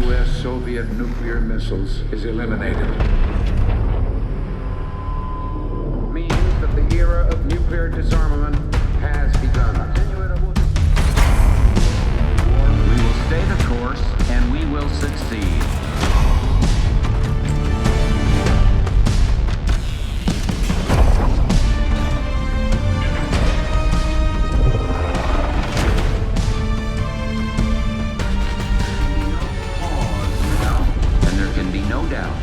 U.S.-Soviet nuclear missiles is eliminated. Means that the era of nuclear disarmament has begun. We will stay the course, and we will succeed. And there can be no doubt,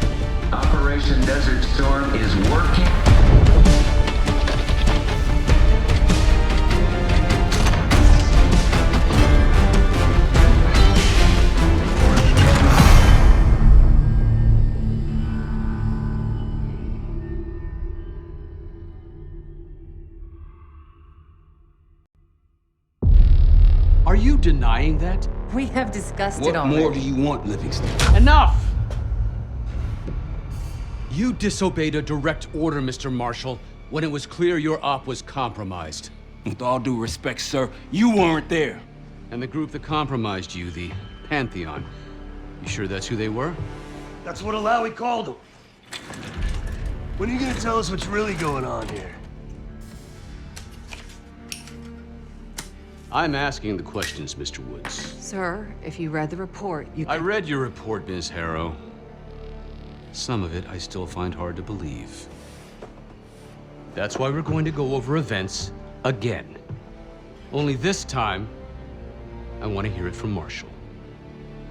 Operation Desert Storm is working. Are you denying that? We have discussed it already. What more do you want, Livingston? Enough! You disobeyed a direct order, Mr. Marshall, when it was clear your op was compromised. With all due respect, sir, you weren't there. And the group that compromised you, the Pantheon, you sure that's who they were? That's what Alawi called them. When are you gonna tell us what's really going on here? I'm asking the questions, Mr. Woods. Sir, if you read the report, you I can... read your report, Ms. Harrow. Some of it I still find hard to believe. That's why we're going to go over events again. Only this time, I want to hear it from Marshall.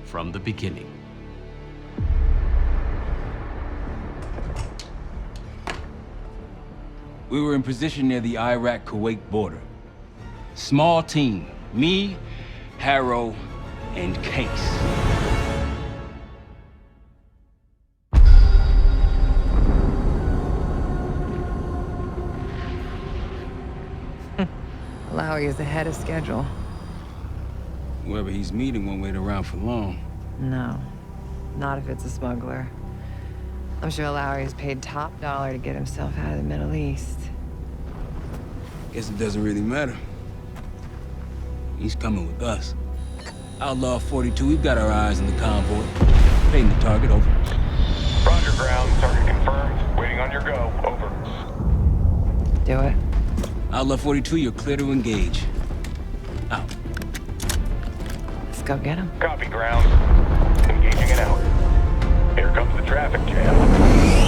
From the beginning. We were in position near the Iraq-Kuwait border. Small team, me, Harrow, and Case. Alawi is ahead of schedule. Whoever he's meeting won't wait around for long. No, not if it's a smuggler. I'm sure Alawi is paid top dollar to get himself out of the Middle East. Guess it doesn't really matter. He's coming with us. Outlaw 42, we've got our eyes on the convoy. Painting the target, over. Roger, ground. Target confirmed. Waiting on your go. Over. Do it. Outlaw 42, you're clear to engage. Out. Let's go get him. Copy, ground. Engaging and out. Here comes the traffic jam.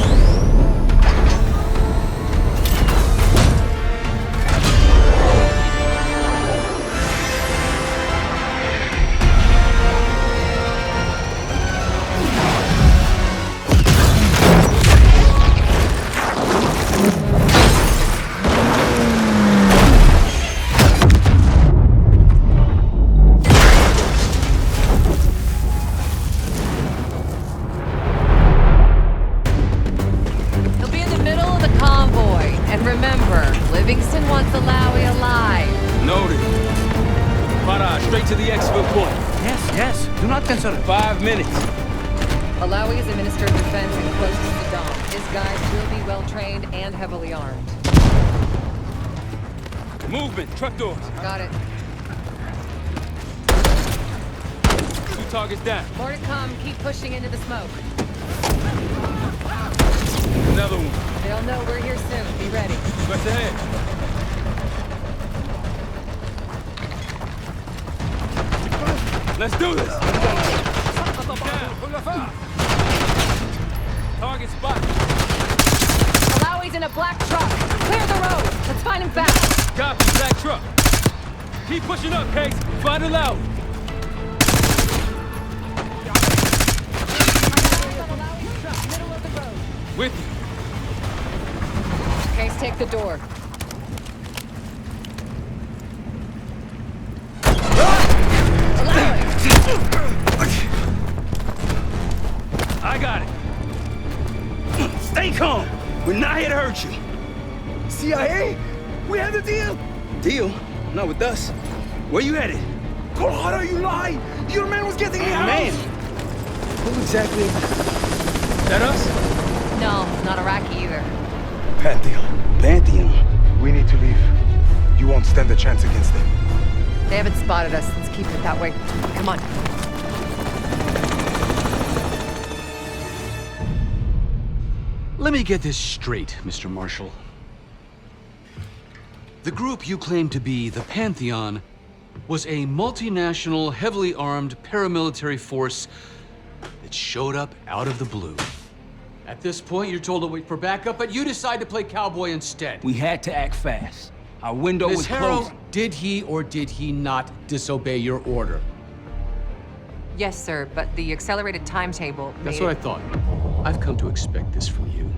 Yes. Do not cancel it. 5 minutes. Alawi is a minister of defense and close to Saddam. His guys will be well-trained and heavily armed. Movement. Truck doors. Got it. 2 targets down. More to come. Keep pushing into the smoke. Another one. They'll know we're here soon. Be ready. West ahead. Let's do this! Target spot. Alawi's in a black truck. Clear the road. Let's find him fast. Copy, black truck. Keep pushing up, Case. Find Alawi. Middle of the road. With you. Case, take the door. I got it. Stay calm. We're not here to hurt you. CIA? We have the deal! Deal? Not with us. Where you headed? Colorado, you lie! Your man was getting me out! Man! Who exactly? That us? No, not Iraqi either. Pantheon. We need to leave. You won't stand a chance against them. They haven't spotted us. Let's keep it that way. Come on. Let me get this straight, Mr. Marshall. The group you claim to be the Pantheon was a multinational, heavily armed paramilitary force that showed up out of the blue. At this point, you're told to wait for backup, but you decide to play cowboy instead. We had to act fast. Our window was Ms. Harrow, closing. did he or did he not disobey your order? Yes, sir, but the accelerated timetable That's made what I thought. I've come to expect this from you,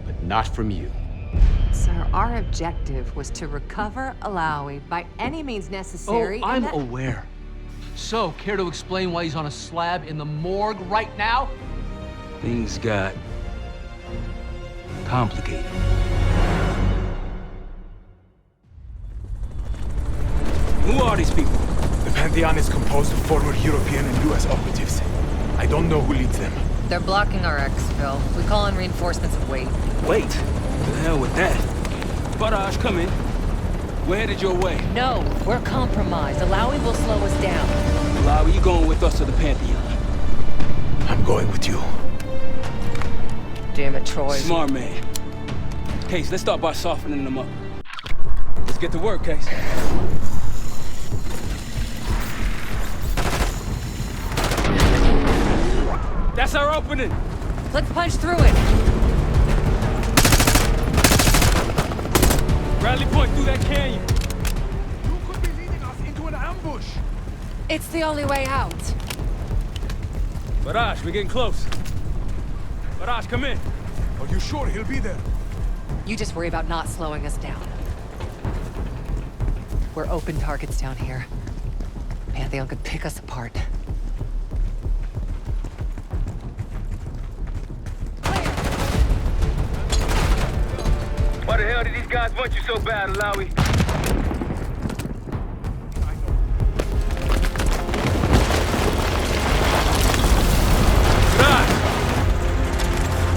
but not from you. Sir, our objective was to recover Alawi by any means necessary. Oh, I'm and that- aware. So, care to explain why he's on a slab in the morgue right now? Things got complicated. Who are these people? The Pantheon is composed of former European and US operatives. I don't know who leads them. They're blocking our exfil. We call in reinforcements and wait. Wait. To the hell with that. Barrage, come in. We're headed your way. No, we're compromised. Alawi will slow us down. Alawi, you going with us to the Pantheon? I'm going with you. Damn it, Troy. Smart man. Case, let's start by softening them up. Let's get to work, Case. That's our opening. Let's punch through it. Rally point through that canyon. You could be leading us into an ambush. It's the only way out. Barrage, we're getting close. Barrage, come in. Are you sure he'll be there? You just worry about not slowing us down. We're open targets down here. Pantheon could pick us apart. Why the hell did these guys want you so bad, Alawi?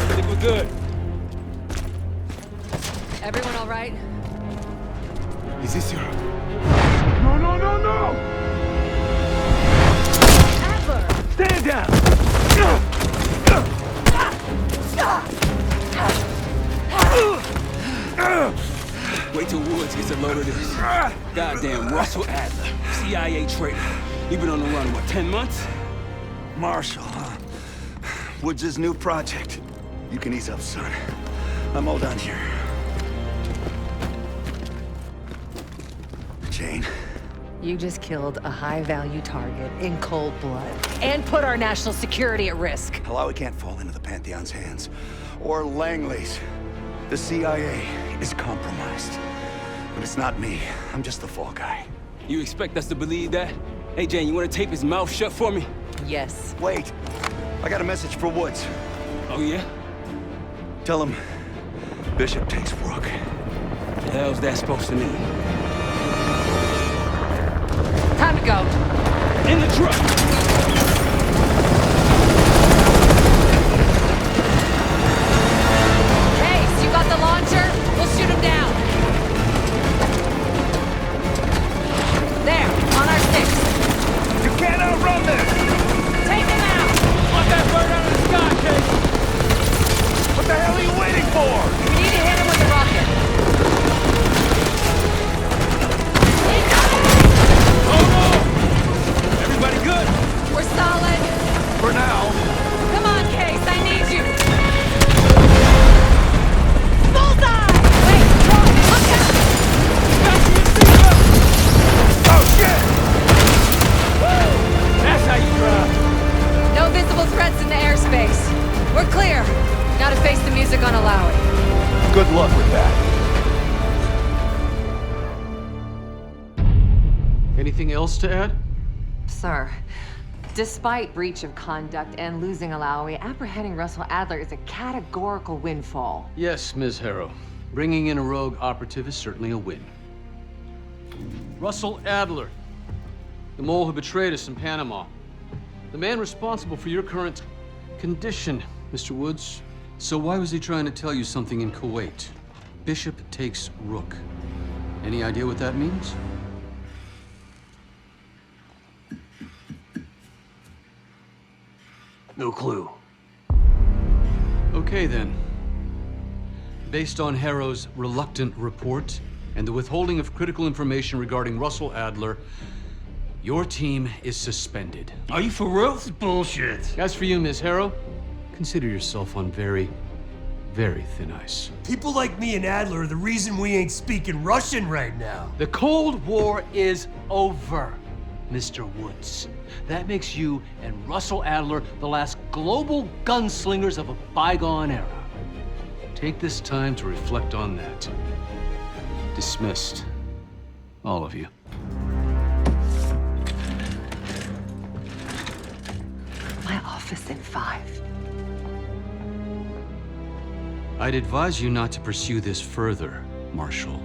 I think we're good. Everyone all right? Is this your... No, no, no, no! Adler! Stand down! Wait till Woods gets a load of this. Goddamn Russell Adler, CIA traitor. You've been on the run, what, 10 months? Marshall, huh? Woods' new project. You can ease up, son. I'm all done here. Jane. You just killed a high-value target in cold blood and put our national security at risk. Alawi can't fall into the Pantheon's hands. Or Langley's. The CIA is compromised. But it's not me. I'm just the fall guy. You expect us to believe that? Hey, Jane, you want to tape his mouth shut for me? Yes. Wait. I got a message for Woods. Oh, yeah? Tell him Bishop takes Rook. The hell's that supposed to mean? Time to go. In the truck! Case, you got the launcher? We'll shoot him down. There, on our six. You can't outrun this! Take him out! Let that bird out of the sky, Case! What the hell are you waiting for? We need to hit him with a rocket. Hold on! Everybody good? We're solid. For now. Come on, Case, I need you. Bullseye! Wait, Troy, look out! Fasten your seatbelt! Oh, shit! That's how you drive. No visible threats in the airspace. We're clear. Now to face the music on Alawi. Good luck with that. Anything else to add? Sir, despite breach of conduct and losing Alawi, apprehending Russell Adler is a categorical windfall. Yes, Ms. Harrow. Bringing in a rogue operative is certainly a win. Russell Adler, the mole who betrayed us in Panama. The man responsible for your current condition, Mr. Woods. So why was he trying to tell you something in Kuwait? Bishop takes Rook. Any idea what that means? No clue. Okay. Okay then. Based on Harrow's reluctant report and the withholding of critical information regarding Russell Adler, your team is suspended. Are you for real? This is bullshit. As for you, Ms. Harrow, consider yourself on very, very thin ice. People like me and Adler are the reason we ain't speaking Russian right now. The Cold War is over, Mr. Woods. That makes you and Russell Adler the last global gunslingers of a bygone era. Take this time to reflect on that. Dismissed. All of you. My office in 5. I'd advise you not to pursue this further, Marshal.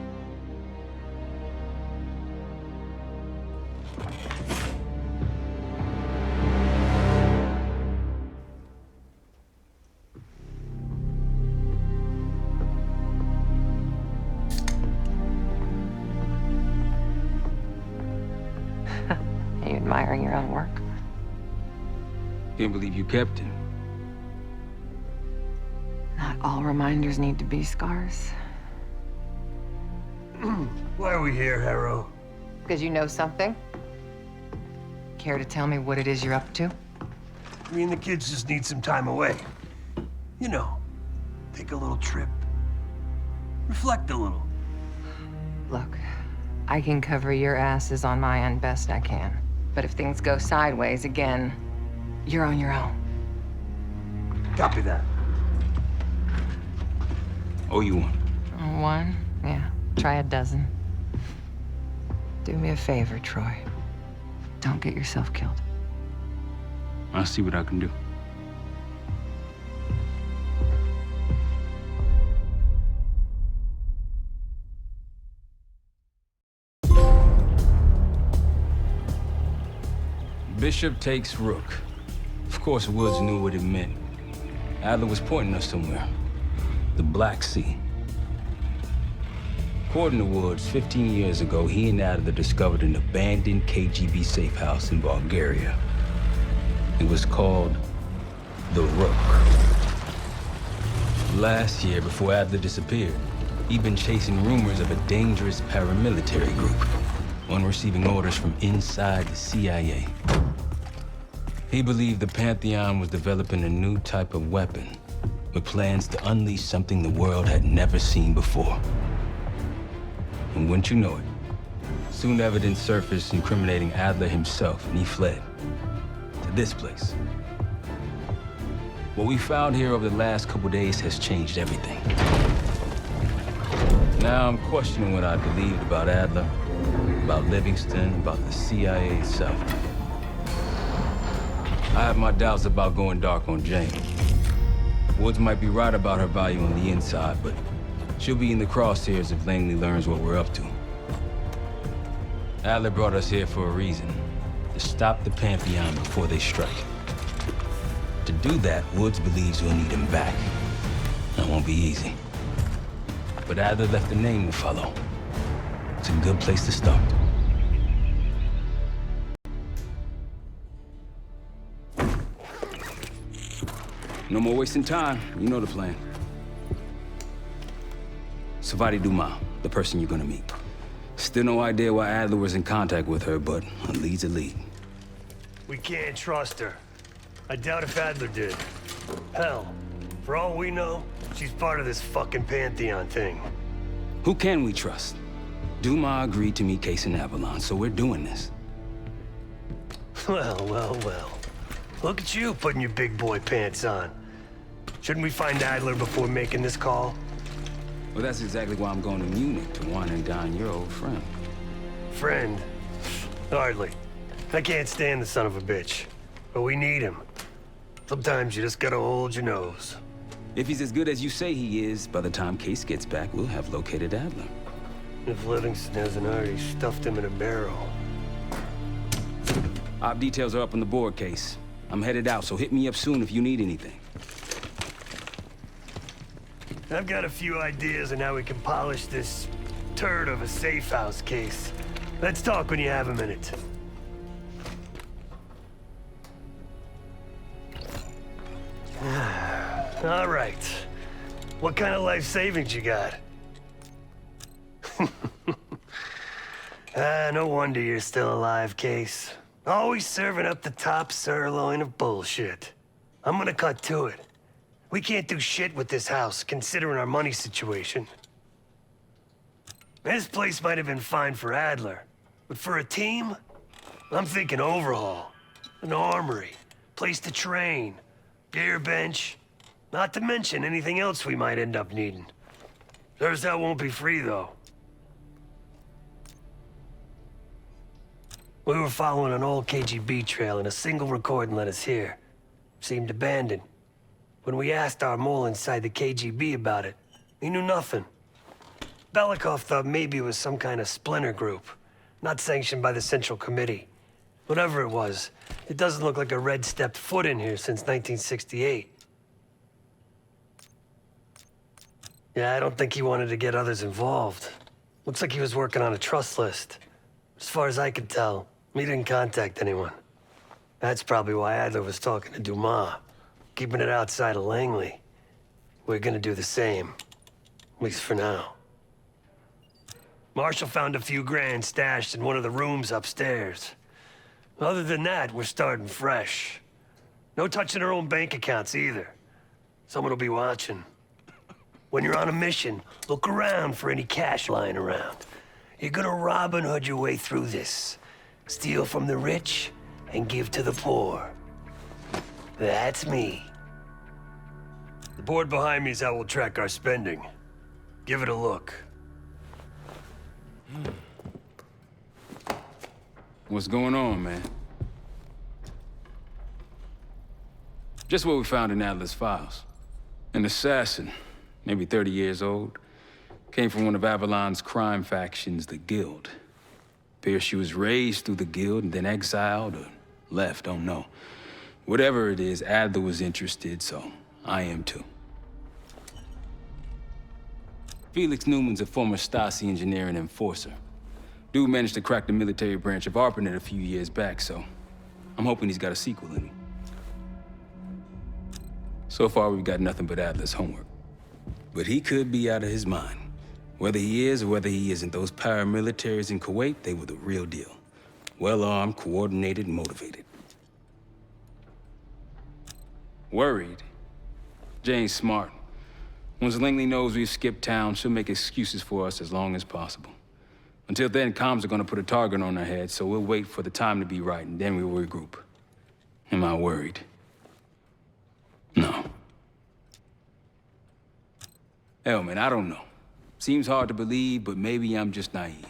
Are you admiring your own work? Can't believe you kept him. Not all reminders need to be scars. Why are we here, Harrow? Because you know something? Care to tell me what it is you're up to? Me and the kids just need some time away. You know, take a little trip. Reflect a little. Look, I can cover your asses on my end best I can. But if things go sideways again, you're on your own. Copy that. Oh, you want? One? Yeah. Try a dozen. Do me a favor, Troy. Don't get yourself killed. I'll see what I can do. Bishop takes Rook. Of course, Woods knew what it meant. Adler was pointing us somewhere. The Black Sea. According to Woods, 15 years ago, he and Adler discovered an abandoned KGB safehouse in Bulgaria. It was called the Rook. Last year, before Adler disappeared, he'd been chasing rumors of a dangerous paramilitary group, one receiving orders from inside the CIA. He believed the Pantheon was developing a new type of weapon, with plans to unleash something the world had never seen before. And wouldn't you know it, soon evidence surfaced incriminating Adler himself, and he fled to this place. What we found here over the last couple days has changed everything. Now I'm questioning what I believed about Adler, about Livingston, about the CIA itself. I have my doubts about going dark on Jane. Woods might be right about her value on the inside, but she'll be in the crosshairs if Langley learns what we're up to. Adler brought us here for a reason, to stop the Pantheon before they strike. To do that, Woods believes we'll need him back. That won't be easy. But Adler left a name to follow. It's a good place to start. No more wasting time. You know the plan. Savati Dumas, the person you're gonna meet. Still no idea why Adler was in contact with her, but a lead's a lead. We can't trust her. I doubt if Adler did. Hell, for all we know, she's part of this fucking Pantheon thing. Who can we trust? Dumas agreed to meet Case in Avalon, so we're doing this. Well, well, well. Look at you putting your big boy pants on. Shouldn't we find Adler before making this call? Well, that's exactly why I'm going to Munich, to wine and dine your old friend. Friend? Hardly. I can't stand the son of a bitch. But we need him. Sometimes you just gotta hold your nose. If he's as good as you say he is, by the time Case gets back, we'll have located Adler. If Livingston hasn't already stuffed him in a barrel. Op details are up on the board, Case. I'm headed out, so hit me up soon if you need anything. I've got a few ideas on how we can polish this turd of a safe house case. Let's talk when you have a minute. All right. What kind of life savings you got? No wonder you're still alive, Case. Always serving up the top sirloin of bullshit. I'm gonna cut to it. We can't do shit with this house, considering our money situation. This place might have been fine for Adler, but for a team, I'm thinking overhaul. An armory, place to train, gear bench, not to mention anything else we might end up needing. There's that won't be free, though. We were following an old KGB trail and a single recording led us here. Seemed abandoned. When we asked our mole inside the KGB about it, he knew nothing. Belikov thought maybe it was some kind of splinter group, not sanctioned by the Central Committee. Whatever it was, it doesn't look like a Red stepped foot in here since 1968. Yeah, I don't think he wanted to get others involved. Looks like he was working on a trust list. As far as I could tell, he didn't contact anyone. That's probably why Adler was talking to Dumas, keeping it outside of Langley. We're gonna do the same, at least for now. Marshall found a few grand stashed in one of the rooms upstairs. Other than that, we're starting fresh. No touching our own bank accounts either. Someone will be watching. When you're on a mission, look around for any cash lying around. You're gonna Robin Hood your way through this. Steal from the rich and give to the poor. That's me. The board behind me is how we'll track our spending. Give it a look. What's going on, man? Just what we found in Adler's files. An assassin, maybe 30 years old, came from one of Avalon's crime factions, the Guild. Appears she was raised through the Guild and then exiled or left, don't know. Whatever it is, Adler was interested, so I am too. Felix Newman's a former Stasi engineer and enforcer. Dude managed to crack the military branch of ARPANET a few years back, so I'm hoping he's got a sequel in him. So far, we've got nothing but Adler's homework. But he could be out of his mind. Whether he is or whether he isn't, those paramilitaries in Kuwait, they were the real deal. Well-armed, coordinated, and motivated. Worried? Jane's smart. Once Langley knows we've skipped town, she'll make excuses for us as long as possible. Until then, comms are gonna put a target on our heads, so we'll wait for the time to be right, and then we'll regroup. Am I worried? No. Hell, man, I don't know. Seems hard to believe, but maybe I'm just naive.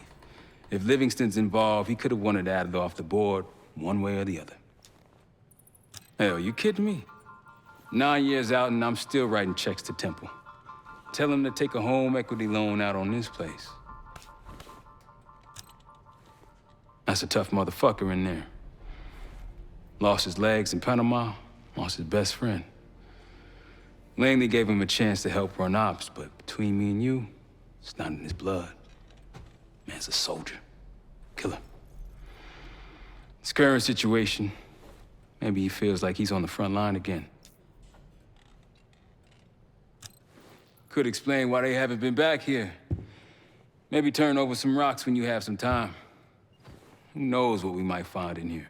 If Livingston's involved, he could have wanted Adler off the board, one way or the other. Hell, you kidding me? 9 years out and I'm still writing checks to Temple. Tell him to take a home equity loan out on this place. That's a tough motherfucker in there. Lost his legs in Panama, lost his best friend. Langley gave him a chance to help run ops, but between me and you, it's not in his blood. Man's a soldier. Killer. His current situation, maybe he feels like he's on the front line again. Could explain why they haven't been back here. Maybe turn over some rocks when you have some time. Who knows what we might find in here?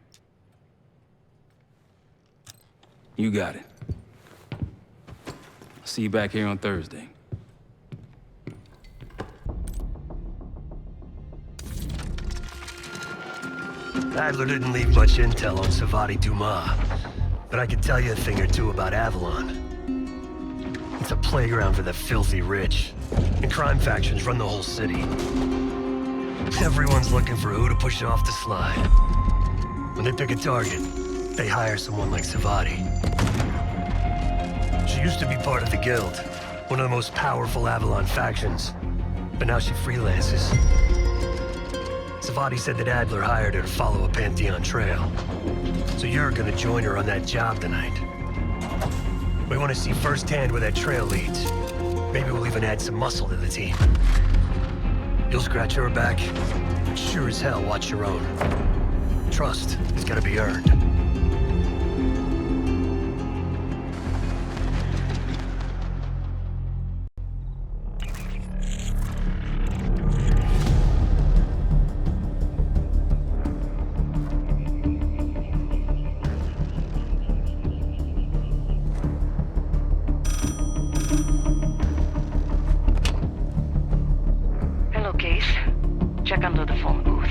You got it. I'll see you back here on Thursday. Adler didn't leave much intel on Savati Dumas, but I could tell you a thing or two about Avalon. It's a playground for the filthy rich, and crime factions run the whole city. Everyone's looking for who to push off the slide. When they pick a target, they hire someone like Savati. She used to be part of the Guild, one of the most powerful Avalon factions, but now she freelances. Savati said that Adler hired her to follow a Pantheon trail. So you're gonna join her on that job tonight. We want to see firsthand where that trail leads. Maybe we'll even add some muscle to the team. You'll scratch her back, but sure as hell watch your own. Trust has gotta be earned. check under the phone booth.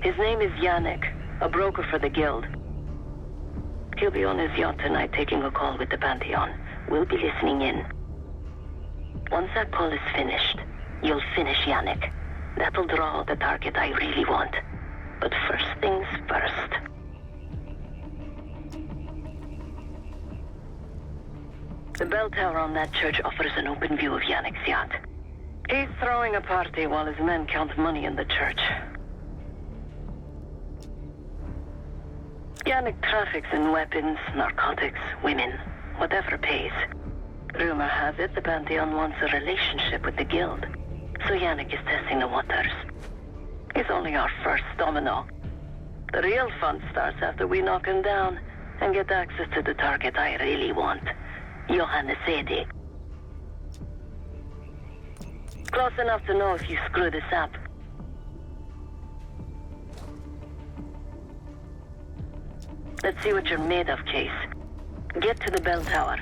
His name is Yannik, a broker for the guild. He'll be on his yacht tonight taking a call with the Pantheon. We'll be listening in. Once that call is finished, you'll finish Yannik. That'll draw the target I really want. But first things first. The bell tower on that church offers an open view of Yannick's yacht. He's throwing a party while his men count money in the church. Yannick traffics in weapons, narcotics, women, whatever pays. Rumor has it the Pantheon wants a relationship with the guild, so Yannick is testing the waters. He's only our first domino. The real fun starts after we knock him down and get access to the target I really want, Johannes Edi. Close enough to know if you screw this up. Let's see what you're made of, Case. Get to the bell tower.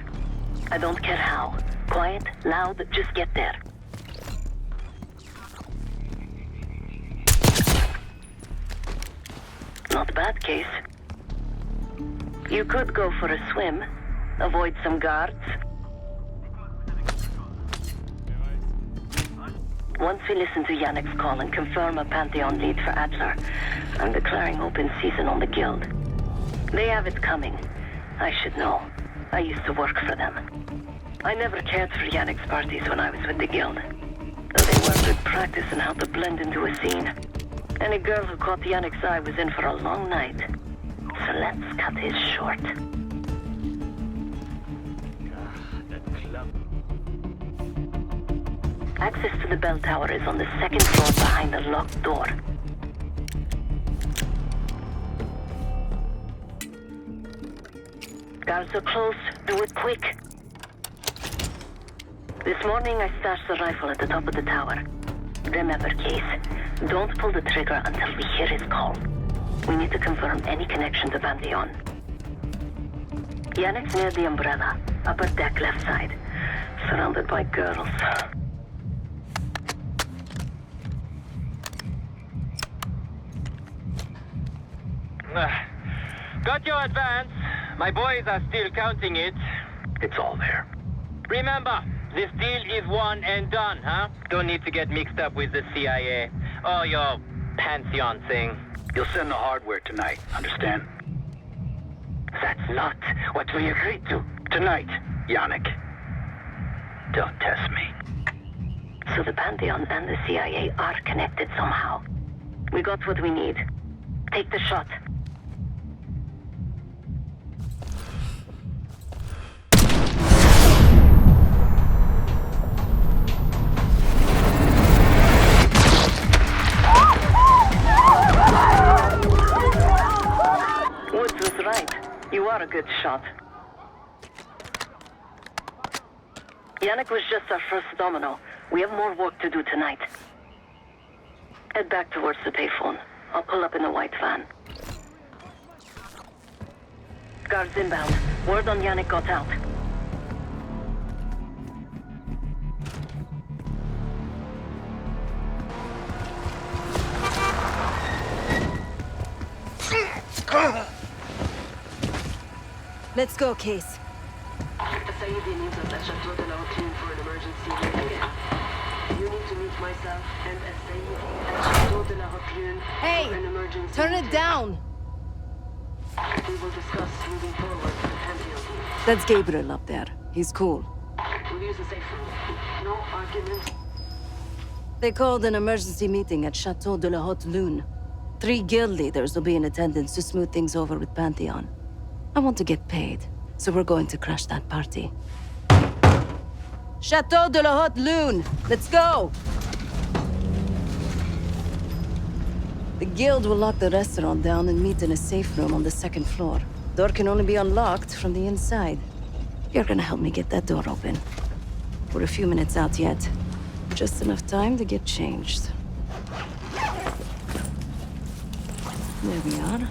I don't care how. Quiet, loud, just get there. Not bad, Case. You could go for a swim, avoid some guards. Once we listen to Yannick's call and confirm a Pantheon lead for Adler, I'm declaring open season on the guild. They have it coming. I should know. I used to work for them. I never cared for Yannick's parties when I was with the guild. Though they were good practice in how to blend into a scene. Any girl who caught Yannick's eye was in for a long night. So let's cut his short. Access to the bell tower is on the second floor behind a locked door. Guards are close. Do it quick. This morning I stashed the rifle at the top of the tower. Remember, Case, don't pull the trigger until we hear his call. We need to confirm any connection to Pantheon. Yannick's near the umbrella, upper deck left side, surrounded by girls. Got your advance. My boys are still counting it. It's all there. Remember, this deal is one and done, huh? Don't need to get mixed up with the CIA or your Pantheon thing. You'll send the hardware tonight, understand? That's not what we agreed to. Tonight, Yannick. Don't test me. So the Pantheon and the CIA are connected somehow. We got what we need. Take the shot. Woods was right. You are a good shot. Yannick was just our first domino. We have more work to do tonight. Head back towards the payphone. I'll pull up in a white van. Guards inbound. Word on Yannick got out. Let's go, Case. For an emergency meeting. You need to meet myself and Hey! Turn it down! We will discuss moving forward with the Pantheon. That's Gabriel up there. He's cool. We'll use the safe room. No arguments. They called an emergency meeting at Chateau de la Haute Lune. 3 guild leaders will be in attendance to smooth things over with Pantheon. I want to get paid, so we're going to crash that party. Chateau de la Haute Lune! Let's go! The guild will lock the restaurant down and meet in a safe room on the 2nd floor. Door can only be unlocked from the inside. You're gonna help me get that door open. We're a few minutes out yet. Just enough time to get changed. There we are.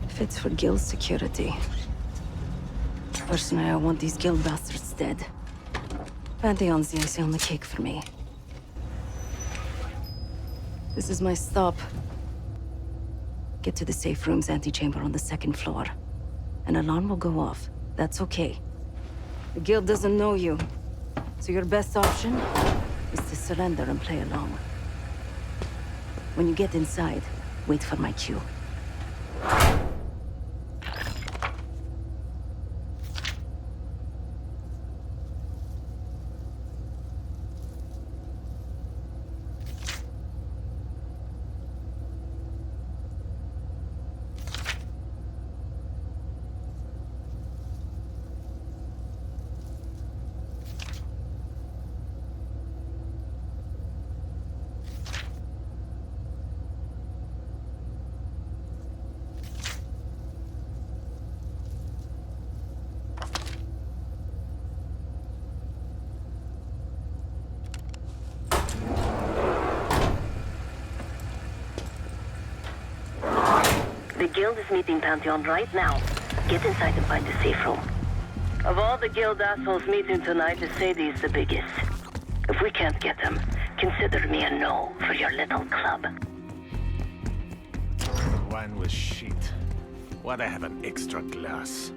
Fits for guild security. Personally, I want these guild bastards dead. Pantheon's the icing on the cake for me. This is my stop. Get to the safe room's antechamber on the 2nd floor. An alarm will go off. That's okay. The guild doesn't know you. So your best option is to surrender and play along. When you get inside, wait for my cue. The guild is meeting Pantheon right now. Get inside and find the safe room. Of all the guild assholes meeting tonight, the Sadie is the biggest. If we can't get them, consider me a no for your little club. Wine was shit. Why'd I have an extra glass?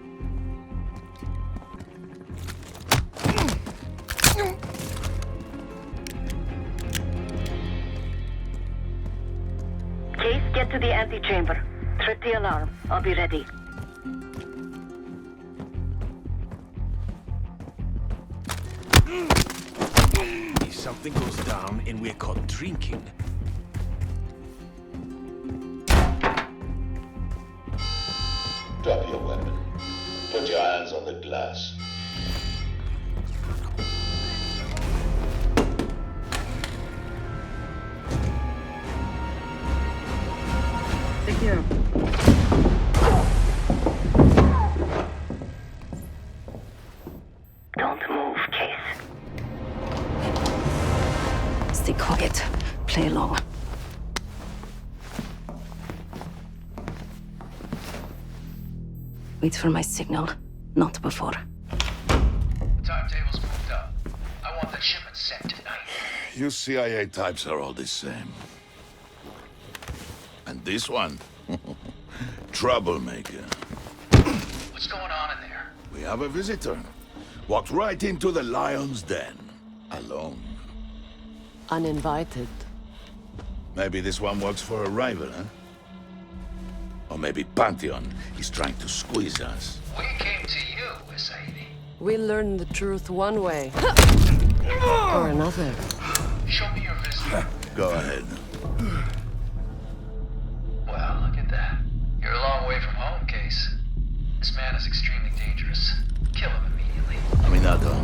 Case, get to the antechamber. Trip the alarm. I'll be ready. If something goes down and we're caught drinking... Drop your weapon. Put your hands on the glass. Secure. Don't move, Case. Stay quiet. Play along. Wait for my signal, not before. Timetable's moved up. I want the shipment sent tonight. You CIA types are all the same. And this one? Troublemaker. What's going on in there? We have a visitor. Walked right into the lion's den. Alone. Uninvited. Maybe this one works for a rival, huh? Or maybe Pantheon is trying to squeeze us. We came to you, Sadie. We learn the truth one way. Or another. Show me your visitor. Go ahead. Well, look at that. You're a long way from home, Case. This man is extremely dangerous. Kill him immediately. Aminado.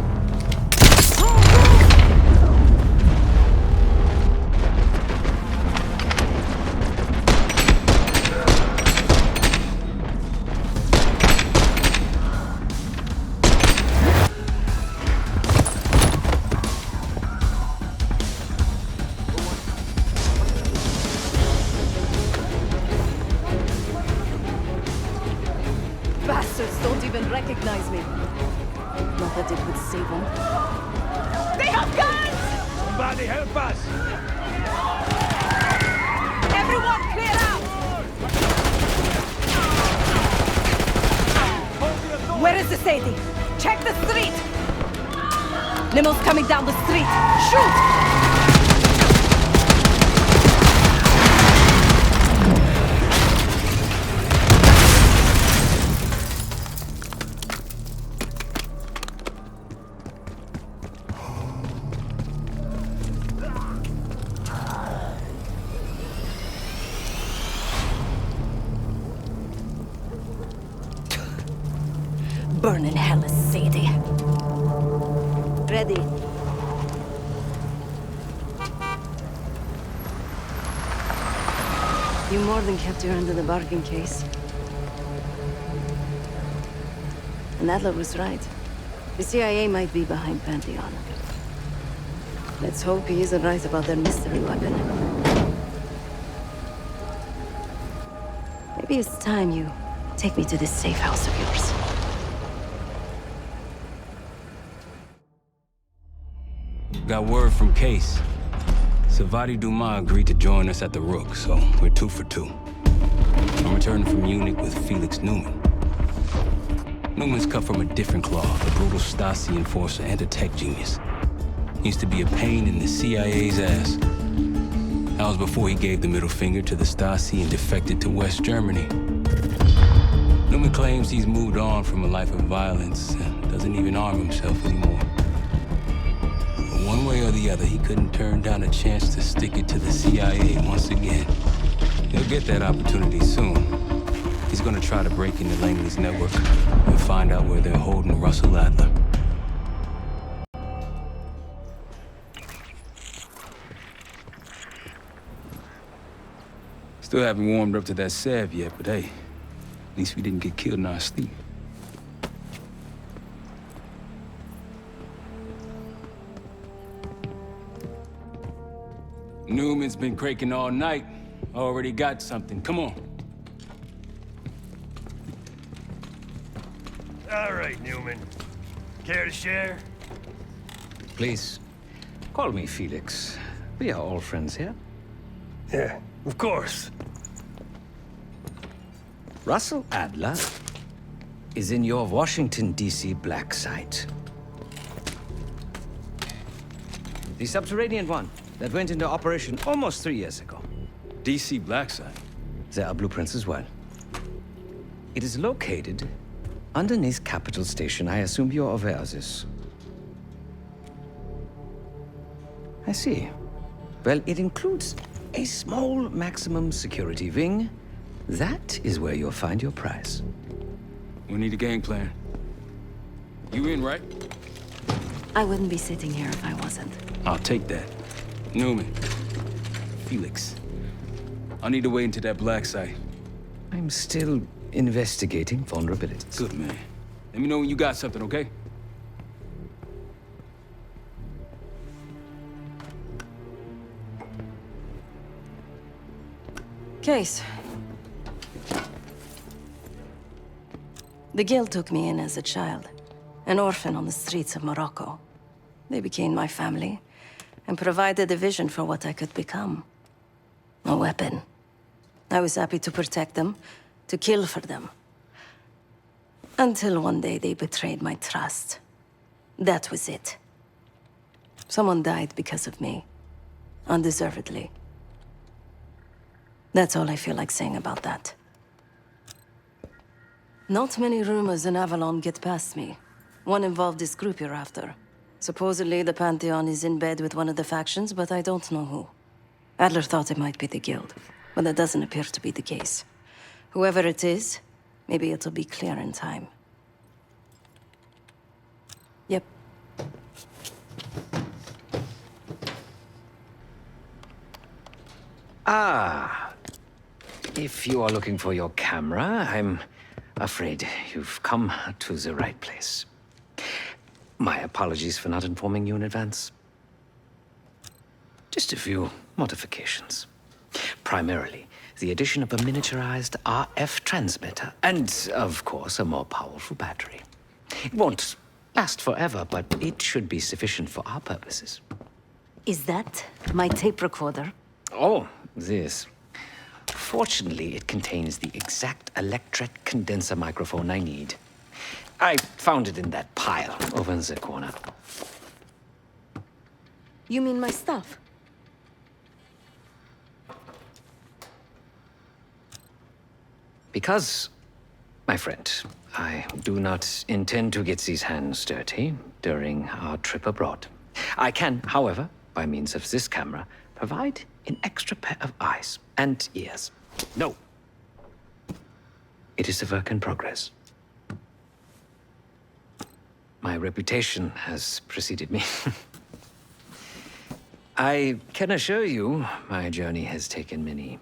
Bastards don't even recognize me. Not that it would save them. They have guns! Somebody help us! Everyone clear out! Where is the Sadie? Check the street! Limo's coming down the street! Shoot! Burn in hell, Sadie. Ready. You more than kept your end of the bargain, Case. And Adler was right. The CIA might be behind Pantheon. Let's hope he isn't right about their mystery weapon. Maybe it's time you take me to this safe house of yours. Got word from Case. Savati Dumas agreed to join us at the Rook, so we're 2 for 2. I'm returning from Munich with Felix Newman. Newman's cut from a different cloth, a brutal Stasi enforcer and a tech genius. He used to be a pain in the CIA's ass. That was before he gave the middle finger to the Stasi and defected to West Germany. Newman claims he's moved on from a life of violence and doesn't even arm himself anymore. But one way or the other, he couldn't turn down a chance to stick it to the CIA once again. He'll get that opportunity soon. He's gonna try to break into Langley's network and find out where they're holding Russell Adler. Still haven't warmed up to that salve yet, but hey, at least we didn't get killed in our sleep. Newman's been cranking all night. Already got something. Come on. All right, Newman. Care to share? Please, call me Felix. We are all friends here. Yeah, of course. Russell Adler is in your Washington, D.C. black site. The subterranean one that went into operation almost 3 years ago. D.C. black site? There are blueprints as well. It is located underneath Capitol Station. I assume you're aware of this. I see. Well, it includes a small maximum security wing. That is where you'll find your prize. We need a game plan. You in, right? I wouldn't be sitting here if I wasn't. I'll take that. Newman. Felix. I need to wait into that black site. I'm still investigating vulnerabilities. Good, man. Let me know when you got something, okay? Case. The guild took me in as a child, an orphan on the streets of Morocco. They became my family and provided a vision for what I could become. A weapon. I was happy to protect them, to kill for them. Until one day they betrayed my trust. That was it. Someone died because of me. Undeservedly. That's all I feel like saying about that. Not many rumors in Avalon get past me. One involved this group you're after. Supposedly the Pantheon is in bed with one of the factions, but I don't know who. Adler thought it might be the Guild, but that doesn't appear to be the case. Whoever it is, maybe it'll be clear in time. Yep. Ah. If you are looking for your camera, I'm afraid you've come to the right place. My apologies for not informing you in advance. Just a few modifications. Primarily, the addition of a miniaturized RF transmitter, and, of course, a more powerful battery. It won't last forever, but it should be sufficient for our purposes. Is that my tape recorder? Oh, this. Fortunately, it contains the exact electret condenser microphone I need. I found it in that pile over in the corner. You mean my stuff? Because, my friend, I do not intend to get these hands dirty during our trip abroad. I can, however, by means of this camera, provide an extra pair of eyes and ears. No. It is a work in progress. My reputation has preceded me. I can assure you, my journey has taken many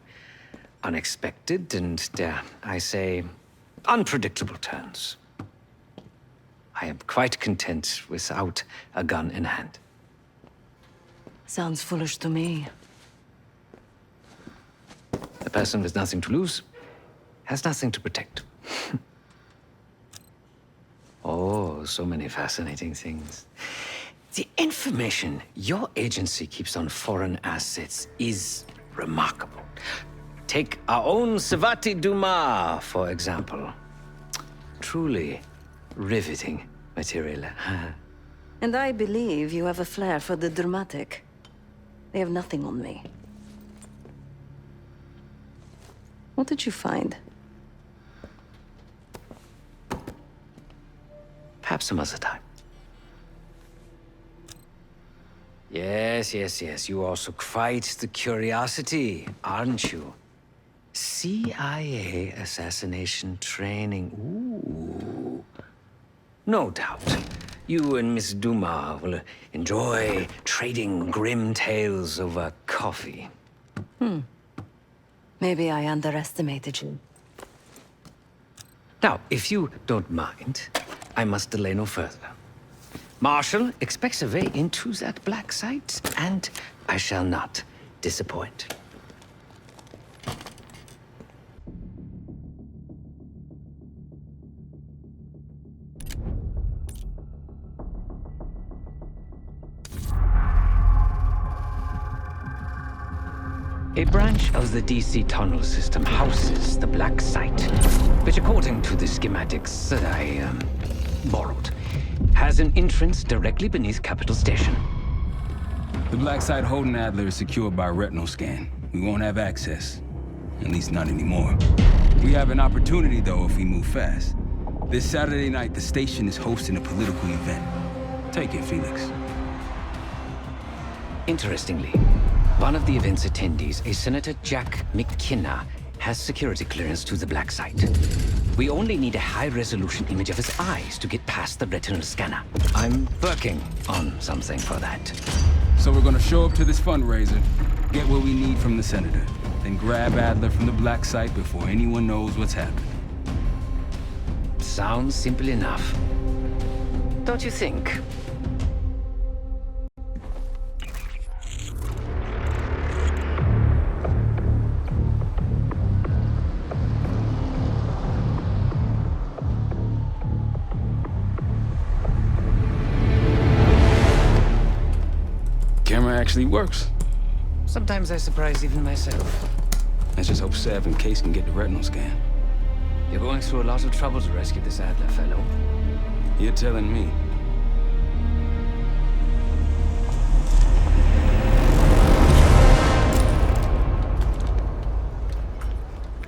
unexpected and, dare I say, unpredictable turns. I am quite content without a gun in hand. Sounds foolish to me. A person with nothing to lose has nothing to protect. Oh, so many fascinating things. The information your agency keeps on foreign assets is remarkable. Take our own Savati Dumas, for example. Truly riveting material. And I believe you have a flair for the dramatic. They have nothing on me. What did you find? Perhaps some other time. Yes, yes, yes. You also quite the curiosity, aren't you? CIA assassination training. Ooh. No doubt. You and Miss Dumas will enjoy trading grim tales over coffee. Maybe I underestimated you. Now, if you don't mind, I must delay no further. Marshall expects a way into that black site, and I shall not disappoint. A branch of the DC tunnel system houses the black site, which according to the schematics that I borrowed, has an entrance directly beneath Capital Station. The black site holding Adler is secured by retinal scan. We won't have access. At least not anymore. We have an opportunity, though, if we move fast. This Saturday night, the station is hosting a political event. Take it, Felix. Interestingly, one of the event's attendees, a Senator Jack McKenna, has security clearance to the black site. We only need a high-resolution image of his eyes to get past the retinal scanner. I'm working on something for that. So we're gonna show up to this fundraiser, get what we need from the senator, then grab Adler from the black site before anyone knows what's happening. Sounds simple enough. Don't you think? Camera actually works. Sometimes I surprise even myself. Let's just hope Sev and Case can get the retinal scan. You're going through a lot of trouble to rescue this Adler fellow. You're telling me.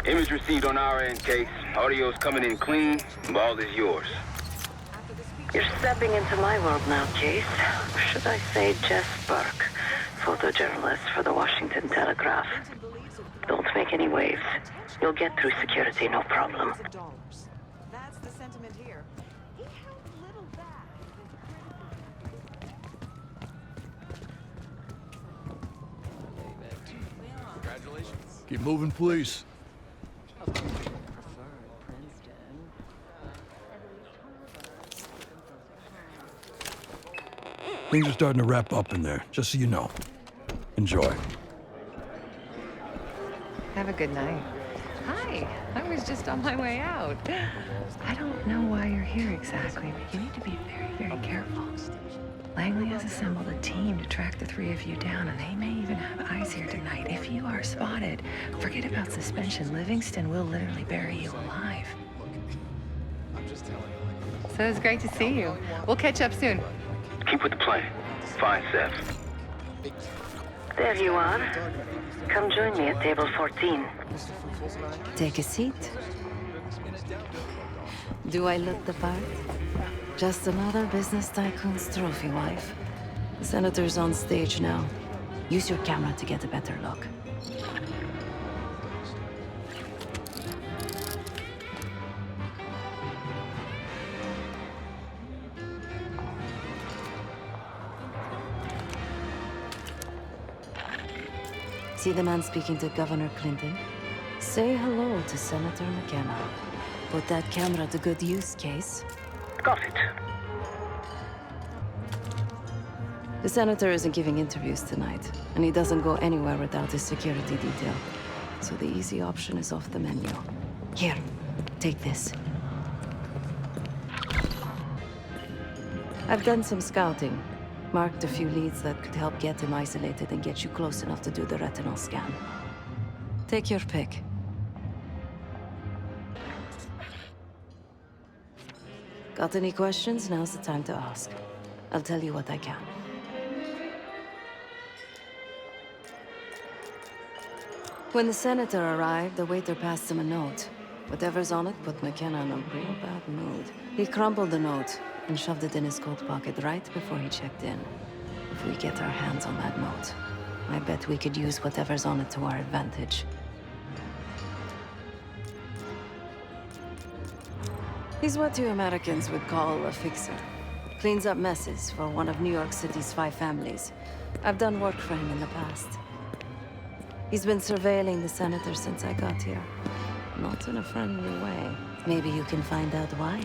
Image received on our end, Case. Audio's coming in clean. Ball is yours. You're stepping into my world now, Case. Or should I say Jess Burke, photojournalist for the Washington Telegraph. Don't make any waves. You'll get through security, no problem. That's the sentiment here. He held little back. Congratulations. Keep moving, please. Things are starting to wrap up in there, just so you know. Enjoy. Have a good night. Hi, I was just on my way out. I don't know why you're here exactly, but you need to be very, very careful. Langley has assembled a team to track the three of you down, and they may even have eyes here tonight. If you are spotted, forget about suspension. Livingston will literally bury you alive. So it's great to see you. We'll catch up soon. Keep with the plan. Find Sev. There you are. Come join me at table 14. Take a seat. Do I look the part? Just another business tycoon's trophy wife. The senator's on stage now. Use your camera to get a better look. See the man speaking to Governor Clinton? Say hello to Senator McKenna. Put that camera to good use, Case. Got it. The senator isn't giving interviews tonight, and he doesn't go anywhere without his security detail. So the easy option is off the menu. Here, take this. I've done some scouting. Marked a few leads that could help get him isolated and get you close enough to do the retinal scan. Take your pick. Got any questions? Now's the time to ask. I'll tell you what I can. When the senator arrived, the waiter passed him a note. Whatever's on it put McKenna in a real bad mood. He crumpled the note and shoved it in his coat pocket right before he checked in. If we get our hands on that note, I bet we could use whatever's on it to our advantage. He's what you Americans would call a fixer. Cleans up messes for one of New York City's 5 families. I've done work for him in the past. He's been surveilling the senator since I got here. Not in a friendly way. Maybe you can find out why.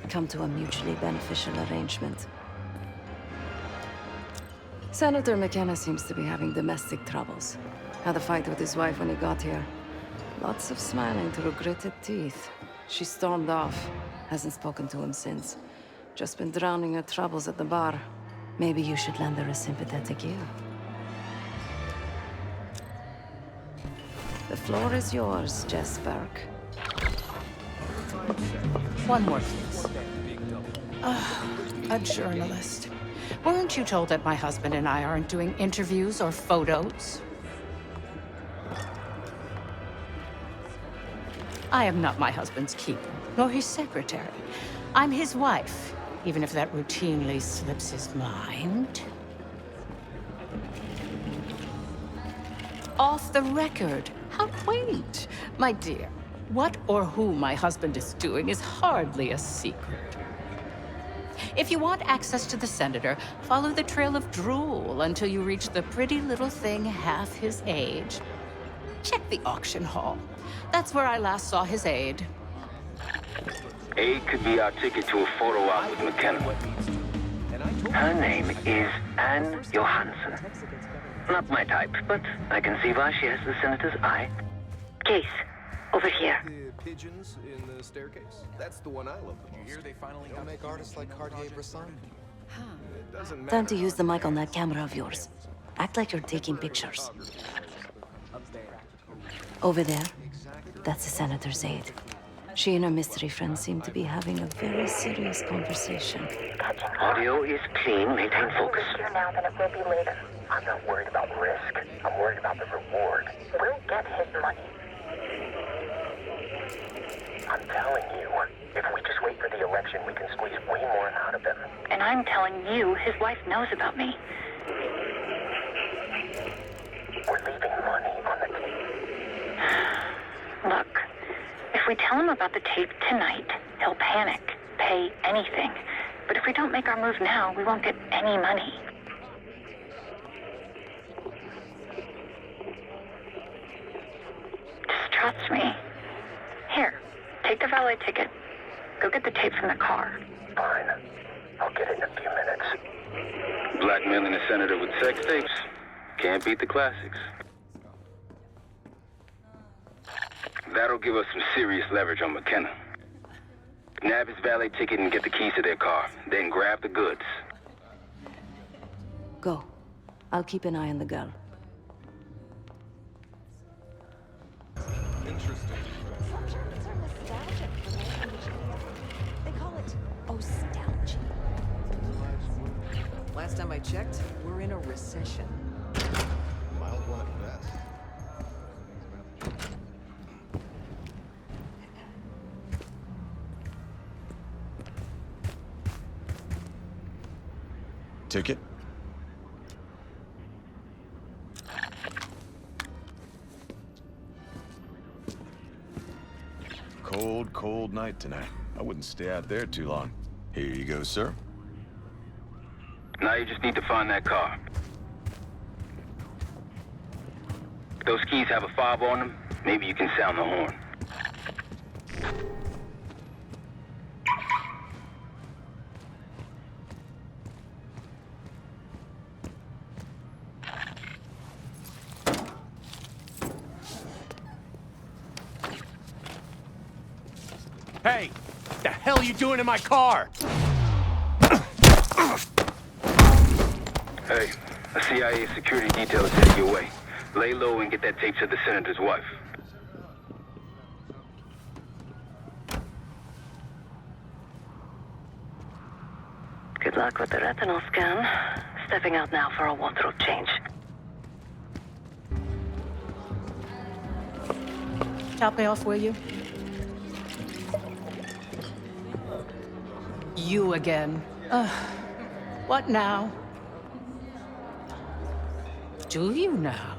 Come to a mutually beneficial arrangement. Senator McKenna seems to be having domestic troubles. Had a fight with his wife when he got here. Lots of smiling through gritted teeth. She stormed off. Hasn't spoken to him since. Just been drowning her troubles at the bar. Maybe you should lend her a sympathetic ear. The floor is yours, Jess Burke. One more, please. A journalist. Weren't you told that my husband and I aren't doing interviews or photos? I am not my husband's keeper, nor his secretary. I'm his wife, even if that routinely slips his mind. Off the record. How quaint. My dear, what or who my husband is doing is hardly a secret. If you want access to the senator, follow the trail of drool until you reach the pretty little thing half his age. Check the auction hall. That's where I last saw his aide. Aide could be our ticket to a photo op with McKenna. Her name is Anne Johansson. Not my type, but I can see why she has the senator's eye. Case, over here. The pigeons in the staircase? That's the one I love the most. Did you hear they finally make artists like Cartier-Bresson? It doesn't matter. Time to use the mic on that camera of yours. Act like you're taking pictures. Over there, that's the senator's aide. She and her mystery friend seem to be having a very serious conversation. Audio is clean. Maintain focus. Here now than it will be later. I'm not worried about risk. I'm worried about the reward. We'll get his money. I'm telling you, if we just wait for the election, we can squeeze way more out of them. And I'm telling you, his wife knows about me. We're leaving money on the table. Look, if we tell him about the tape tonight, he'll panic, pay anything. But if we don't make our move now, we won't get any money. Just trust me. Here, take the valet ticket. Go get the tape from the car. Fine. I'll get it in a few minutes. Blackmailing a senator with sex tapes. Can't beat the classics. That'll give us some serious leverage on McKenna. Nab his valet ticket and get the keys to their car. Then grab the goods. Go. I'll keep an eye on the girl. Interesting. They call it nostalgia. Last time I checked, we're in a recession. Mild one at best. Ticket? Cold, cold night tonight. I wouldn't stay out there too long. Here you go, sir. Now you just need to find that car. If those keys have a fob on them, maybe you can sound the horn. the hell are you doing in my car? Hey, a CIA security detail is headed your way. Lay low and get that tape to the senator's wife. Good luck with the retinal scan. Stepping out now for a wardrobe change. Top me off, will you? You again. What now? Do you now?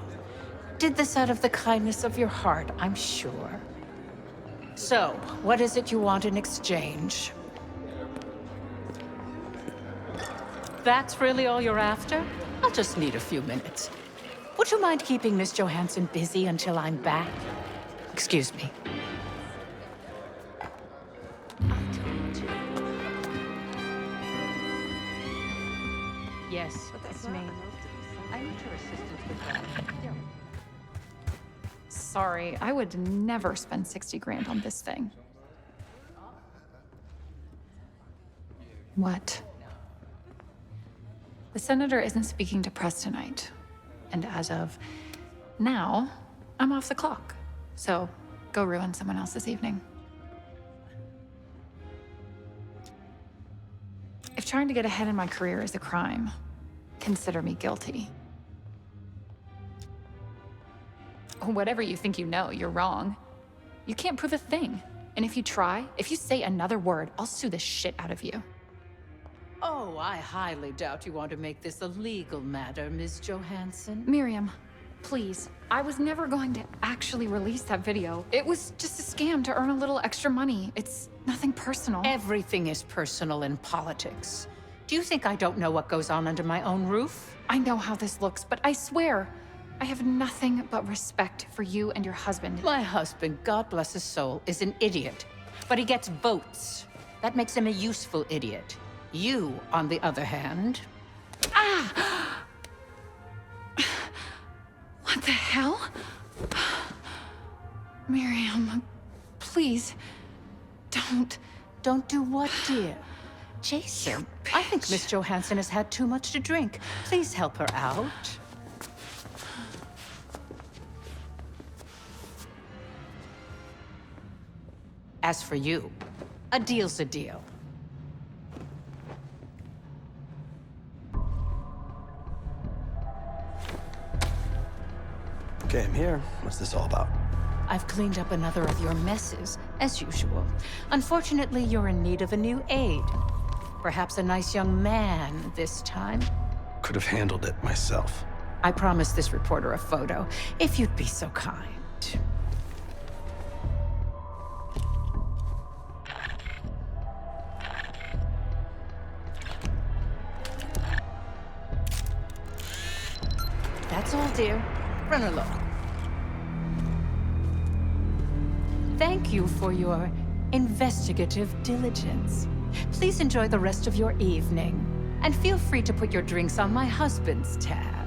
Did this out of the kindness of your heart, I'm sure. So, what is it you want in exchange? That's really all you're after? I'll just need a few minutes. Would you mind keeping Miss Johansson busy until I'm back? Excuse me. Yes, that's me. I need your assistance with that. Sorry, I would never spend 60 grand on this thing. What? The senator isn't speaking to press tonight. And as of now, I'm off the clock. So, go ruin someone else's evening. If trying to get ahead in my career is a crime, consider me guilty. Whatever you think you know, you're wrong. You can't prove a thing. And if you try, if you say another word, I'll sue the shit out of you. Oh, I highly doubt you want to make this a legal matter, Ms. Johansson. Miriam, please. I was never going to actually release that video. It was just a scam to earn a little extra money. It's nothing personal. Everything is personal in politics. Do you think I don't know what goes on under my own roof? I know how this looks, but I swear, I have nothing but respect for you and your husband. My husband, God bless his soul, is an idiot. But he gets votes. That makes him a useful idiot. You, on the other hand... Ah! What the hell? Miriam, please, don't... Don't do what, dear? Jason, I think Miss Johansson has had too much to drink. Please help her out. As for you, a deal's a deal. Okay, I'm here. What's this all about? I've cleaned up another of your messes, as usual. Unfortunately, you're in need of a new aide. Perhaps a nice young man this time. Could have handled it myself. I promised this reporter a photo, if you'd be so kind. That's all, dear. Run along. Thank you for your investigative diligence. Please enjoy the rest of your evening, and feel free to put your drinks on my husband's tab.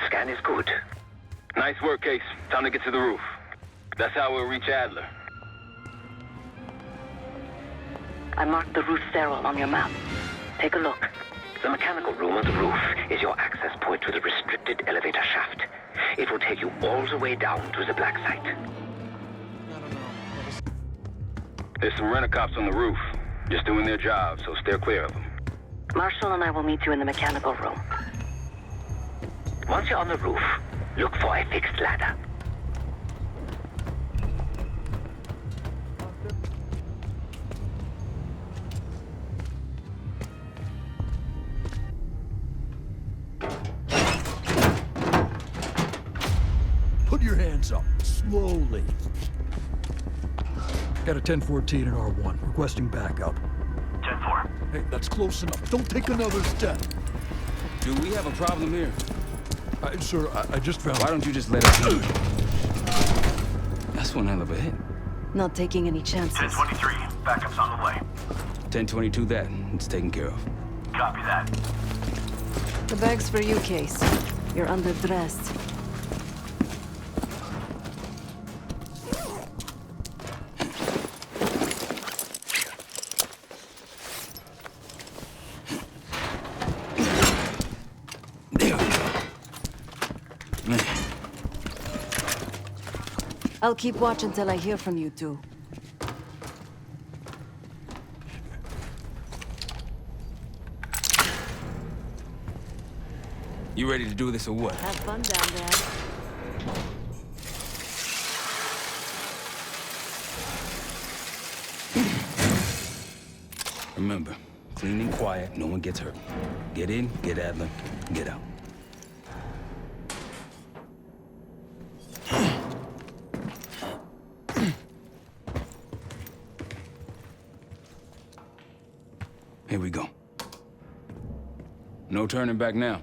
Scan is good. Nice work, Case. Time to get to the roof. That's how we'll reach Adler. I marked the roof stairwell on your map. Take a look. The mechanical room on the roof is your access point to the restricted elevator shaft. It will take you all the way down to the black site. There's some rent-a-cops on the roof, just doing their job, so steer clear of them. Marshall and I will meet you in the mechanical room. Once you're on the roof, look for a fixed ladder. Put your hands up, slowly. Got a 1014 and R1, requesting backup. 10-4. Hey, that's close enough. Don't take another step. Do we have a problem here? Sir, I just found... Why don't you just let us in? That's one hell of a hit. Not taking any chances. 10-23. Backup's on the way. 1022 that. It's taken care of. Copy that. The bag's for you, Case. You're underdressed. I'll keep watch until I hear from you two. You ready to do this or what? Have fun down there. Remember, clean and quiet, no one gets hurt. Get in, get Adler, get out. Here we go. No turning back now.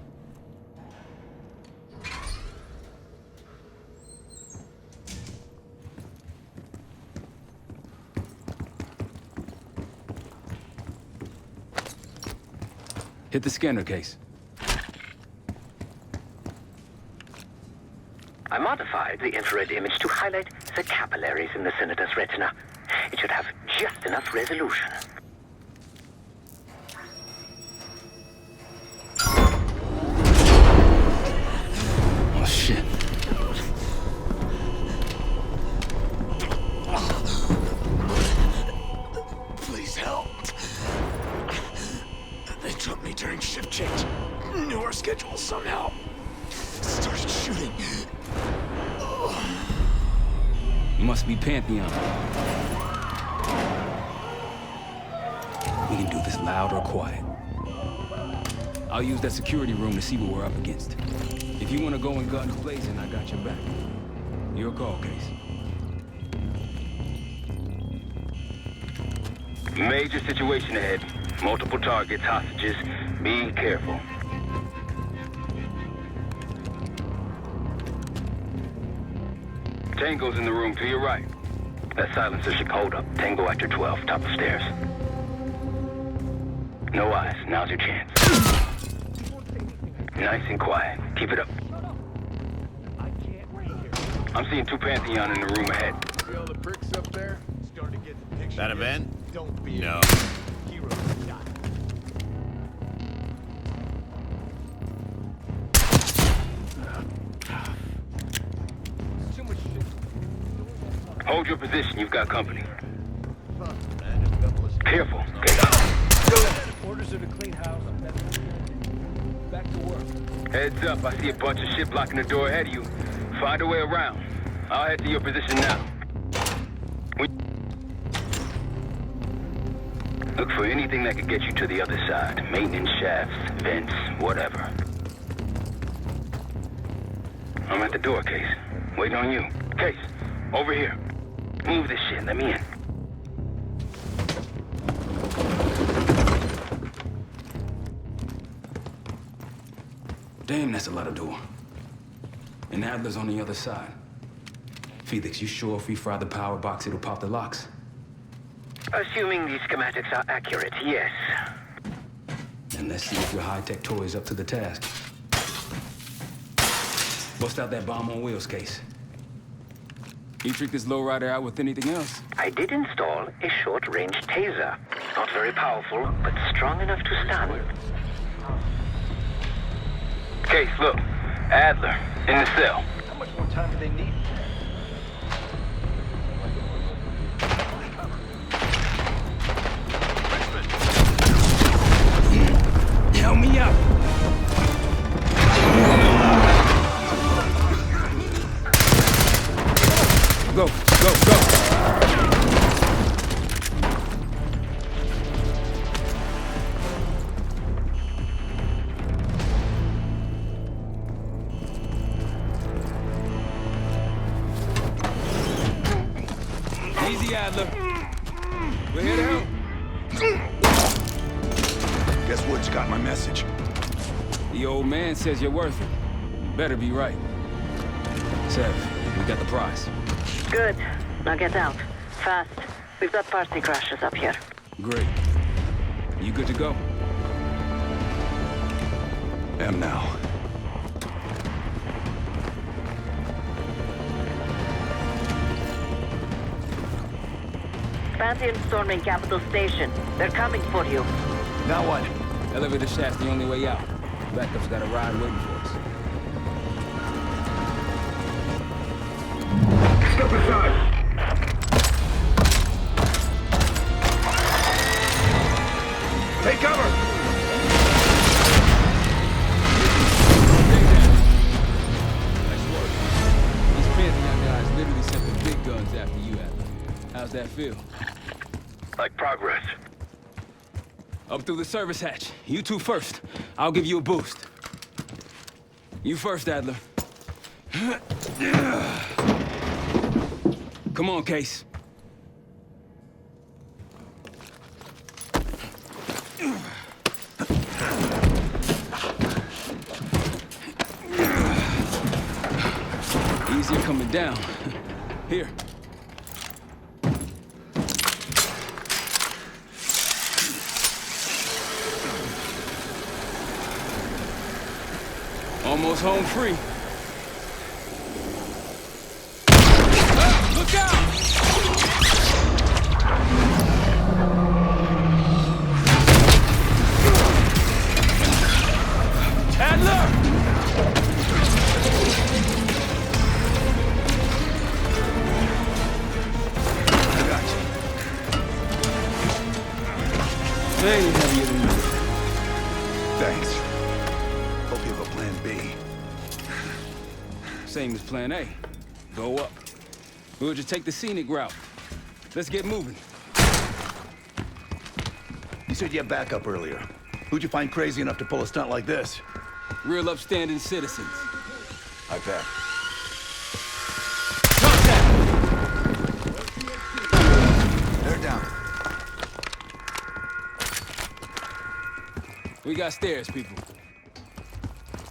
Hit the scanner case. I modified the infrared image to highlight the capillaries in the senator's retina. It should have just enough resolution. Oh, shit. Please help. They took me during shift change. Knew our schedule somehow. Started shooting. Must be Pantheon. We can do this loud or quiet. I'll use that security room to see what we're up against. If you want to go in guns blazing, I got your back. Your call, Case. Major situation ahead. Multiple targets, hostages. Be careful. Tango's in the room to your right. That silencer should hold up. Tango at your 12, top of stairs. No eyes. Now's your chance. Nice and quiet. Keep it up. I'm seeing two Pantheon in the room ahead. See all the pricks up there? Starting to get the picture. That event? Don't be No. hero. Hold your position. You've got company. Man, Careful. Orders are to clean house. Back to work. Heads up. I see a bunch of shit blocking the door ahead of you. Find a way around. I'll head to your position now. Look for anything that could get you to the other side. Maintenance shafts, vents, whatever. I'm at the door, Case. Waiting on you. Case, over here. Move this shit. Let me in. Damn, that's a lot of door. And Adler's on the other side. Felix, you sure if we fry the power box, it'll pop the locks? Assuming these schematics are accurate, yes. And let's see if your high-tech toy is up to the task. Bust out that bomb on wheels, Case. You trick this lowrider out with anything else? I did install a short-range taser. Not very powerful, but strong enough to stun. Case, look. Adler, in the cell. How much more time do they need? Help me up! Go, go, go! Easy, Adler. We're here to help. Guess Wood's got my message. The old man says you're worth it. Better be right. Sev, we got the prize. Good. Now get out. Fast. We've got party crashes up here. Great. You good to go? Am now. Pantheon storming Capital Station. They're coming for you. Now what? Elevator shaft's the only way out. Backup's got a ride waiting for us. Take cover! Nice work. These Pentagon guys literally sent the big guns after you, Adler. How's that feel? Like progress. Up through the service hatch. You two first. I'll give you a boost. You first, Adler. Come on, Case. Easier coming down. Here. Almost home free. Ah, look out! Adler! I got you. They ain't heavier than you. Thanks. Hope you have a plan B. Same as plan A. Go up. We'll just take the scenic route. Let's get moving. You said you had backup earlier. Who'd you find crazy enough to pull a stunt like this? Real upstanding citizens. I bet. Contact! They're down. We got stairs, people.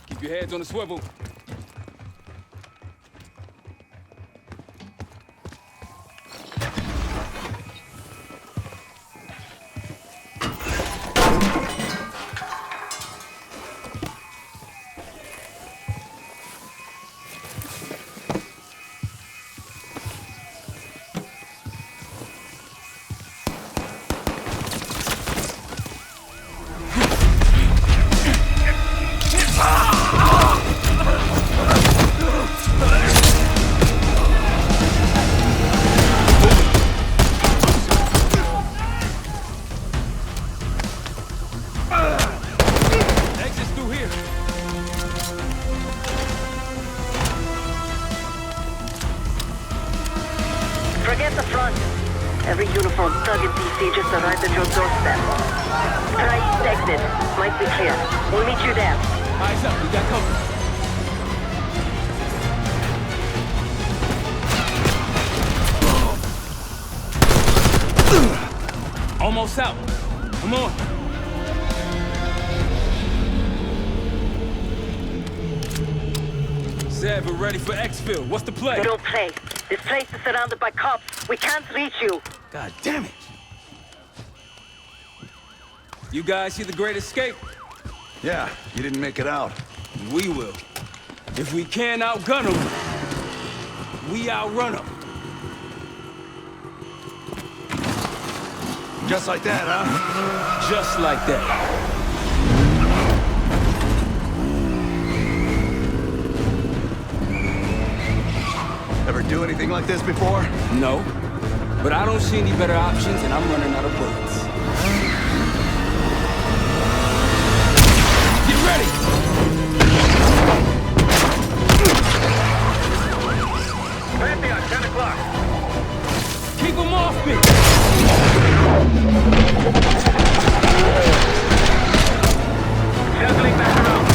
Keep your heads on the swivel. Forget the front. Every uniformed thug in DC just arrived at your doorstep. Try east exit. Might be clear. We'll meet you there. Eyes up, we got cover. Almost out. Come on. Gusev, we're ready for exfil. What's the play? Don't play. This place is surrounded by cops. We can't reach you. God damn it. You guys see the Great Escape? Yeah, you didn't make it out. We will. If we can't outgun them, we outrun them. Just like that, huh? Just like that. Ever do anything like this before? No. But I don't see any better options, and I'm running out of bullets. Get ready! Pantheon, 10 o'clock. Keep them off me! Circling back around.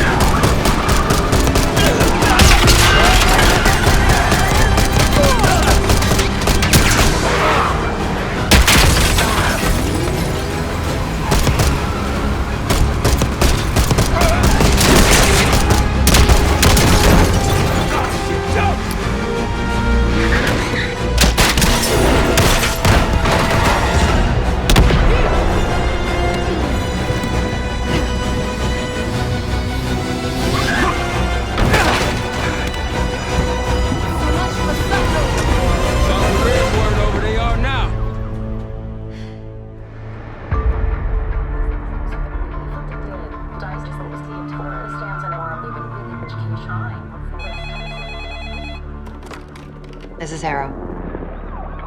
This is Harrow.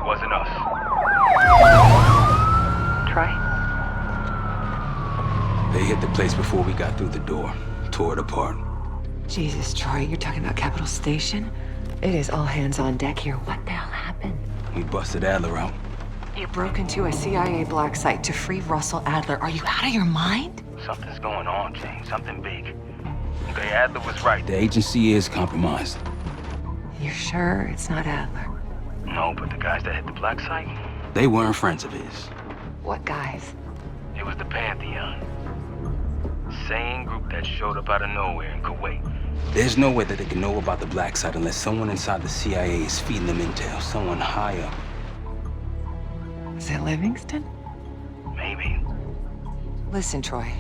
Wasn't us. Troy? They hit the place before we got through the door. Tore it apart. Jesus, Troy, you're talking about Capitol Station? It is all hands on deck here. What the hell happened? We busted Adler out. You broke into a CIA black site to free Russell Adler. Are you out of your mind? Something's going on, Jane. Something big. Okay, Adler was right. The agency is compromised. You're sure it's not Adler? No, but the guys that hit the black site, they weren't friends of his. What guys? It was the Pantheon. Same group that showed up out of nowhere in Kuwait. There's no way that they can know about the black site unless someone inside the CIA is feeding them intel. Someone high up. Is it Livingston? Maybe. Listen, Troy.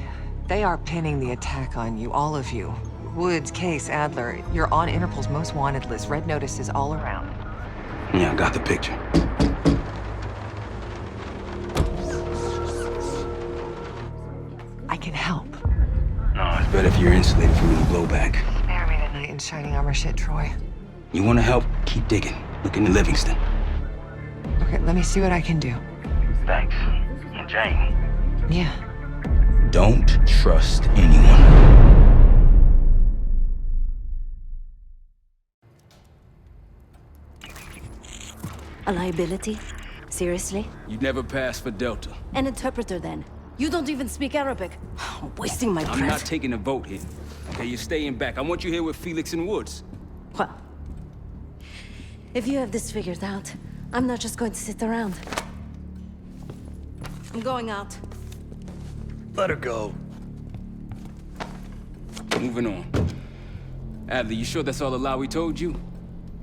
They are pinning the attack on you, all of you. Woods, Case, Adler. You're on Interpol's most wanted list. Red notices all around. Yeah, I got the picture. I can help. No, it's better if you're insulated from any blowback. Spare me tonight in shining armor shit, Troy. You want to help? Keep digging. Look into Livingston. Okay, let me see what I can do. Thanks. And Jane. Yeah. Don't trust anyone. A liability? Seriously? You'd never pass for Delta. An interpreter then? You don't even speak Arabic. Wasting my breath. I'm not taking a vote here. Okay, you're staying back. I want you here with Felix and Woods. Well, if you have this figured out, I'm not just going to sit around. I'm going out. Let her go. Moving on. Adler, you sure that's all Alawi told you?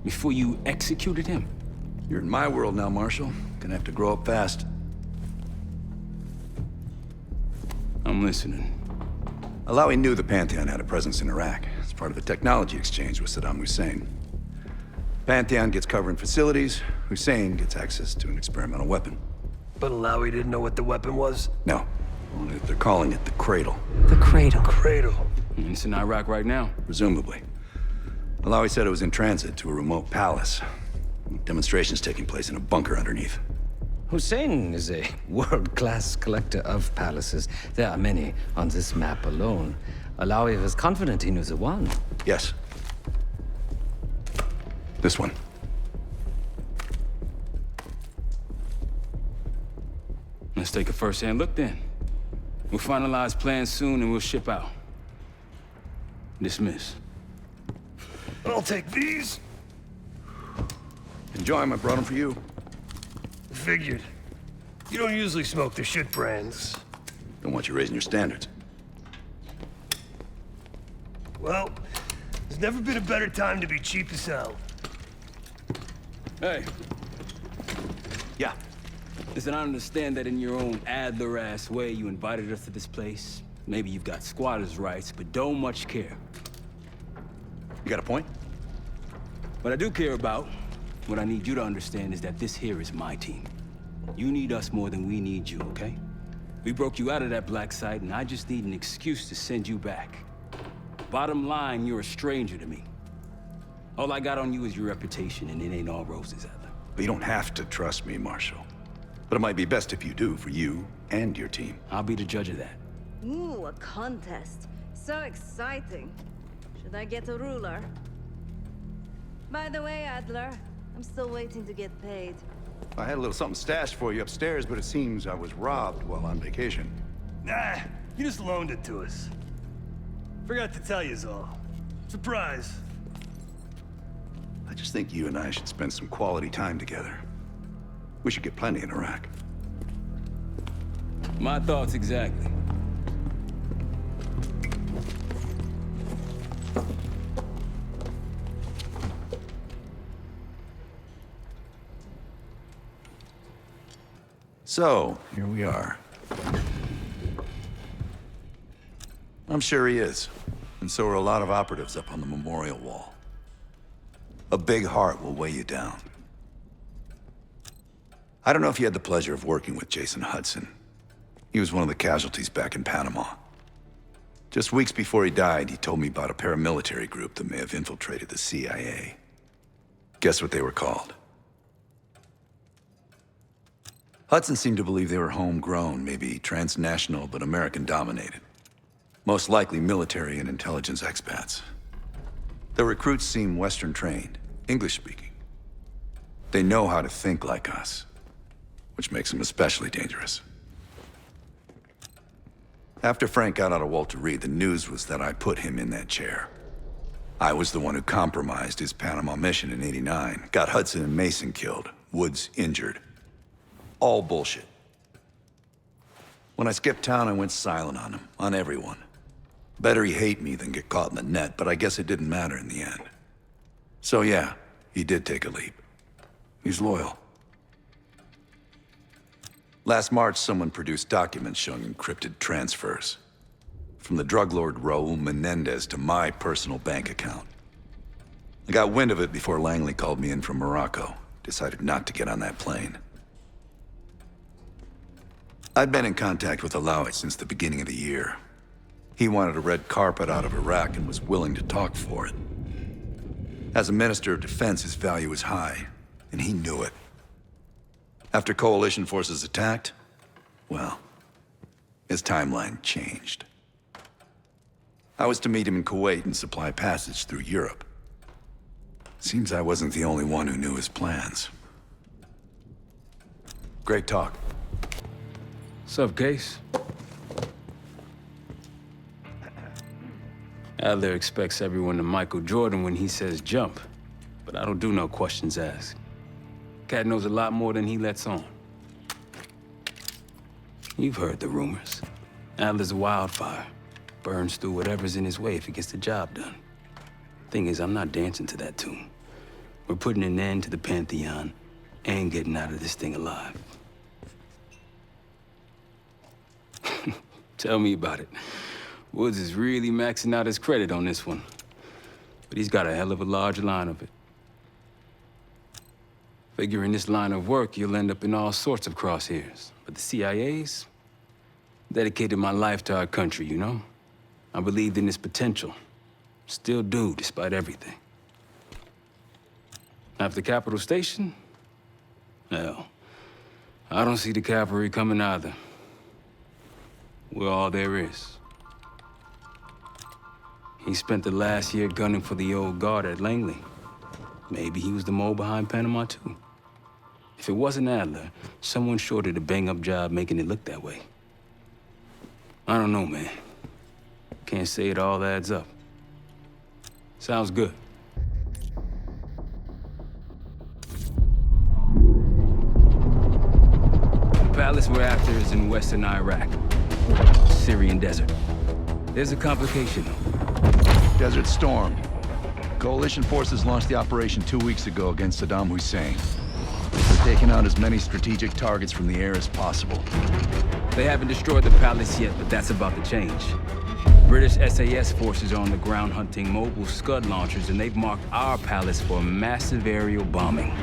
Before you executed him? You're in my world now, Marshal. Gonna have to grow up fast. I'm listening. Alawi knew the Pantheon had a presence in Iraq. It's part of a technology exchange with Saddam Hussein. Pantheon gets cover in facilities. Hussein gets access to an experimental weapon. But Alawi didn't know what the weapon was? No. Only that they're calling it the Cradle. The Cradle? Cradle. It's in Iraq right now. Presumably. Alawi said it was in transit to a remote palace. Demonstrations taking place in a bunker underneath. Hussein is a world-class collector of palaces. There are many on this map alone. Alawi was confident he knew the one. Yes. This one. Let's take a first-hand look then. We'll finalize plans soon and we'll ship out. Dismiss. I'll take these. Enjoy 'em, I brought them for you. Figured. You don't usually smoke the shit brands. Don't want you raising your standards. Well, there's never been a better time to be cheap as hell. Hey. Yeah. Listen, I understand that in your own Adler-ass way you invited us to this place. Maybe you've got squatters' rights, but don't much care. You got a point? What I do care about, what I need you to understand is that this here is my team. You need us more than we need you, okay? We broke you out of that black site, and I just need an excuse to send you back. Bottom line, you're a stranger to me. All I got on you is your reputation, and it ain't all roses, Adler. But you don't have to trust me, Marshal. But it might be best if you do, for you and your team. I'll be the judge of that. Ooh, a contest. So exciting. Should I get a ruler? By the way, Adler, I'm still waiting to get paid. I had a little something stashed for you upstairs, but it seems I was robbed while on vacation. Nah, you just loaned it to us. Forgot to tell yous all. Surprise. I just think you and I should spend some quality time together. We should get plenty in Iraq. My thoughts exactly. So, here we are. I'm sure he is. And so are a lot of operatives up on the memorial wall. A big heart will weigh you down. I don't know if you had the pleasure of working with Jason Hudson. He was one of the casualties back in Panama. Just weeks before he died, he told me about a paramilitary group that may have infiltrated the CIA. Guess what they were called? Hudson seemed to believe they were homegrown, maybe transnational, but American-dominated. Most likely military and intelligence expats. The recruits seem Western-trained, English-speaking. They know how to think like us, which makes them especially dangerous. After Frank got out of Walter Reed, the news was that I put him in that chair. I was the one who compromised his Panama mission in '89, got Hudson and Mason killed, Woods injured. All bullshit. When I skipped town, I went silent on him, on everyone. Better he hate me than get caught in the net, but I guess it didn't matter in the end. So yeah, he did take a leap. He's loyal. Last March, someone produced documents showing encrypted transfers. From the drug lord Raul Menendez to my personal bank account. I got wind of it before Langley called me in from Morocco. Decided not to get on that plane. I'd been in contact with Alawi since the beginning of the year. He wanted a red carpet out of Iraq and was willing to talk for it. As a Minister of Defense, his value was high, and he knew it. After coalition forces attacked, well, his timeline changed. I was to meet him in Kuwait and supply passage through Europe. Seems I wasn't the only one who knew his plans. Great talk. Sup, Case? Adler expects everyone to Michael Jordan when he says jump, but I don't do no questions asked. Cat knows a lot more than he lets on. You've heard the rumors. Adler's a wildfire. Burns through whatever's in his way if he gets the job done. Thing is, I'm not dancing to that tune. We're putting an end to the Pantheon and getting out of this thing alive. Tell me about it. Woods is really maxing out his credit on this one. But he's got a hell of a large line of it. Figure in this line of work, you'll end up in all sorts of crosshairs. But the CIA's dedicated my life to our country, you know? I believed in its potential. Still do, despite everything. After Capital Station? Hell, I don't see the cavalry coming either. We're all there is. He spent the last year gunning for the old guard at Langley. Maybe he was the mole behind Panama, too. If it wasn't Adler, someone sure did a bang-up job making it look that way. I don't know, man. Can't say it all adds up. Sounds good. The palace we're after is in western Iraq. Syrian desert. There's a complication, though. Desert Storm. Coalition forces launched the operation 2 weeks ago against Saddam Hussein. They're taking out as many strategic targets from the air as possible. They haven't destroyed the palace yet, but that's about to change. British SAS forces are on the ground hunting mobile Scud launchers, and they've marked our palace for a massive aerial bombing.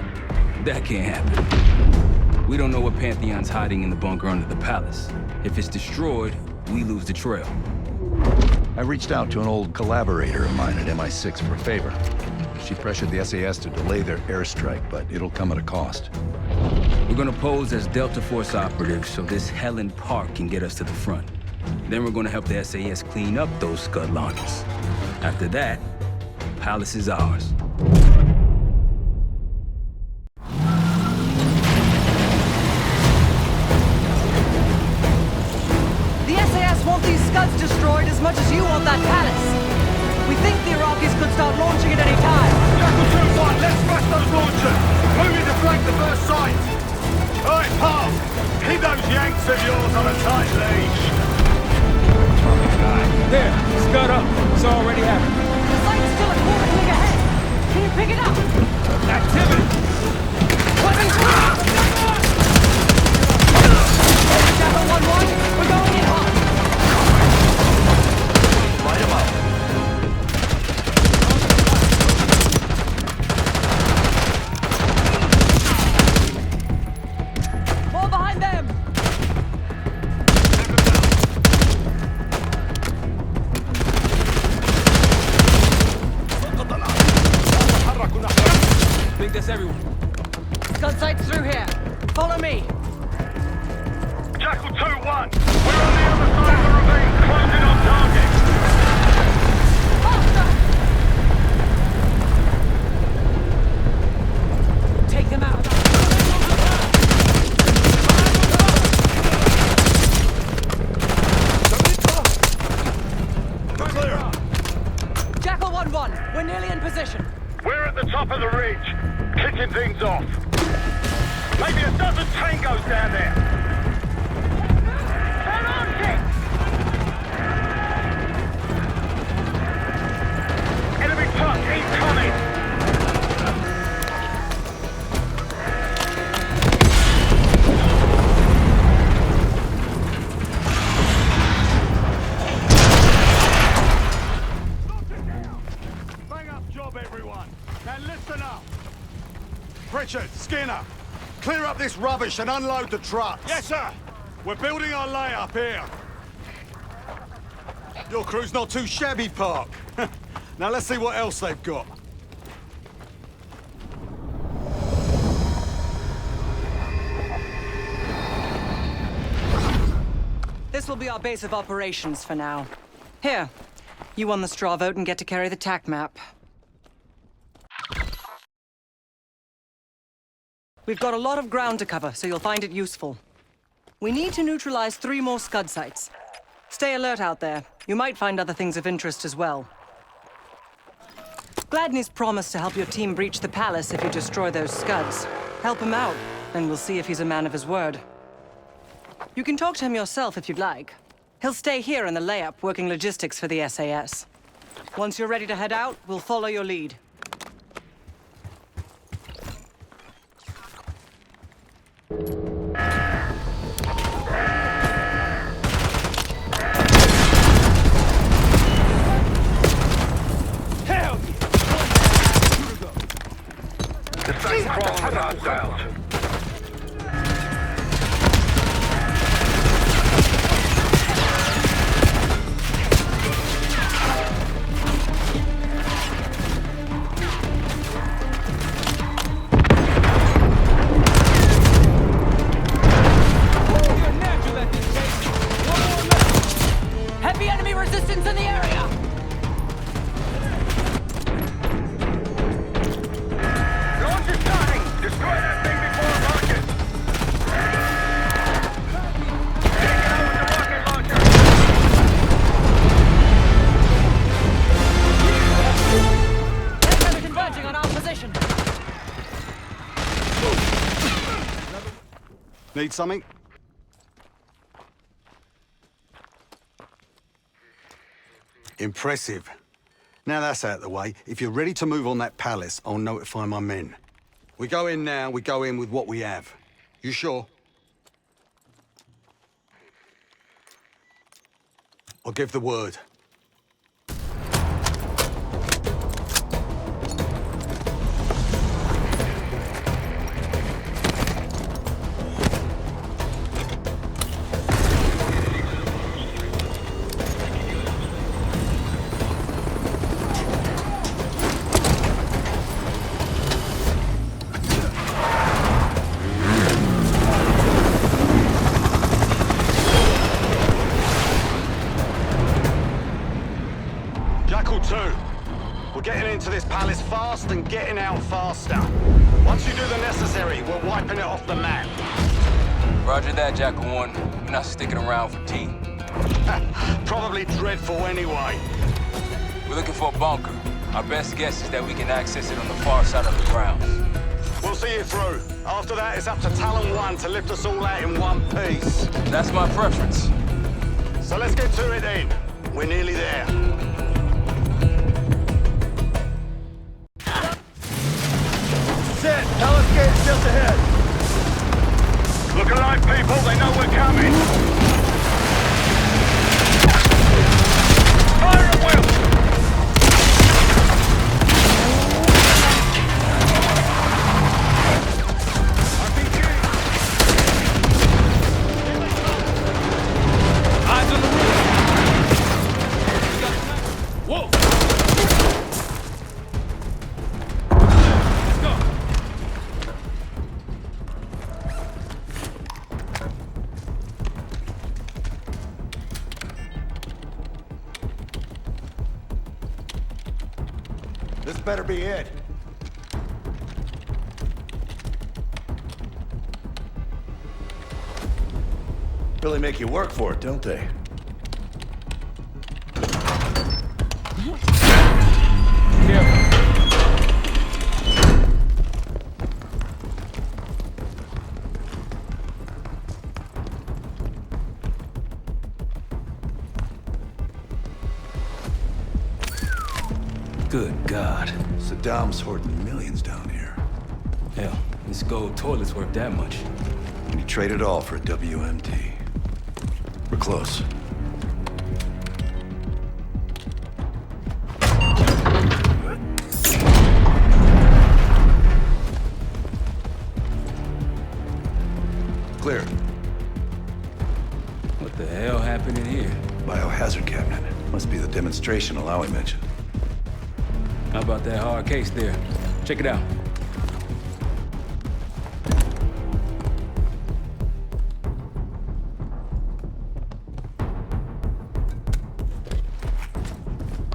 That can't happen. We don't know what Pantheon's hiding in the bunker under the palace. If it's destroyed, we lose the trail. I reached out to an old collaborator of mine at MI6 for a favor. She pressured the SAS to delay their airstrike, but it'll come at a cost. We're gonna pose as Delta Force operatives so this Helen Park can get us to the front. Then we're gonna help the SAS clean up those Scud launchers. After that, palace is ours. The SAS want these Scuds destroyed as much as you want that palace. We think the Iraqis could start launching at any time. Yacht 2-1, let's smash those launchers! Moving to flank the first site! Alright, pal! Keep those Yanks of yours on a tight leash! There, Scud up. It's already happening. The site's still a quarter click ahead. Can you pick it up? Activity! Shadow 1-1, we're going in hot. Light 'em up. More behind them. I think that's everyone. Scud sights through here. Follow me. up this rubbish and unload the trucks. Yes, sir. We're building our layup here. Your crew's not too shabby, Park. Now let's see what else they've got. This will be our base of operations for now. Here, you won the straw vote and get to carry the TAC map. We've got a lot of ground to cover, so you'll find it useful. We need to neutralize 3 more Scud sites. Stay alert out there. You might find other things of interest as well. Gladney's promised to help your team breach the palace if you destroy those Scuds. Help him out, and we'll see if he's a man of his word. You can talk to him yourself if you'd like. He'll stay here in the layup, working logistics for the SAS. Once you're ready to head out, we'll follow your lead. The same crawling with hostiles. Heavy enemy resistance in the area! Launch is starting! Destroy that thing before it launches! Take it out with the rocket launcher! Enemy converging on our position! Need something? Impressive. Now that's out of the way, if you're ready to move on that palace, I'll notify my men. We go in now, we go in with what we have. You sure? I'll give the word. We're getting into this palace fast and getting out faster. Once you do the necessary, we're wiping it off the map. Roger that, Jackal 1. We're not sticking around for tea. Probably dreadful anyway. We're looking for a bunker. Our best guess is that we can access it on the far side of the grounds. We'll see you through. After that, it's up to Talon 1 to lift us all out in one piece. That's my preference. So let's get to it then. We're nearly there. Set! Palace gate's just ahead. Look alive, people. They know we're coming. Fire at will! Eyes on the roof! Whoa! Let's go! This better be it. Really make you work for it, don't they? Good God. Saddam's hoarding millions down here. Hell, this gold toilet's worth that much. And he traded all for a WMD. We're close. hell happening here? Biohazard cabinet. Must be the demonstration Alawi mentioned. How about that hard case there? Check it out.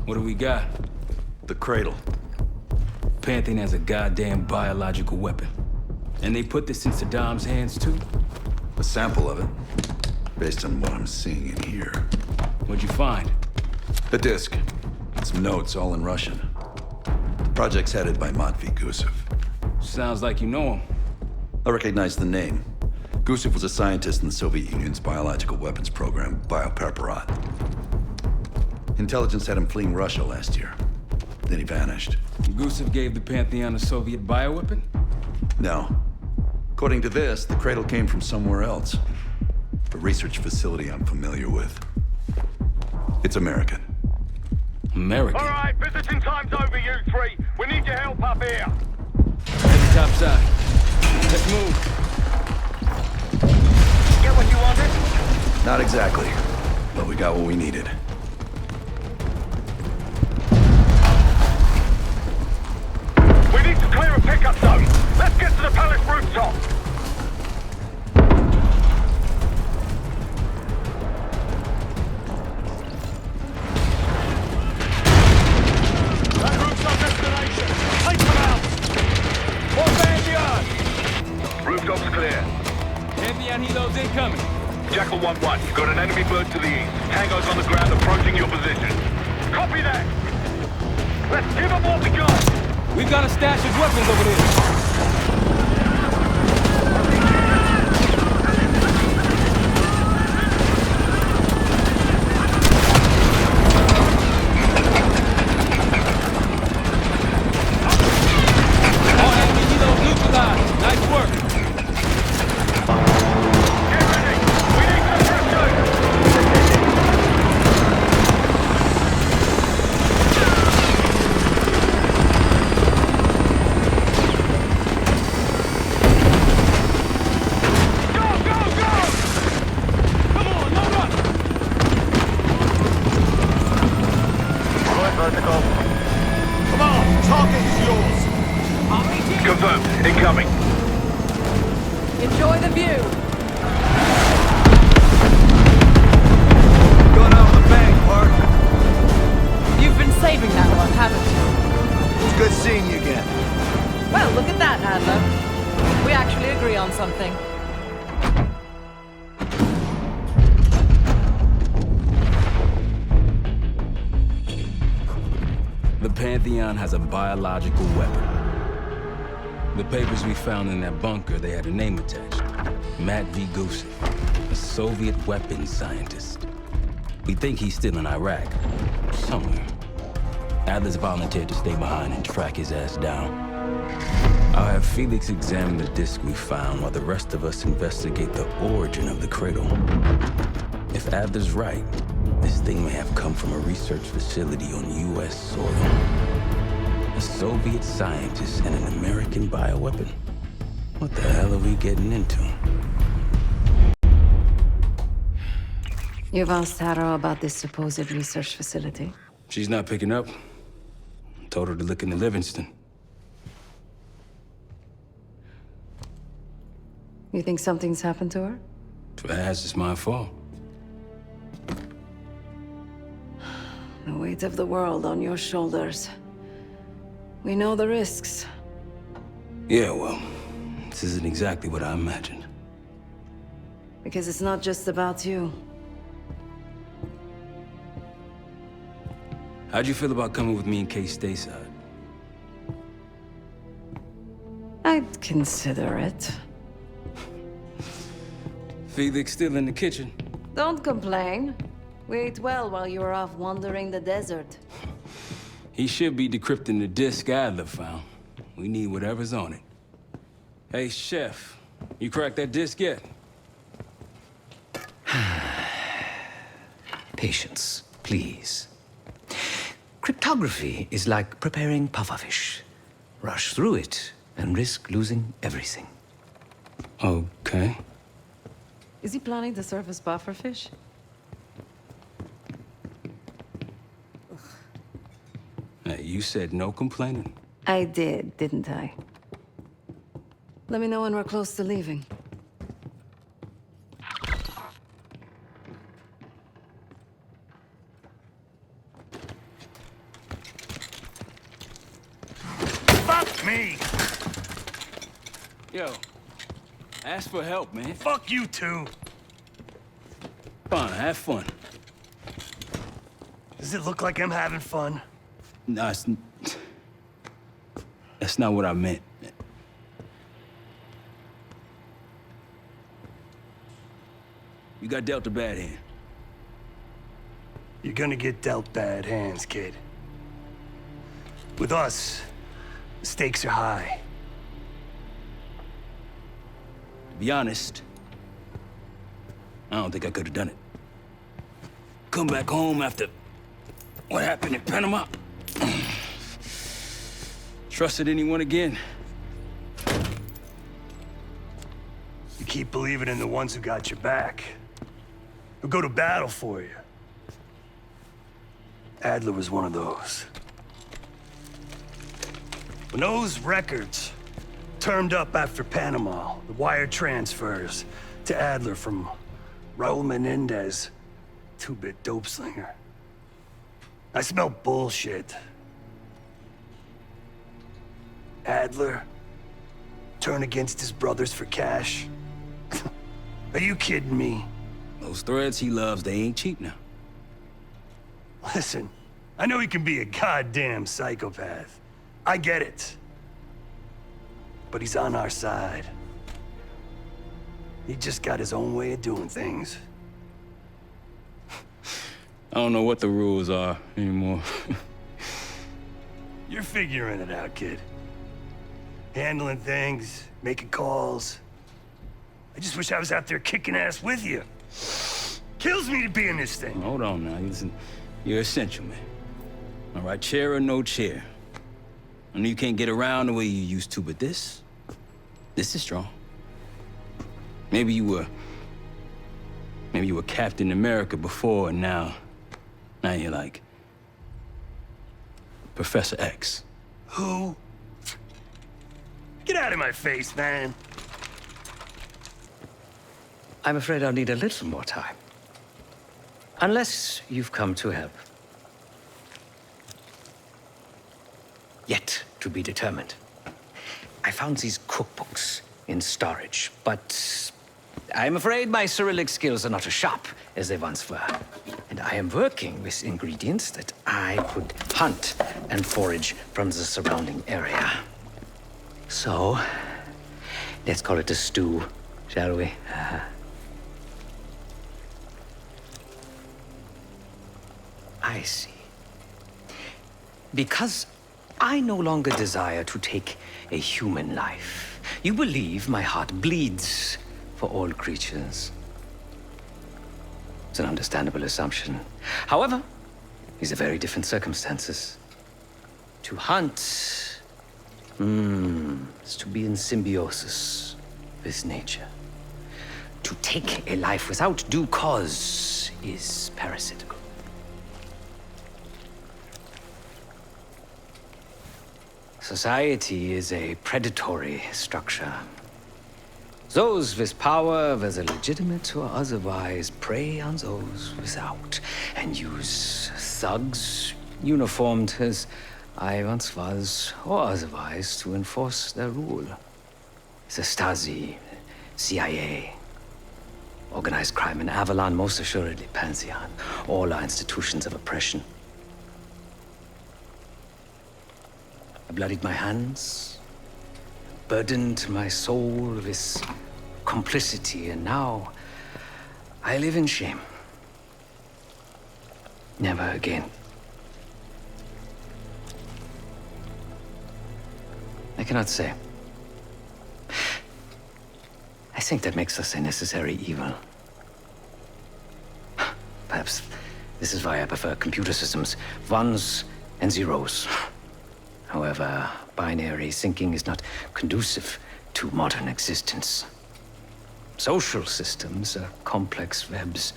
What do we got? The cradle. Pantheon has a goddamn biological weapon. And they put this in Saddam's hands too? A sample of it, based on what I'm seeing in here. What'd you find? A disc. Some notes, all in Russian. The project's headed by Matvey Gusev. Sounds like you know him. I recognize the name. Gusev was a scientist in the Soviet Union's biological weapons program, Biopreparat. Intelligence had him fleeing Russia last year. Then he vanished. Gusev gave the Pantheon a Soviet bioweapon? No. According to this, the cradle came from somewhere else. A research facility I'm familiar with. It's American. American? All right, visiting time's over, you three. We need your help up here. Heading topside. Let's move. Get what you wanted? Not exactly, but we got what we needed. We need to clear a pickup zone. Let's get to the palace rooftop. That roof's our destination. Take them out. More band yard. Rooftop's clear. Pantheon helos incoming. Jackal 1-1, you've got an enemy bird to the east. Tango's on the ground approaching your position. Copy that. Let's give them what we got. We've got a stash of weapons over there. All enemy helos neutralized. Nice work. Get ready. We need some pursuit. Come on, target's yours. Confirmed. Incoming. Enjoy the view. Going out with a bang, Park. You've been saving that one, haven't you? It's good seeing you again. Well, look at that, Adler. We actually agree on something. The Pantheon has a biological weapon. The papers we found in that bunker, they had a name attached. Matvey Gusev, a Soviet weapons scientist. We think he's still in Iraq, somewhere. Adler's volunteered to stay behind and track his ass down. I'll have Felix examine the disc we found while the rest of us investigate the origin of the cradle. If Adler's right, this thing may have come from a research facility on U.S. soil. A Soviet scientist and an American bioweapon? What the hell are we getting into? You've asked Harrow about this supposed research facility? She's not picking up. Told her to look into Livingston. You think something's happened to her? If it has, it's my fault. The weight of the world on your shoulders. We know the risks. Yeah, well, this isn't exactly what I imagined. Because it's not just about you. How'd you feel about coming with me in case stateside? I'd consider it. Felix still in the kitchen. Don't complain. We ate well while you were off wandering the desert. He should be decrypting the disc Adler found. We need whatever's on it. Hey, Chef, you cracked that disc yet? Patience, please. Cryptography is like preparing pufferfish. Rush through it and risk losing everything. Okay. Is he planning to serve us pufferfish? Hey, you said no complaining. I did, didn't I? Let me know when we're close to leaving. Fuck me! Yo, ask for help, man. Fuck you too. Fine, have fun. Does it look like I'm having fun? No, that's not what I meant. You got dealt a bad hand. You're gonna get dealt bad hands, kid. With us, the stakes are high. To be honest, I don't think I could have done it. Come back home after what happened in Panama. Trusted anyone again? You keep believing in the ones who got your back, who go to battle for you. Adler was one of those. When those records turned up after Panama, the wire transfers to Adler from Raul Menendez, two-bit dope slinger, I smelled bullshit. Adler turn against his brothers for cash? Are you kidding me? Those threads he loves, they ain't cheap now. Listen, I know he can be a goddamn psychopath. I get it. But he's on our side. He just got his own way of doing things. I don't know what the rules are anymore. You're figuring it out, kid. Handling things, making calls. I just wish I was out there kicking ass with you. Kills me to be in this thing. Hold on now, listen. You're essential, man. All right, chair or no chair. I know you can't get around the way you used to, but this is strong. Maybe you were Captain America before, and now you're like Professor X. Who? Get out of my face, man. I'm afraid I'll need a little more time. Unless you've come to help. Yet to be determined. I found these cookbooks in storage, but I'm afraid my Cyrillic skills are not as sharp as they once were. And I am working with ingredients that I could hunt and forage from the surrounding area. So, let's call it a stew, shall we? I see. Because I no longer desire to take a human life, you believe my heart bleeds for all creatures. It's an understandable assumption. However, these are very different circumstances. To hunt, is to be in symbiosis with nature. To take a life without due cause is parasitical. Society is a predatory structure. Those with power, whether legitimate or otherwise, prey on those without, and use thugs, uniformed as I once was, or otherwise, to enforce their rule. The Stasi, CIA, organized crime in Avalon, most assuredly Pantheon, all are institutions of oppression. I bloodied my hands, burdened my soul with complicity, and now I live in shame. Never again. I cannot say. I think that makes us a necessary evil. Perhaps this is why I prefer computer systems, ones and zeros. However, binary thinking is not conducive to modern existence. Social systems are complex webs.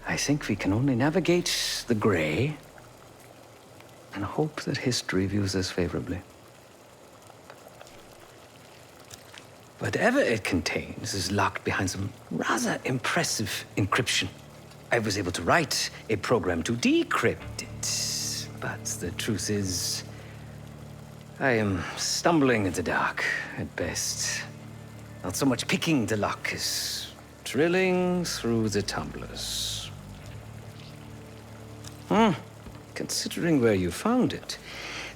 I think we can only navigate the gray and hope that history views us favorably. Whatever it contains is locked behind some rather impressive encryption. I was able to write a program to decrypt it, but the truth is, I am stumbling in the dark at best. Not so much picking the lock as drilling through the tumblers. Considering where you found it,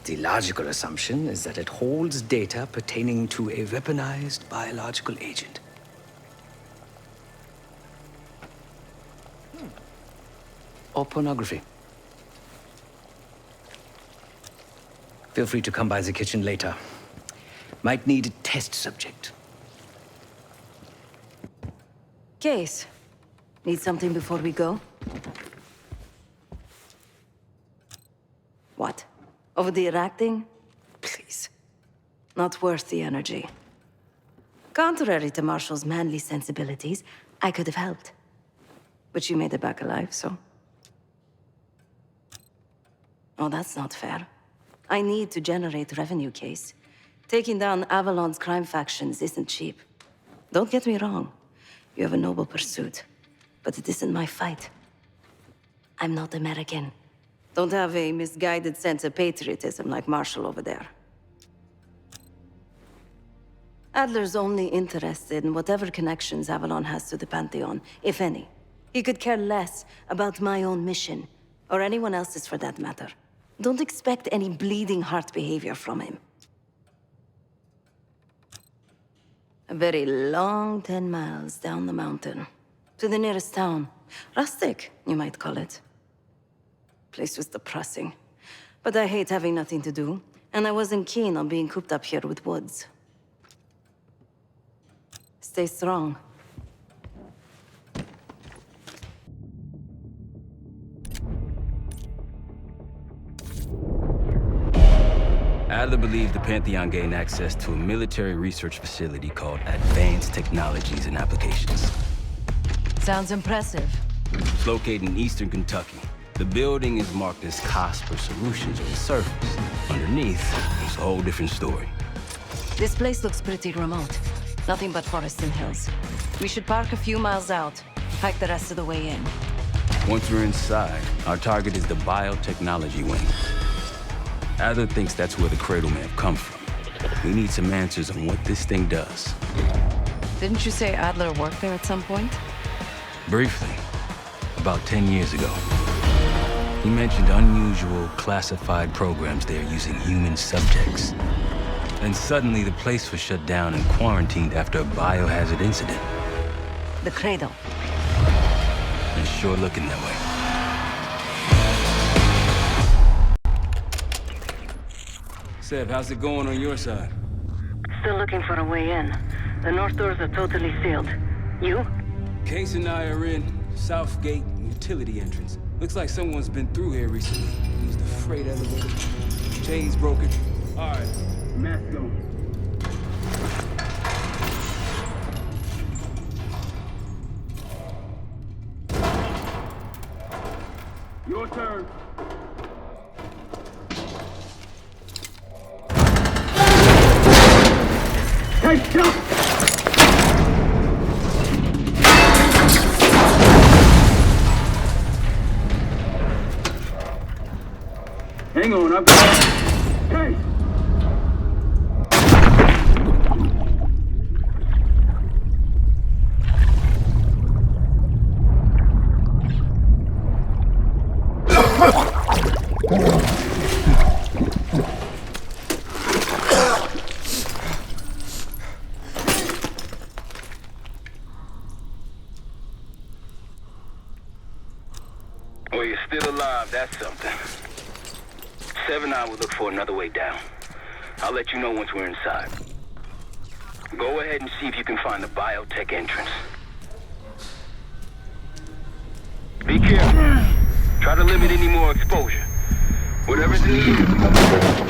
the logical assumption is that it holds data pertaining to a weaponized biological agent. Or pornography. Feel free to come by the kitchen later. Might need a test subject. Case. Need something before we go? What? Over the Iraq thing? Please. Not worth the energy. Contrary to Marshall's manly sensibilities, I could have helped. But you made it back alive, so... Oh, that's not fair. I need to generate revenue, Case. Taking down Avalon's crime factions isn't cheap. Don't get me wrong. You have a noble pursuit. But it isn't my fight. I'm not American. Don't have a misguided sense of patriotism like Marshall over there. Adler's only interested in whatever connections Avalon has to the Pantheon, if any. He could care less about my own mission, or anyone else's for that matter. Don't expect any bleeding heart behavior from him. A very long 10 miles down the mountain, to the nearest town. Rustic, you might call it. Place was depressing, but I hate having nothing to do, and I wasn't keen on being cooped up here with Woods. Stay strong. Adler believed the Pantheon gained access to a military research facility called Advanced Technologies and Applications. Sounds impressive. It's located in eastern Kentucky. The building is marked as COSPER Solutions on the surface. Underneath, it's a whole different story. This place looks pretty remote. Nothing but forests and hills. We should park a few miles out, hike the rest of the way in. Once we're inside, our target is the biotechnology wing. Adler thinks that's where the cradle may have come from. We need some answers on what this thing does. Didn't you say Adler worked there at some point? Briefly, about 10 years ago. He mentioned unusual, classified programs there using human subjects. Then suddenly the place was shut down and quarantined after a biohazard incident. The cradle. It's sure looking that way. Seb, how's it going on your side? Still looking for a way in. The north doors are totally sealed. You? Case and I are in South Gate utility entrance. Looks like someone's been through here recently. Used the freight elevator. Chains broken. All right, mask going. Your turn. Hey, jump! Hang on, I've got... Hey! Well, you're still alive, that's something. Sev and I will look for another way down. I'll let you know once we're inside. Go ahead and see if you can find the biotech entrance. Be careful. Try to limit any more exposure. Whatever's in the air.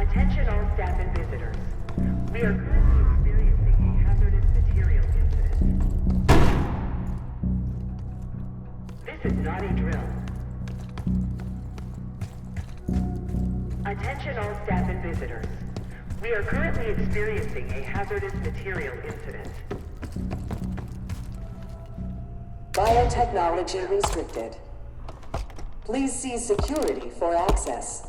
Attention all staff and visitors. We are currently experiencing a hazardous material incident. This is not a drill. Attention all staff and visitors. We are currently experiencing a hazardous material incident. Biotechnology restricted. Please see security for access.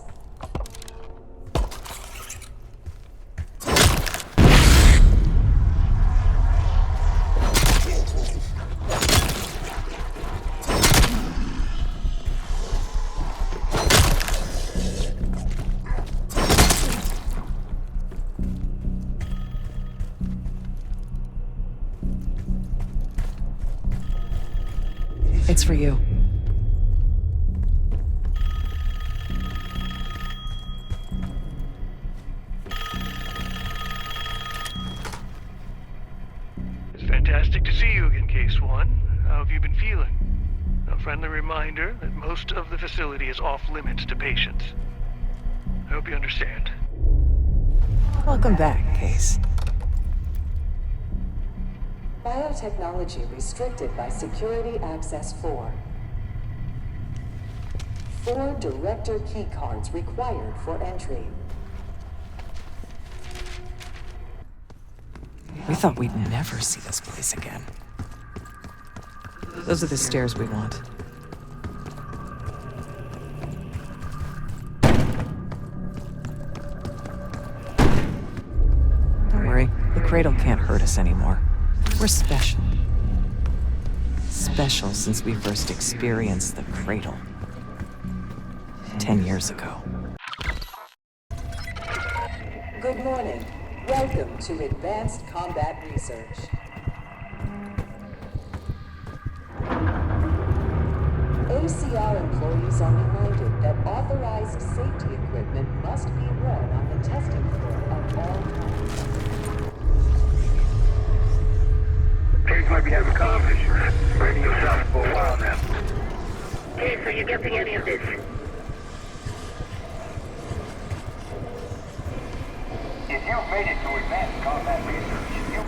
It's for you. It's fantastic to see you again, Case 1. How have you been feeling? A friendly reminder that most of the facility is off-limits to patients. I hope you understand. Welcome back, Case. Biotechnology restricted by Security Access 4. 4 director keycards required for entry. We thought we'd never see this place again. Those are the stairs we want. Don't worry, the cradle can't hurt us anymore. We're special. Special since we first experienced the cradle. 10 years ago. Good morning. Welcome to Advanced Combat Research. ACR employees are reminded that authorized safety equipment must be worn on the testing floor at all times. Case might be having comm issues. Radio silent for a while now. Case, are you getting any of this? If you've made it to advanced combat research, you...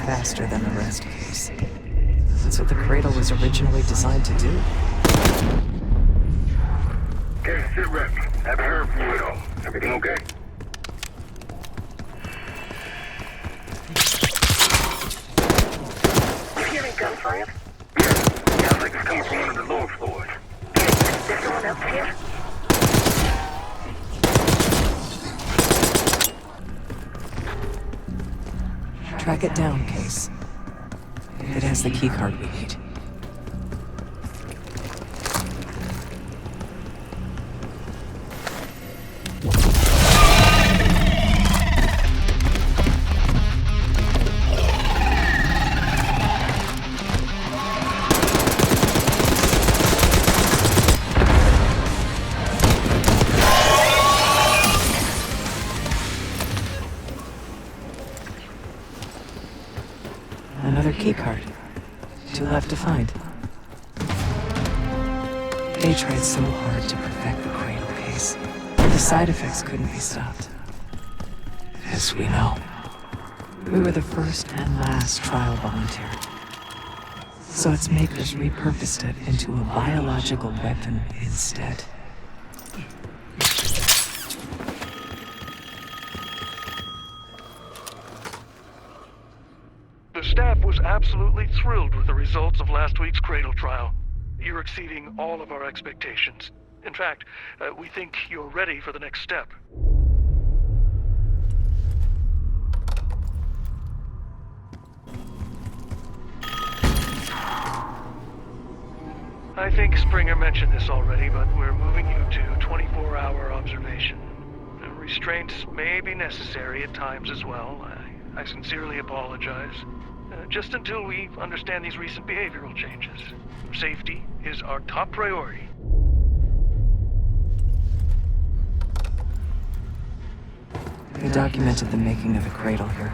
Faster than the rest of us. That's what the cradle was originally designed to do. Okay, sit rep. Haven't heard from you at all. Everything okay? You hearing gunfire? Yeah. Sounds like it's coming from one of the lower floors. There's someone else here? Track it down, Case. It has the keycard we need. Another keycard. 2 left to find. They tried so hard to perfect the cradle case. The side effects couldn't be stopped. As we know, we were the first and last trial volunteer. So its makers repurposed it into a biological weapon instead. The The staff was absolutely thrilled with the results of last week's cradle trial. You're exceeding all of our expectations. In fact, we think you're ready for the next step. I think Springer mentioned this already, but we're moving you to 24-hour observation. Restraints may be necessary at times as well. I sincerely apologize. Just until we understand these recent behavioral changes. Safety is our top priority. They documented the making of a cradle here.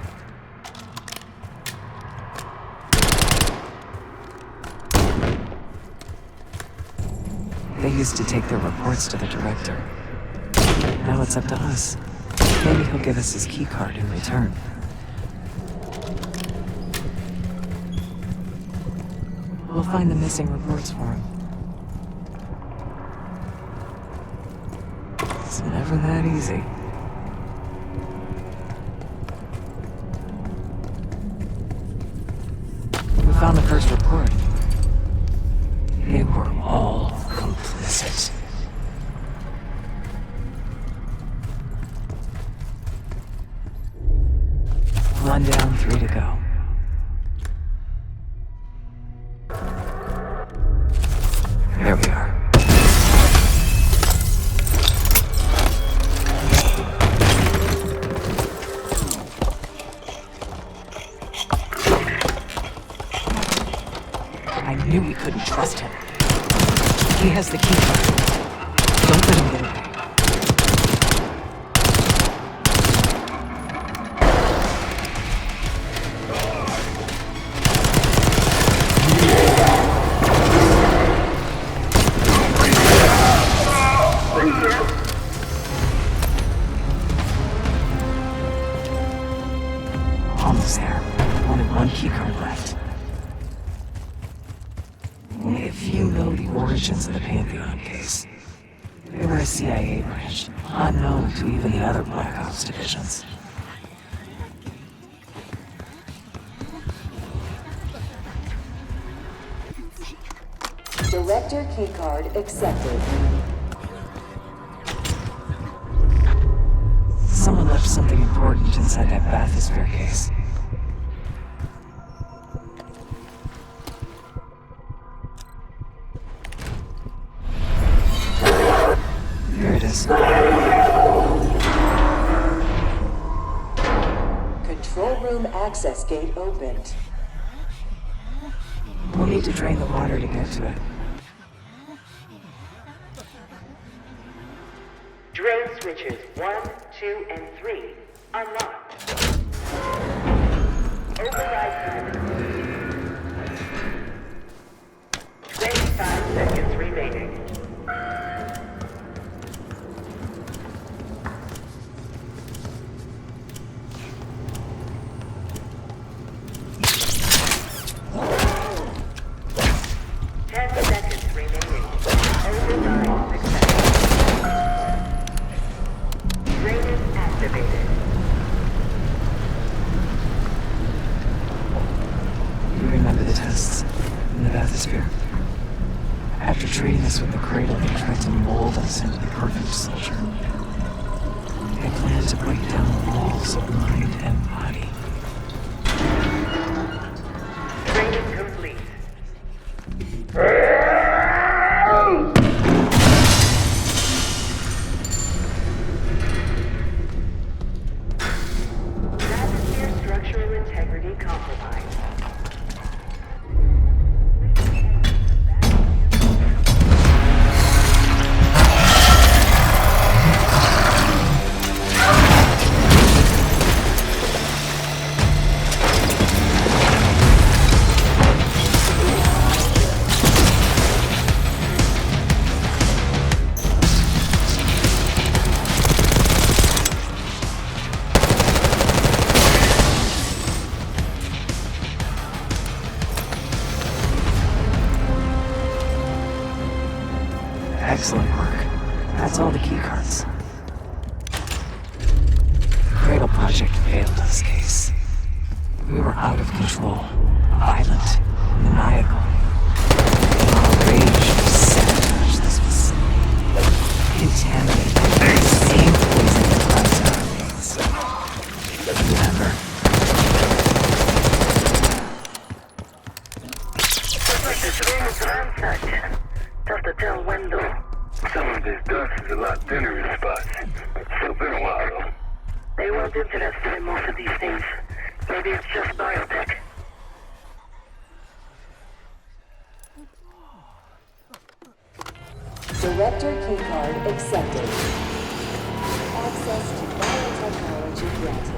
They used to take their reports to the director. Now it's up to us. Maybe he'll give us his keycard in return. We'll find the missing reports for him. It's never that easy. We found the first report. They were all complicit. One down, 3 to go. There we are. I knew we couldn't trust him. He has the key card. Don't let him get away. Almost there. Only one keycard left. Only a few know the origins of the Pantheon case. They were a CIA branch, unknown to even the other Black Ops divisions. Director keycard accepted. Someone left something important inside that bathysphere case. Here it is. Control room access gate opened. We'll need to drain the water to get to it. Drain switches 1, 2, and 3 unlocked. Override perimeter. 25 seconds remaining. After treating us with the cradle, they tried to mold us into the perfect soldier. They planned to break down the walls of mind and body. Training complete. Atmosphere structural integrity compromised. Excellent work. That's all the keycards. The Cradle Project failed in this case. We were were out of control, violent, maniacal. Our rage to sabotage this facility, contaminate the same poison that runs our veins. Never. Looks like this room is ransacked. Tough to tell when, though. Some of this dust is a lot thinner in spots. Still been a while, though. They weren't interested in most of these things. Maybe it's just biotech. Director keycard accepted. Access to biotechnology granted.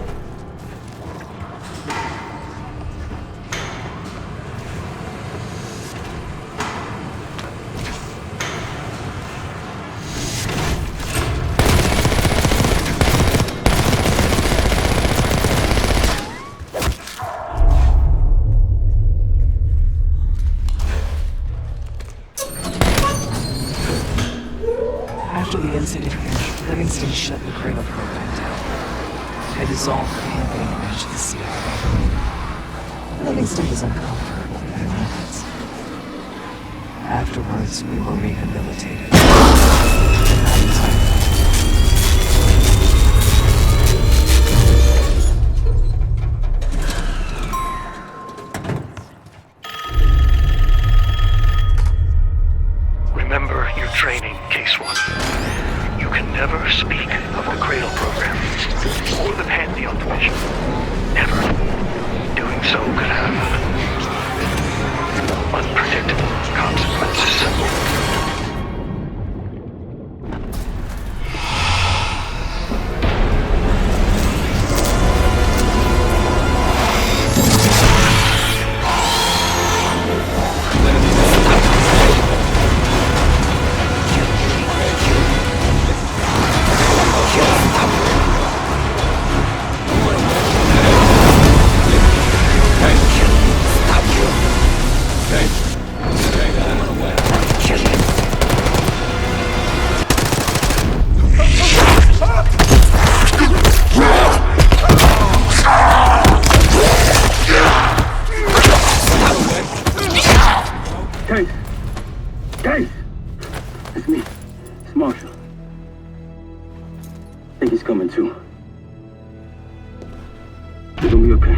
After the incident here, Livingston shut the cradle program down. I dissolved the campaign branch of the CIA. Livingston was uncomfortable with their methods. Afterwards, we were rehabilitated. Remember your training, Case 1. You can never speak of the Cradle program or the Pantheon division. Never. Doing so could have unpredictable consequences. Case! It's me. It's Marshall. I think he's coming too. You're gonna be okay.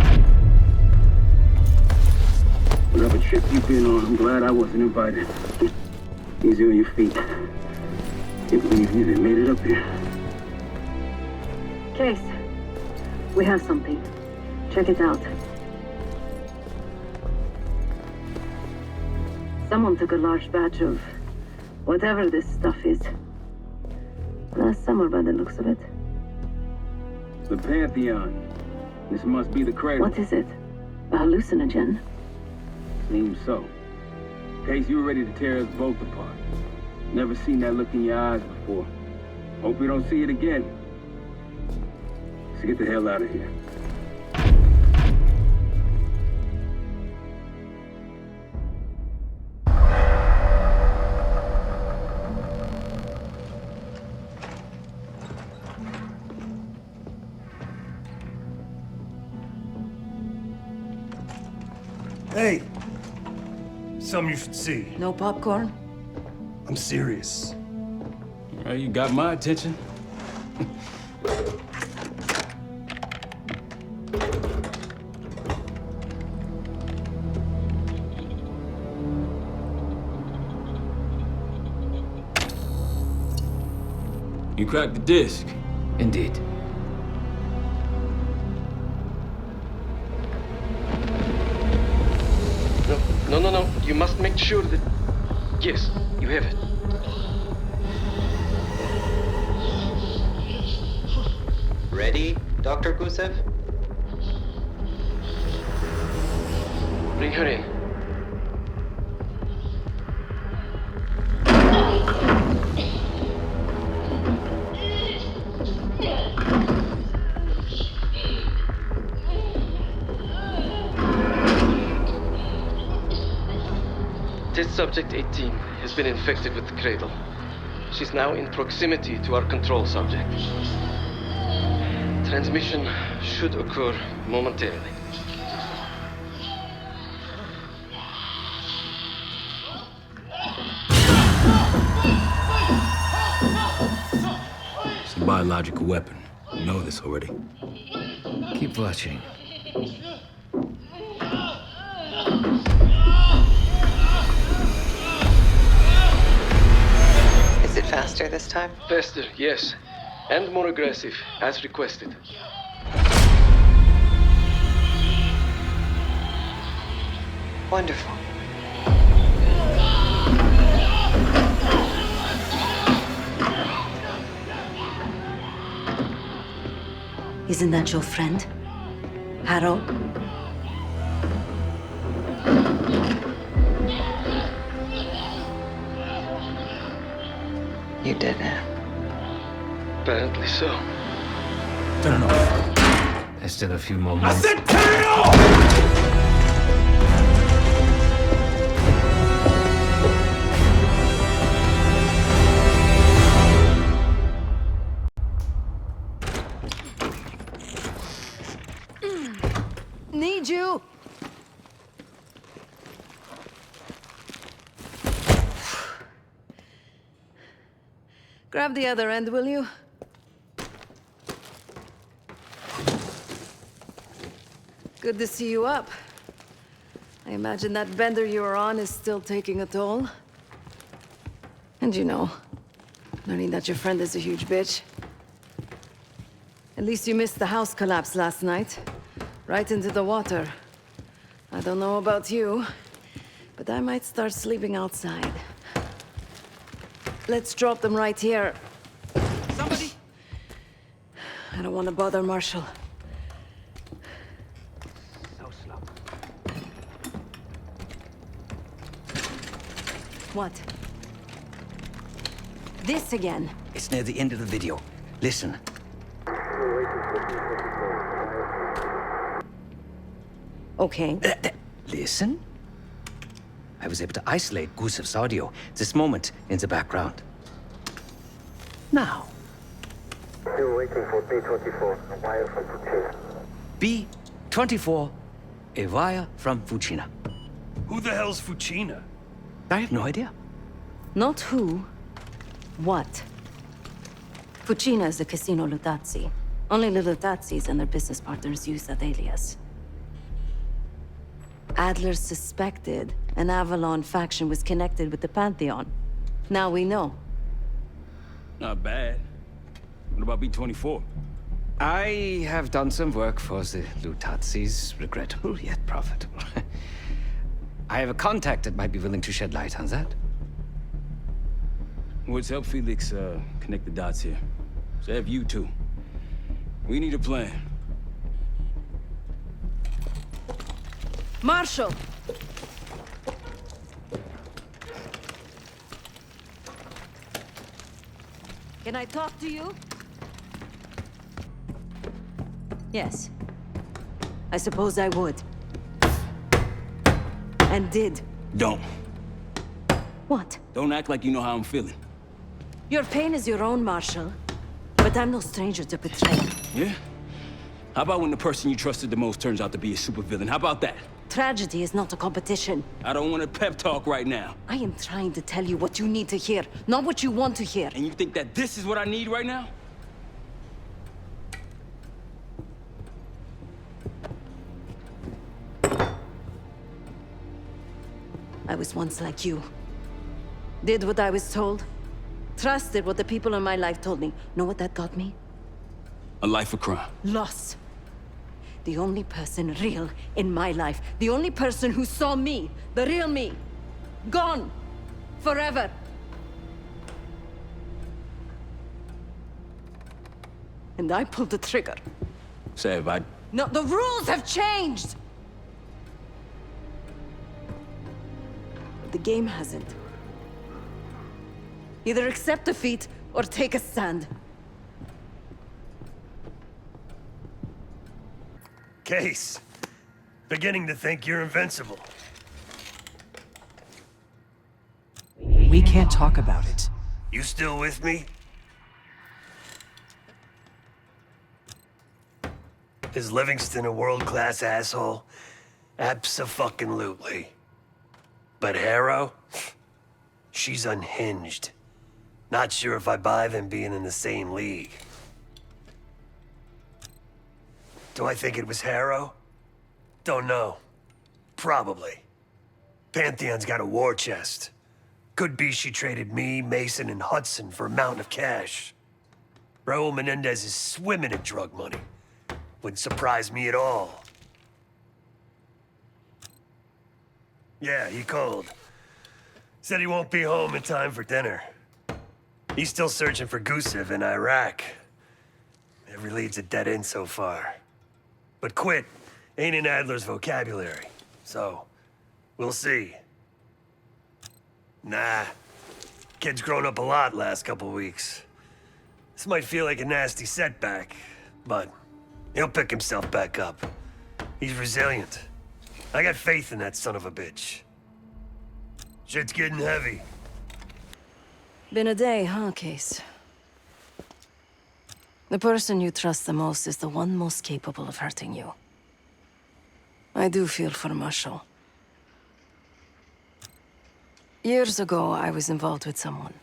Whatever trip you've been on, I'm glad I wasn't invited. Easy on your feet. Can't believe you even made it up here. Case, we have something. Check it out. Someone took a large batch of whatever this stuff is. Last summer, by the looks of it. The Pantheon. This must be the cradle. What is it? A hallucinogen? Seems so. Case, you were ready to tear us both apart. Never seen that look in your eyes before. Hope we don't see it again. So get the hell out of here. Hey! Something you should see. No popcorn? I'm serious. Well, you got my attention. You cracked the disc. Indeed. No. You must make sure that... Yes, you have it. Ready, Dr. Gusev? Bring her in. Test subject 18 has been infected with the cradle. She's now in proximity to our control subject. Transmission should occur momentarily. biological weapon. You know this already. Keep watching. Is it faster this time? Faster, yes. And more aggressive, as requested. Wonderful. Isn't that your friend? Harrow? You did it. Apparently so. Turn it off. There's still a few more minutes. I said turn it off! Need you! Grab the other end, will you? Good to see you up. I imagine that bender you were on is still taking a toll. And you know, learning that your friend is a huge bitch. At least you missed the house collapse last night. Right into the water. I don't know about you, but I might start sleeping outside. Let's drop them right here. Somebody! I don't want to bother Marshall. So slow. What? This again? It's near the end of the video. Listen. Okay. Listen? I was able to isolate Gusev's audio. This moment in the background. Now. Still waiting for B-24, a wire from Fucina. B-24, a wire from Fucina. Who the hell's Fucina? I have no idea. Not who. What? Fucina is the casino Lutazzi. Only the Lutazzis and their business partners use that alias. Adler suspected an Avalon faction was connected with the Pantheon. Now we know. Not bad. What about B-24? I have done some work for the Lutazzis, regrettable yet profitable. I have a contact that might be willing to shed light on that. Let's help Felix connect the dots here. So have you two. We need a plan. Marshall! Can I talk to you? Yes. I suppose I would. And did. Don't. What? Don't act like you know how I'm feeling. Your pain is your own, Marshall. But I'm no stranger to betrayal. Yeah? How about when the person you trusted the most turns out to be a supervillain? How about that? Tragedy is not a competition. I don't want a pep talk right now. I am trying to tell you what you need to hear, not what you want to hear. And you think that this is what I need right now? I was once like you. Did what I was told. Trusted what the people in my life told me. Know what that got me? A life of crime. Loss. The only person real in my life. The only person who saw me. The real me. Gone. Forever. And I pulled the trigger. Sav, No, the rules have changed! But the game hasn't. Either accept defeat or take a stand. Case. Beginning to think you're invincible. We can't talk about it. You still with me? Is Livingston a world-class asshole? Abso-fucking-lutely. But Harrow? She's unhinged. Not sure if I buy them being in the same league. Do I think it was Harrow? Don't know. Probably. Pantheon's got a war chest. Could be she traded me, Mason, and Hudson for a mountain of cash. Raul Menendez is swimming in drug money. Wouldn't surprise me at all. Yeah, he called. Said he won't be home in time for dinner. He's still searching for Gusev in Iraq. Every lead's a dead end so far. But quit ain't in Adler's vocabulary, so we'll see. Nah, kid's grown up a lot last couple weeks. This might feel like a nasty setback, but he'll pick himself back up. He's resilient. I got faith in that son of a bitch. Shit's getting heavy. Been a day, huh, Case? The person you trust the most is the one most capable of hurting you. I do feel for Marshall. Years ago, I was involved with someone.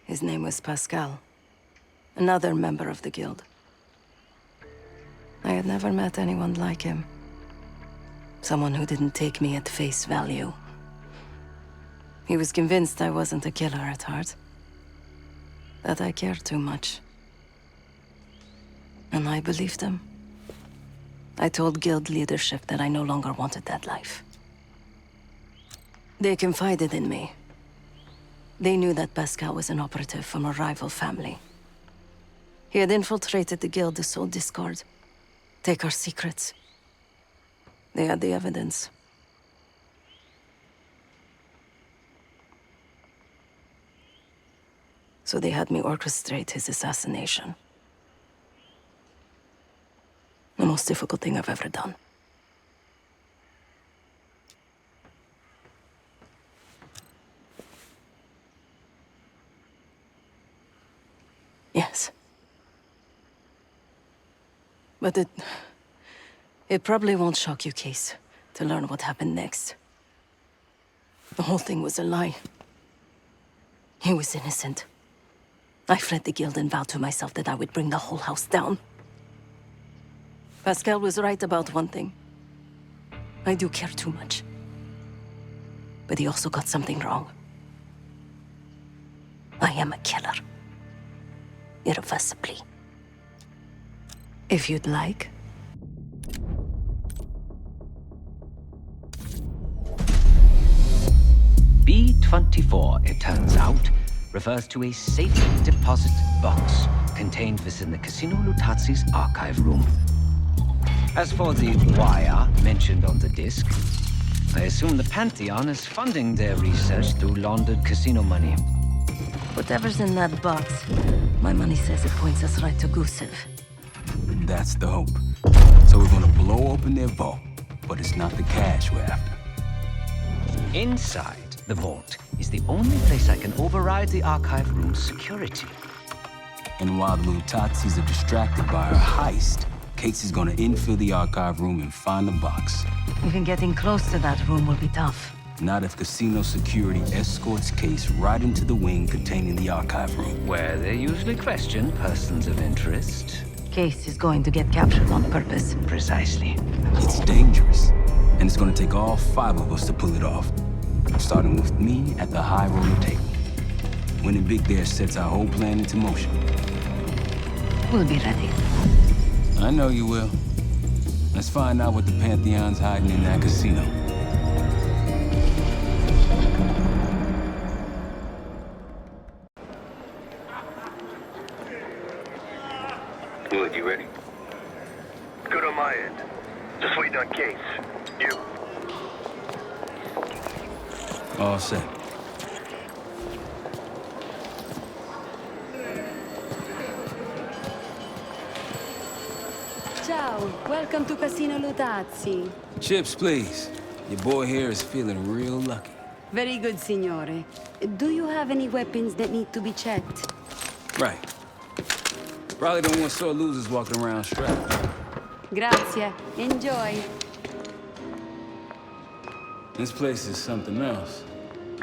His name was Pascal, another member of the guild. I had never met anyone like him. Someone who didn't take me at face value. He was convinced I wasn't a killer at heart. That I cared too much. And I believed him. I told guild leadership that I no longer wanted that life. They confided in me. They knew that Pascal was an operative from a rival family. He had infiltrated the guild to sow discord, take our secrets. They had the evidence. So they had me orchestrate his assassination. The most difficult thing I've ever done. Yes. But it probably won't shock you, Case, to learn what happened next. The whole thing was a lie. He was innocent. I fled the guild and vowed to myself that I would bring the whole house down. Pascal was right about one thing. I do care too much. But he also got something wrong. I am a killer. Irreversibly. If you'd like. B-24, it turns out, refers to a safe deposit box contained within the Casino Lutazi's archive room. As for the wire mentioned on the disc, I assume the Pantheon is funding their research through laundered casino money. Whatever's in that box, my money says it points us right to Gusev. That's the hope. So we're gonna blow open their vault, but it's not the cash we're after. Inside the vault is the only place I can override the archive room's security. And while the Lutazis are distracted by our heist, Case is gonna infill the archive room and find the box. Even getting close to that room will be tough. Not if casino security escorts Case right into the wing containing the archive room. Where they usually question persons of interest. Case is going to get captured on purpose. Precisely. It's dangerous, and it's gonna take all 5 of us to pull it off. Starting with me at the high roller table. Winning big there sets our whole plan into motion. We'll be ready. I know you will. Let's find out what the Pantheon's hiding in that casino. Good, you ready? Good on my end. Just waiting on Case. You? All set. Ciao, welcome to Casino Lutazzi. Chips, please. Your boy here is feeling real lucky. Very good, signore. Do you have any weapons that need to be checked? Right. Probably don't want sore losers walking around strapped. Grazie. Enjoy. This place is something else.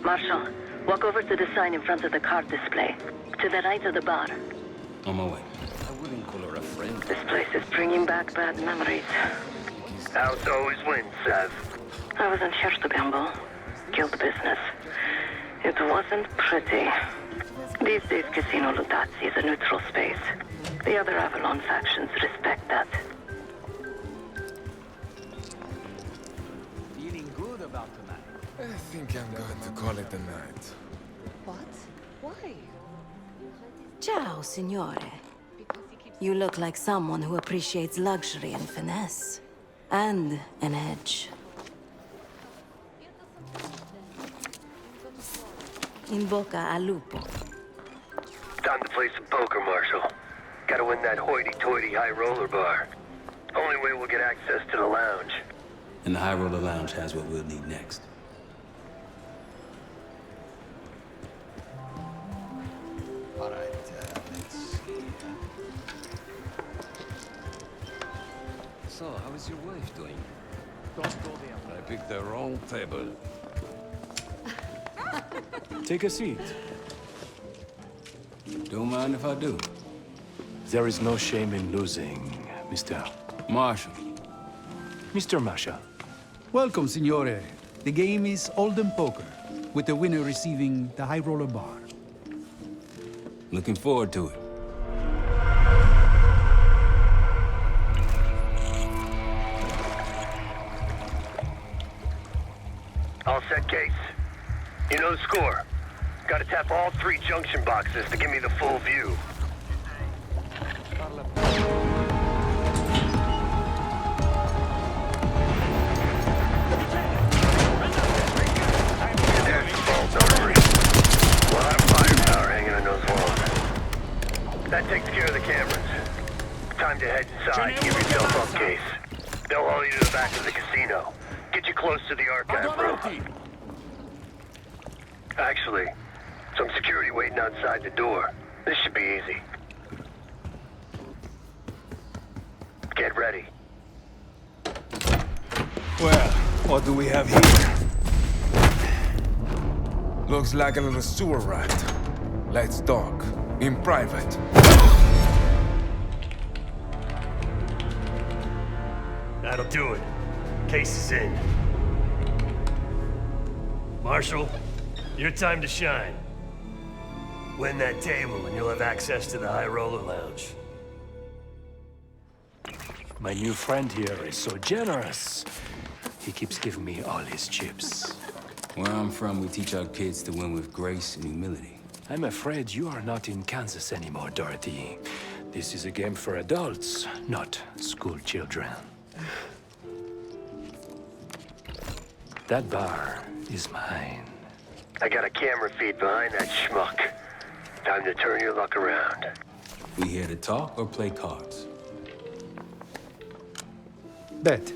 Marshal, walk over to the sign in front of the card display. To the right of the bar. On my way. I wouldn't call her a friend. friend. This place is bringing back bad memories. House always wins, Sev. I wasn't here to gamble. Guild business. It wasn't pretty. These days, Casino Lutazzi is a neutral space. The other Avalon factions respect that. Feeling good about tonight? I think I'm going to call it a night. What? Why? Ciao, signore. You look like someone who appreciates luxury and finesse. And an edge. In bocca al lupo. Time to play some poker, Marshal. Gotta win that hoity-toity high roller bar. Only way we'll get access to the lounge. And the High Roller Lounge has what we'll need next. All right, let's see. So, how is your wife doing? Don't go there. I picked the wrong table. Take a seat. Don't mind if I do. There is no shame in losing, Mr. Marshal. Mr. Marshal. Welcome, Signore. The game is Hold'em Poker, with the winner receiving the High Roller Bar. Looking forward to it. All set, Case. You know the score. Gotta tap all 3 junction boxes to give me the full view. There's the vault number 3. A lot of firepower hanging on those walls. That takes care of the cameras. Time to head inside. Give yourself up, Case. They'll haul you to the back of the casino. Get you close to the archive room. Actually, some security waiting outside the door. This should be easy. Get ready. Well, what do we have here? Looks like a little sewer rat. Let's talk. In private. That'll do it. Case is in. Marshal, your time to shine. Win that table and you'll have access to the High Roller Lounge. My new friend here is so generous. He keeps giving me all his chips. Where I'm from, we teach our kids to win with grace and humility. I'm afraid you are not in Kansas anymore, Dorothy. This is a game for adults, not school children. That bar is mine. I got a camera feed behind that schmuck. Time to turn your luck around. We here to talk or play cards? Bet.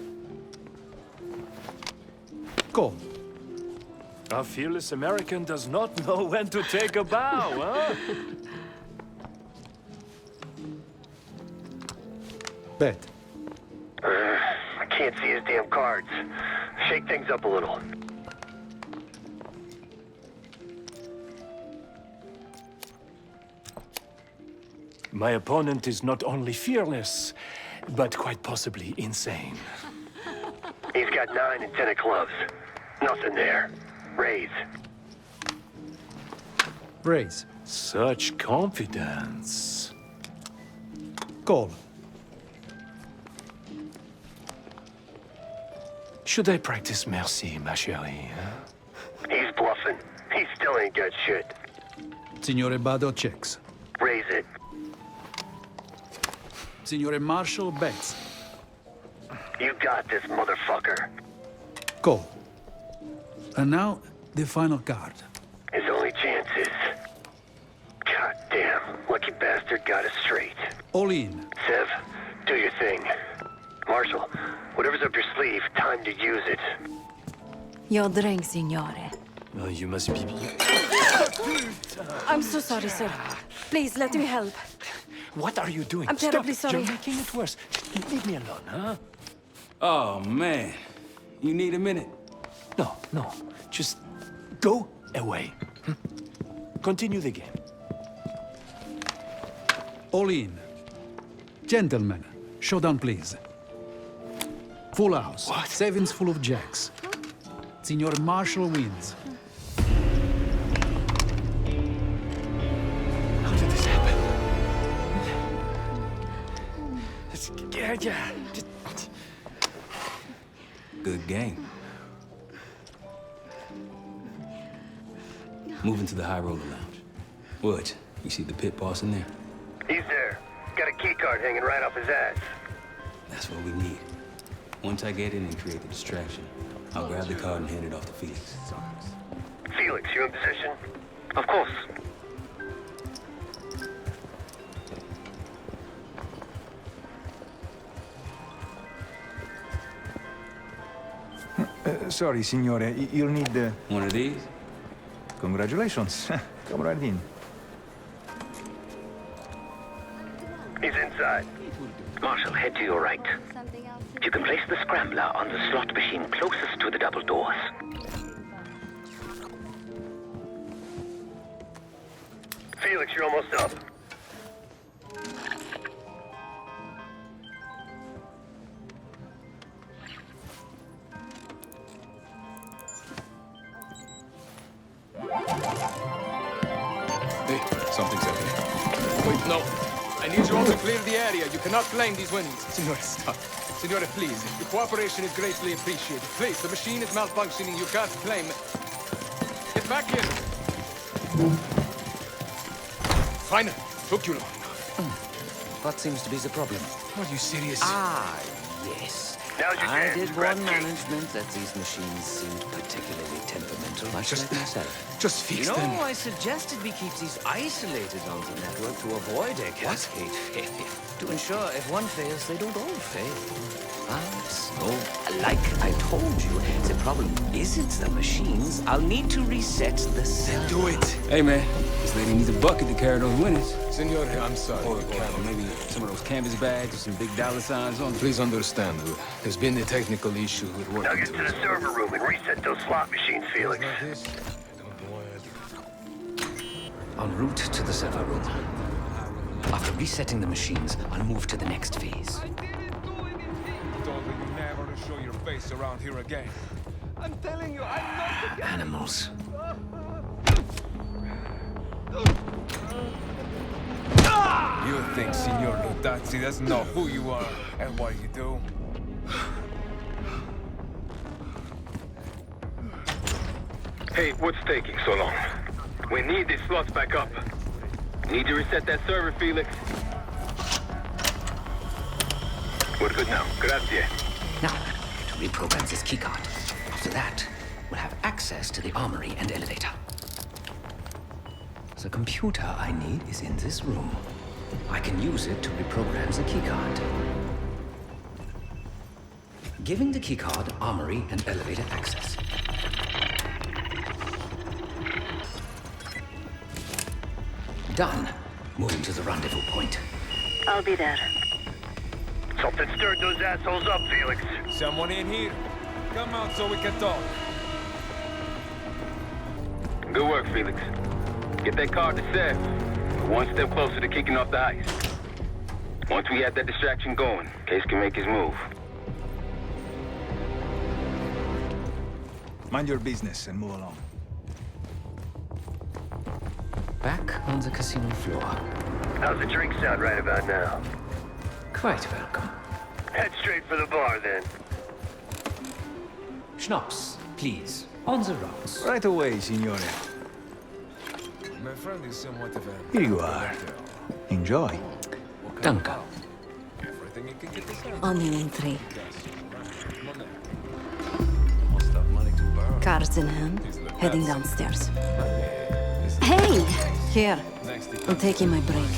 Call. A fearless American does not know when to take a bow, huh? Bet. I can't see his damn cards. Shake things up a little. My opponent is not only fearless, but quite possibly insane. He's got 9 and 10 of clubs. Nothing there. Raise. Raise. Such confidence. Call. Should I practice merci, ma chérie? Huh? He's bluffing. He still ain't got shit. Signore Bado checks. Raise it. Signore Marshall bets. You got this, motherfucker. Call. And now, the final card. His only chance is... God damn, lucky bastard got us straight. All in. Sev, do your thing. Marshal, whatever's up your sleeve, time to use it. Your drink, signore. Oh, you must be... I'm so sorry, sir. Please, let me help. What are you doing? I'm terribly Stop. sorry. You're making it worse. Leave me alone, huh? Oh, man. You need a minute? No. Just go away. Continue the game. All in. Gentlemen, showdown please. Full house. What? Sevens full of jacks. Signor Marshall wins. How did this happen? Yeah. Good game. Moving to the High Roller Lounge. What? You see the pit boss in there? He's there. Got a key card hanging right off his ass. That's what we need. Once I get in and create the distraction, I'll grab the card and hand it off to Felix. Felix, you in position? Of course. Sorry, signore. You'll need... One of these? Congratulations. Come right in. He's inside. Marshal, head to your right. You can place the scrambler on the slot machine closest to the double doors. Felix, you're almost up. Hey, something's happening. Wait, no. I need you all to clear the area. You cannot claim these winnings. Signore, stop. Signore, please. Your cooperation is greatly appreciated. Please, the machine is malfunctioning. You can't claim it. Get back in. Fine. Took you long. What seems to be the problem? Are you serious? Ah, yes. I did warn management that these machines seemed particularly temperamental, much like myself. Just fix them. You know, I suggested we keep these isolated on the network to avoid a cascade failure. To ensure if one fails, they don't all fail. So, like I told you, the problem isn't the machines. I'll need to reset the server. Do it. Hey, man. This lady needs a bucket to carry those winnings. Signore, I'm sorry. Or maybe some of those canvas bags with some big dollar signs on them. Please understand, there's been a technical issue with Now working get to the server room and reset those slot machines, Felix. En route to the server room. After resetting the machines, I'll move to the next phase. Told you never to show your face around here again. I'm telling you, I'm not... Animals. You think Signor Lutazzi doesn't know who you are and what you do? Hey, what's taking so long? We need these slots back up. Need to reset that server, Felix. We're good now. Grazie. Now, to reprogram this keycard. After that, we'll have access to the armory and elevator. The computer I need is in this room. I can use it to reprogram the keycard. Giving the keycard armory and elevator access. Done. Moving to the rendezvous point. I'll be there. Something stirred those assholes up, Felix. Someone in here? Come out so we can talk. Good work, Felix. Get that card to Seth. We're one step closer to kicking off the heist. Once we have that distraction going, Case can make his move. Mind your business and move along. Back on the casino floor. How's the drink sound right about now? Quite welcome. Head straight for the bar, then. Schnapps, please. On the rocks. Right away, signore. My friend is somewhat of a... Here you are. Enjoy. Danke. Everything you can get this out. On the entry. Cards in hand, heading downstairs. Hey! Here. I'm taking my break.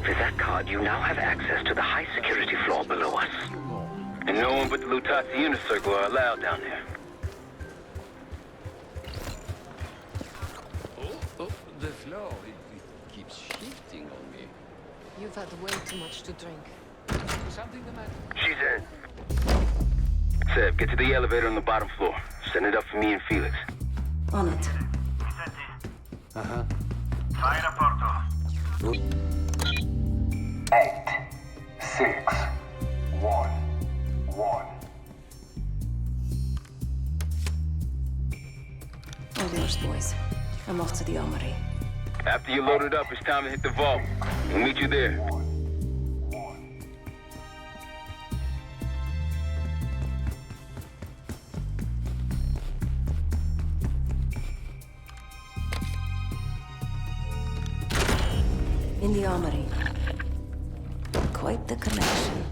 With that card, you now have access to the high security floor below us. And no one but the Lutazzi Unit Circle are allowed down there. The floor, it keeps shifting on me. You've had way too much to drink. Something the matter? She's in. Seb, get to the elevator on the bottom floor. Send it up for me and Felix. On it. Uh-huh. Fine, Porto. 8, 6, 1, 1. All yours, boys. I'm off to the armory. After you load it up, it's time to hit the vault. We'll meet you there. In the armory. Quite the collection.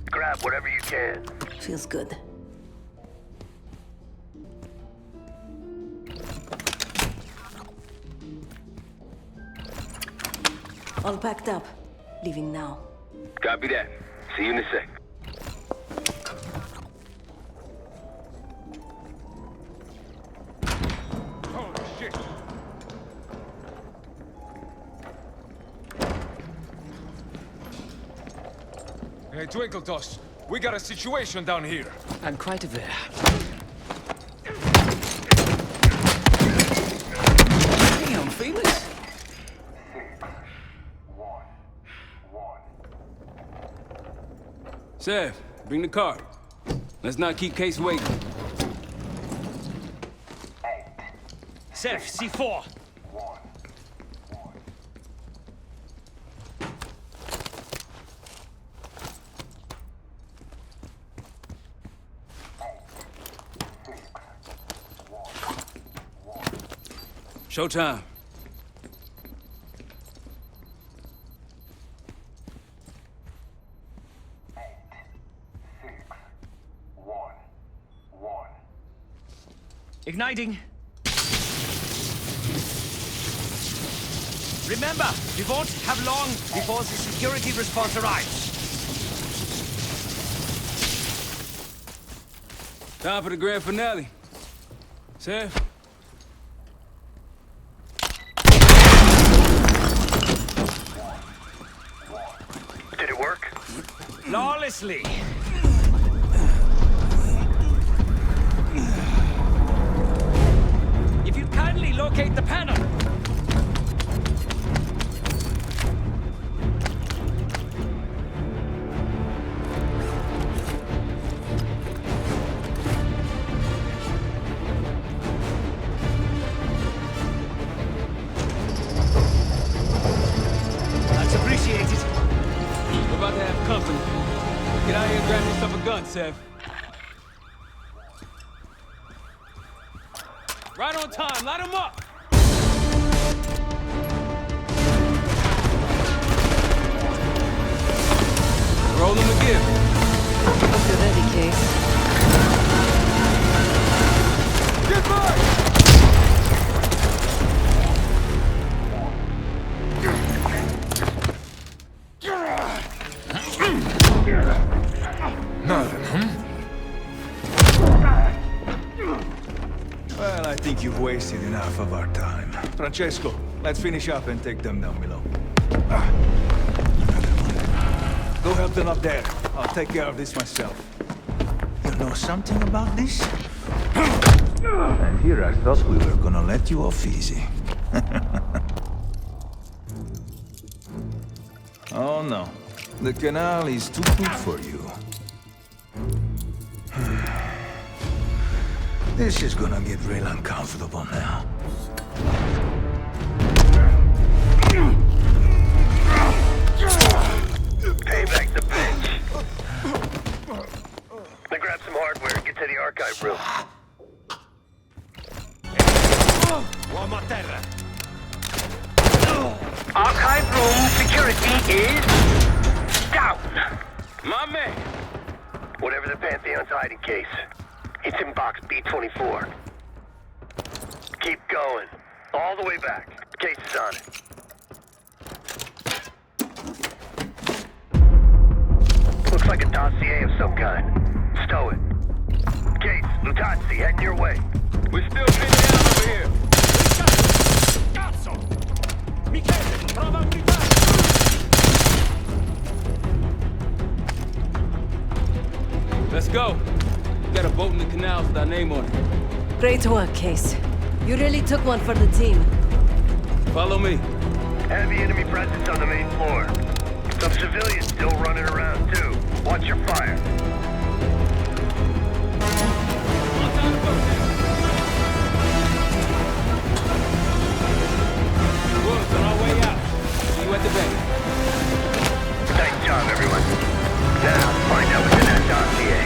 Grab whatever you can. Feels good. All packed up. Leaving now. Copy that. See you in a sec. Holy shit! Hey, Twinkletos, we got a situation down here. I'm quite aware. Damn, Felix! Sev, bring the car. Let's not keep Case waiting. Sev, C4. Showtime. Igniting. Remember, we won't have long before the security response arrives. Time for the grand finale. Sev? Did it work? Flawlessly. If you kindly locate the panel. That's appreciated. We're about to have company. Get out here and grab yourself a gun, Sev. Right on time, light him up! Roll him again. Hope you're ready, Case. Get back! Nothing, Well, I think you've wasted enough of our time. Francesco, let's finish up and take them down below. Go help them up there. I'll take care of this myself. You know something about this? And here I thought we were gonna let you off easy. Oh no. The canal is too good for you. This is gonna get real uncomfortable now. Payback's a bitch. Now grab some hardware and get to the archive room. Uomo a terra. Archive room security is down. My man. Whatever the Pantheon's hiding case, it's in box B24. Keep going. All the way back. Case is on it. Looks like a dossier of some kind. Stow it. Case, Lutanzi, heading your way. We're still pinned down over here. Cazzo! Michele, trova un rifugio! Let's go. Got a boat in the canal with our name on it. Great work, Case. You really took one for the team. Follow me. Heavy enemy presence on the main floor. Some civilians still running around, too. Watch your fire. Woods on our way out. See you at the bank. Nice job, everyone. Now, find out what's in that dossier.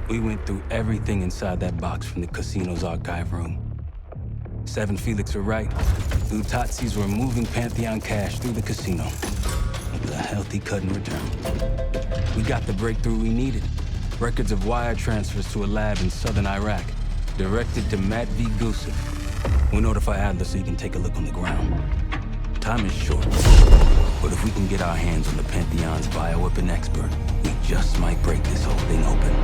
We went through everything inside that box from the casino's archive room. 7 Felix were right. Lutazis were moving Pantheon cash through the casino. It was a healthy cut in return. We got the breakthrough we needed. Records of wire transfers to a lab in southern Iraq, directed to Matt V. Gusev. We'll notify Adler so he can take a look on the ground. Time is short, but if we can get our hands on the Pantheon's bioweapon expert, we just might break this whole thing open.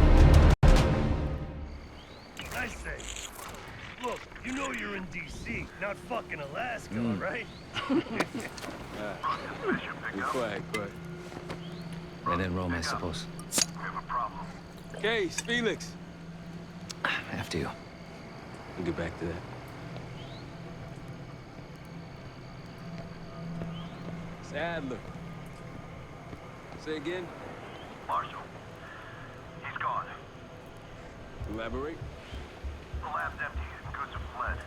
I say, look, you know you're in D.C., not fucking Alaska, right? Quiet. And in Rome, I suppose. Case, Felix. After you. We'll get back to that. It's Adler. Say again? Marshal. He's gone. Elaborate? The lab's empty and Gusev fled.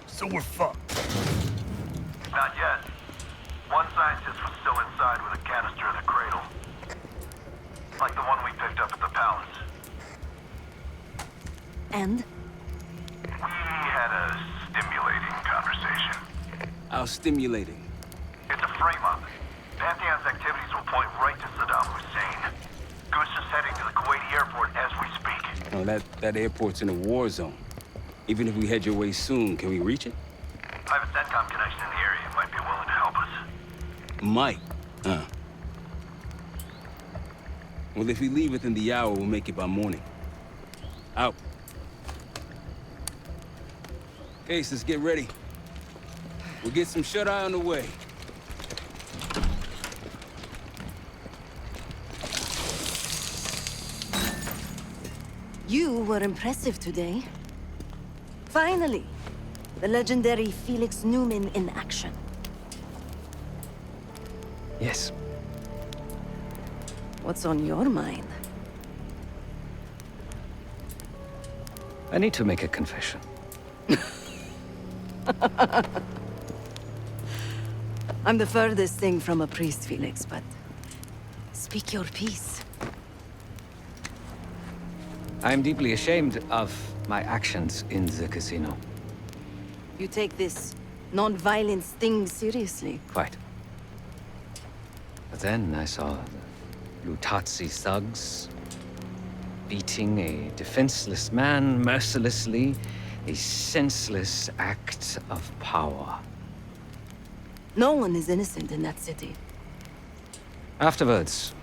So we're fucked. Not yet. One scientist was still inside with a canister in the cradle. Like the one we picked up at the palace. And? We had a stimulating conversation. How stimulating? It's a frame-up. Pantheon's activities will point right to Saddam Hussein. Gusev's heading to the Kuwaiti airport as we speak. Oh, that airport's in a war zone. Even if we head your way soon, can we reach it? I have a CENTCOM connection in the area. Might be willing to help us. Might. Well, if we leave within the hour, we'll make it by morning. Out. Case, let's get ready. We'll get some shut-eye on the way. You were impressive today. Finally, the legendary Felix Newman in action. Yes. What's on your mind? I need to make a confession. I'm the furthest thing from a priest, Felix, but speak your piece. I'm deeply ashamed of my actions in the casino. You take this non-violence thing seriously. Quite. But then I saw the Lutazi thugs beating a defenseless man mercilessly, a senseless act of power. No one is innocent in that city. Afterwards,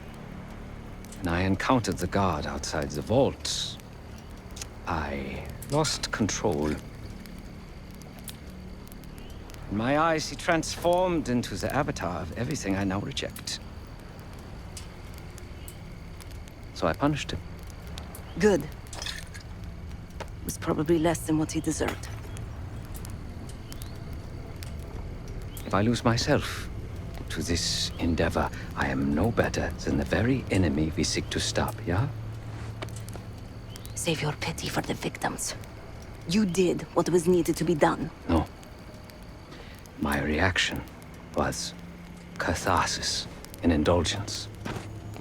when I encountered the guard outside the vault, I lost control. In my eyes, he transformed into the avatar of everything I now reject. So I punished him. Good. It was probably less than what he deserved. If I lose myself to this endeavor, I am no better than the very enemy we seek to stop, yeah? Save your pity for the victims. You did what was needed to be done. No. My reaction was catharsis and indulgence.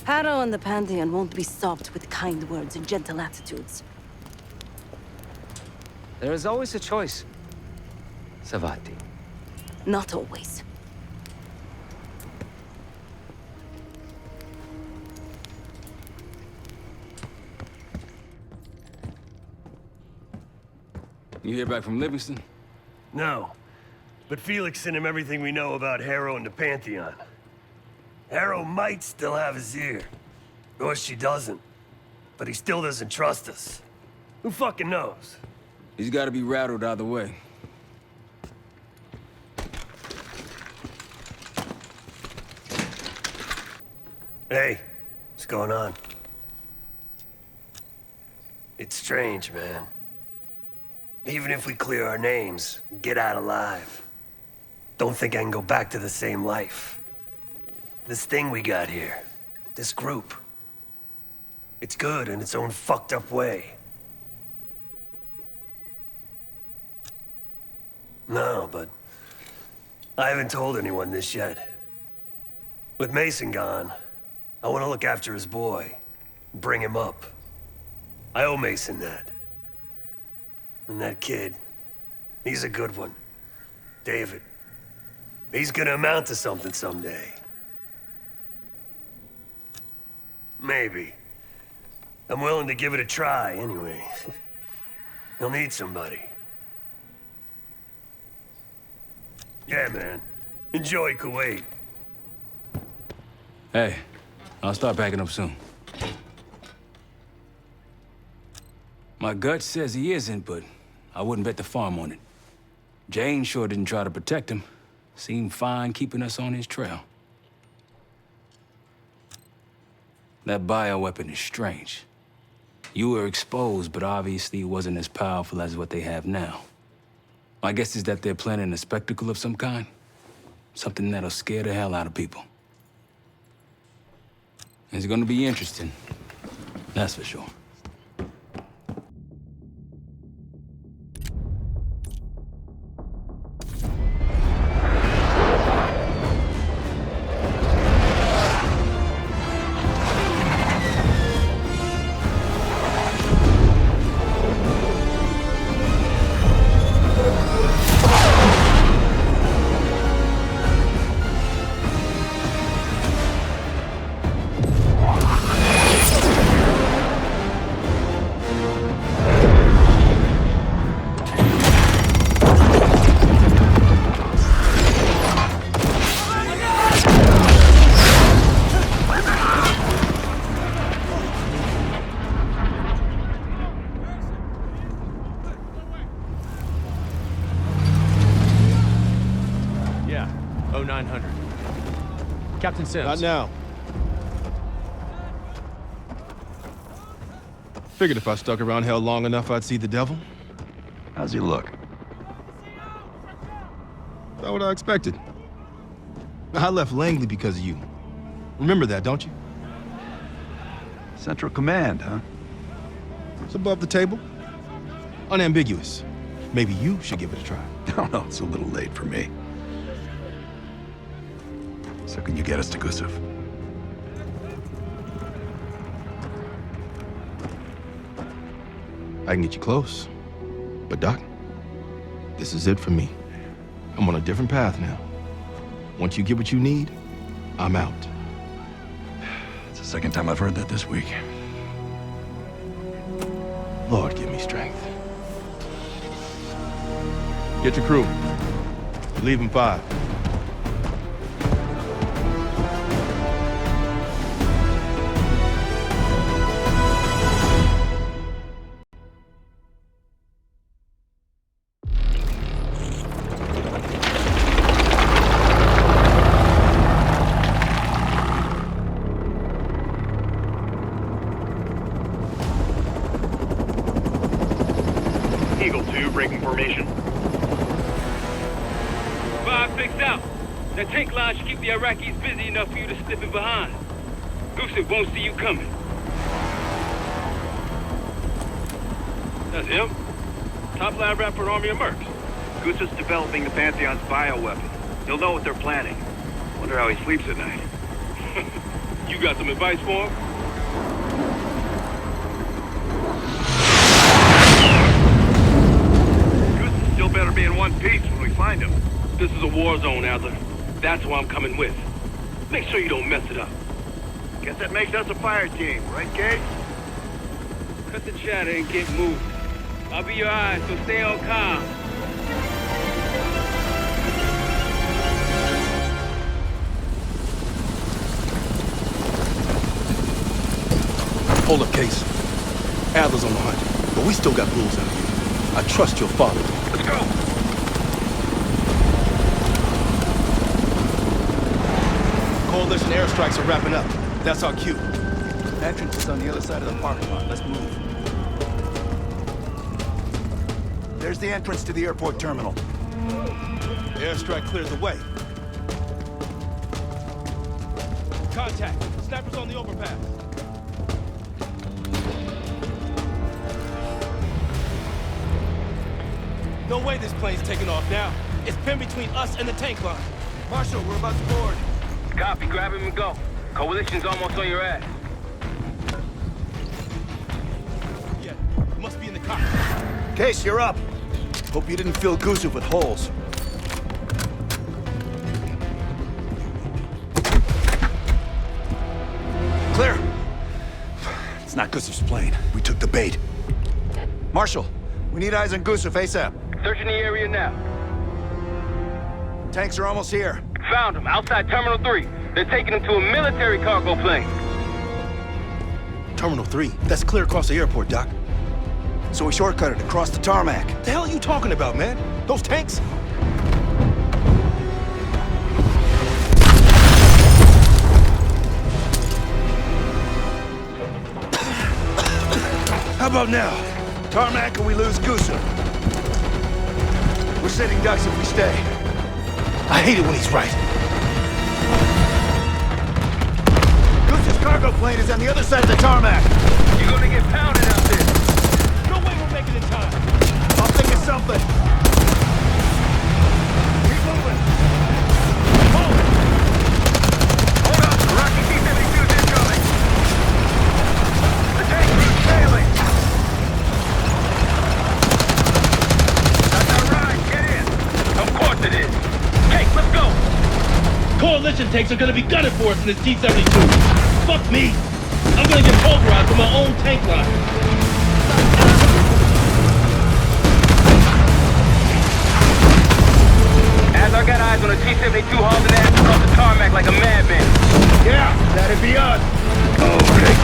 Harrow and the Pantheon won't be stopped with kind words and gentle attitudes. There is always a choice, Savati. Not always. You hear back from Livingston? No. But Felix sent him everything we know about Harrow and the Pantheon. Harrow might still have his ear. Or she doesn't. But he still doesn't trust us. Who fucking knows? He's gotta be rattled either way. Hey, what's going on? It's strange, man. Even if we clear our names, get out alive, don't think I can go back to the same life. This thing we got here, this group, it's good in its own fucked up way. No, but I haven't told anyone this yet. With Mason gone, I want to look after his boy, bring him up. I owe Mason that. And that kid, he's a good one. David. He's gonna amount to something someday. Maybe. I'm willing to give it a try, anyway. He'll need somebody. Yeah, man. Enjoy Kuwait. Hey, I'll start packing up soon. My gut says he isn't, but I wouldn't bet the farm on it. Jane sure didn't try to protect him. Seemed fine keeping us on his trail. That bioweapon is strange. You were exposed, but obviously it wasn't as powerful as what they have now. My guess is that they're planning a spectacle of some kind. Something that'll scare the hell out of people. It's gonna be interesting. That's for sure. Captain Sims. Not now. Figured if I stuck around hell long enough, I'd see the devil. How's he look? Not what I expected. I left Langley because of you. Remember that, don't you? Central Command, huh? It's above the table. Unambiguous. Maybe you should give it a try. Oh, no, it's a little late for me. So can you get us to Gusev? I can get you close. But Doc, this is it for me. I'm on a different path now. Once you get what you need, I'm out. It's the second time I've heard that this week. Lord, give me strength. Get your crew. You leave in 5. Eagle 2, breaking formation. 5 fixed out. That tank line should keep the Iraqis busy enough for you to slip in behind. Gusev won't see you coming. That's him. Top lab rat for an army of mercs. Gusev's developing the Pantheon's bioweapon. He'll know what they're planning. Wonder how he sleeps at night. You got some advice for him? Gusev still better be in one piece when we find him. This is a war zone, Adler. That's why I'm coming with. Make sure you don't mess it up. Guess that makes us a fire team, right, Gage? Cut the chatter and get moving. I'll be your eyes, so stay on calm. Hold up, Case. Adler's on the hunt, but we still got rules out here. I trust you'll follow them. Let's go! Coalition airstrikes are wrapping up. That's our cue. Entrance is on the other side of the parking lot. Let's move. There's the entrance to the airport terminal. The airstrike clears the way. Contact. Snappers on the overpass. No way this plane's taking off now. It's pinned between us and the tank line. Marshal, we're about to board. Copy, grab him and go. Coalition's almost on your ass. Yeah, must be in the cockpit. Case, you're up. Hope you didn't fill Gusev with holes. Clear. It's not Gusev's plane. We took the bait. Marshal, we need eyes on Gusev ASAP. Searching the area now. Tanks are almost here. Found him, outside Terminal 3. They're taking him to a military cargo plane. Terminal 3? That's clear across the airport, Doc. So we shortcutted across the tarmac. The hell are you talking about, man? Those tanks? How about now? Tarmac and we lose Gusev. We're sitting ducks if we stay. I hate it when he's right. Gusev's cargo plane is on the other side of the tarmac. You're gonna get pounded out there. No way we're making it in time. I'll think of something. Keep moving. Hold up, Iraqi T-72's incoming. The tank crew's failing. That's our ride, get in. Of course it is. Hey, let's go. Coalition tanks are gonna be gunning for us in this T-72. Fuck me. I'm gonna get pulverized with my own tank line. Adler got eyes on a T-72 hauling ass across the tarmac like a madman. Yeah, that'd be us. Okay.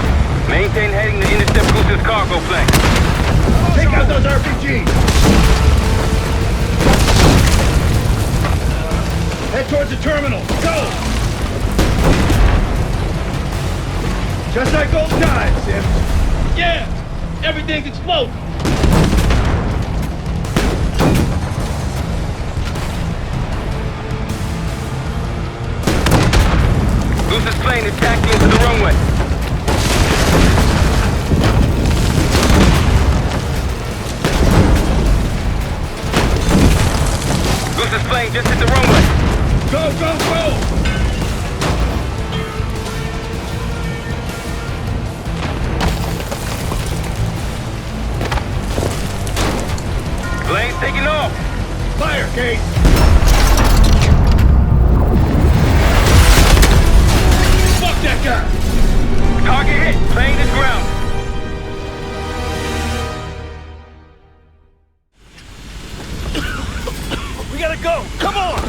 Maintain heading to intercept Gusev's cargo plane. Take out those RPGs. Head towards the terminal. Go! Just like old times, Sims. Yeah! Everything's exploding! Gusev's plane is taxiing into the runway. Gusev's plane just hit the runway. Go, go, go! Plane's taking off. Fire, Kate! Fuck that guy! Target hit. Plane is grounded. We gotta go! Come on!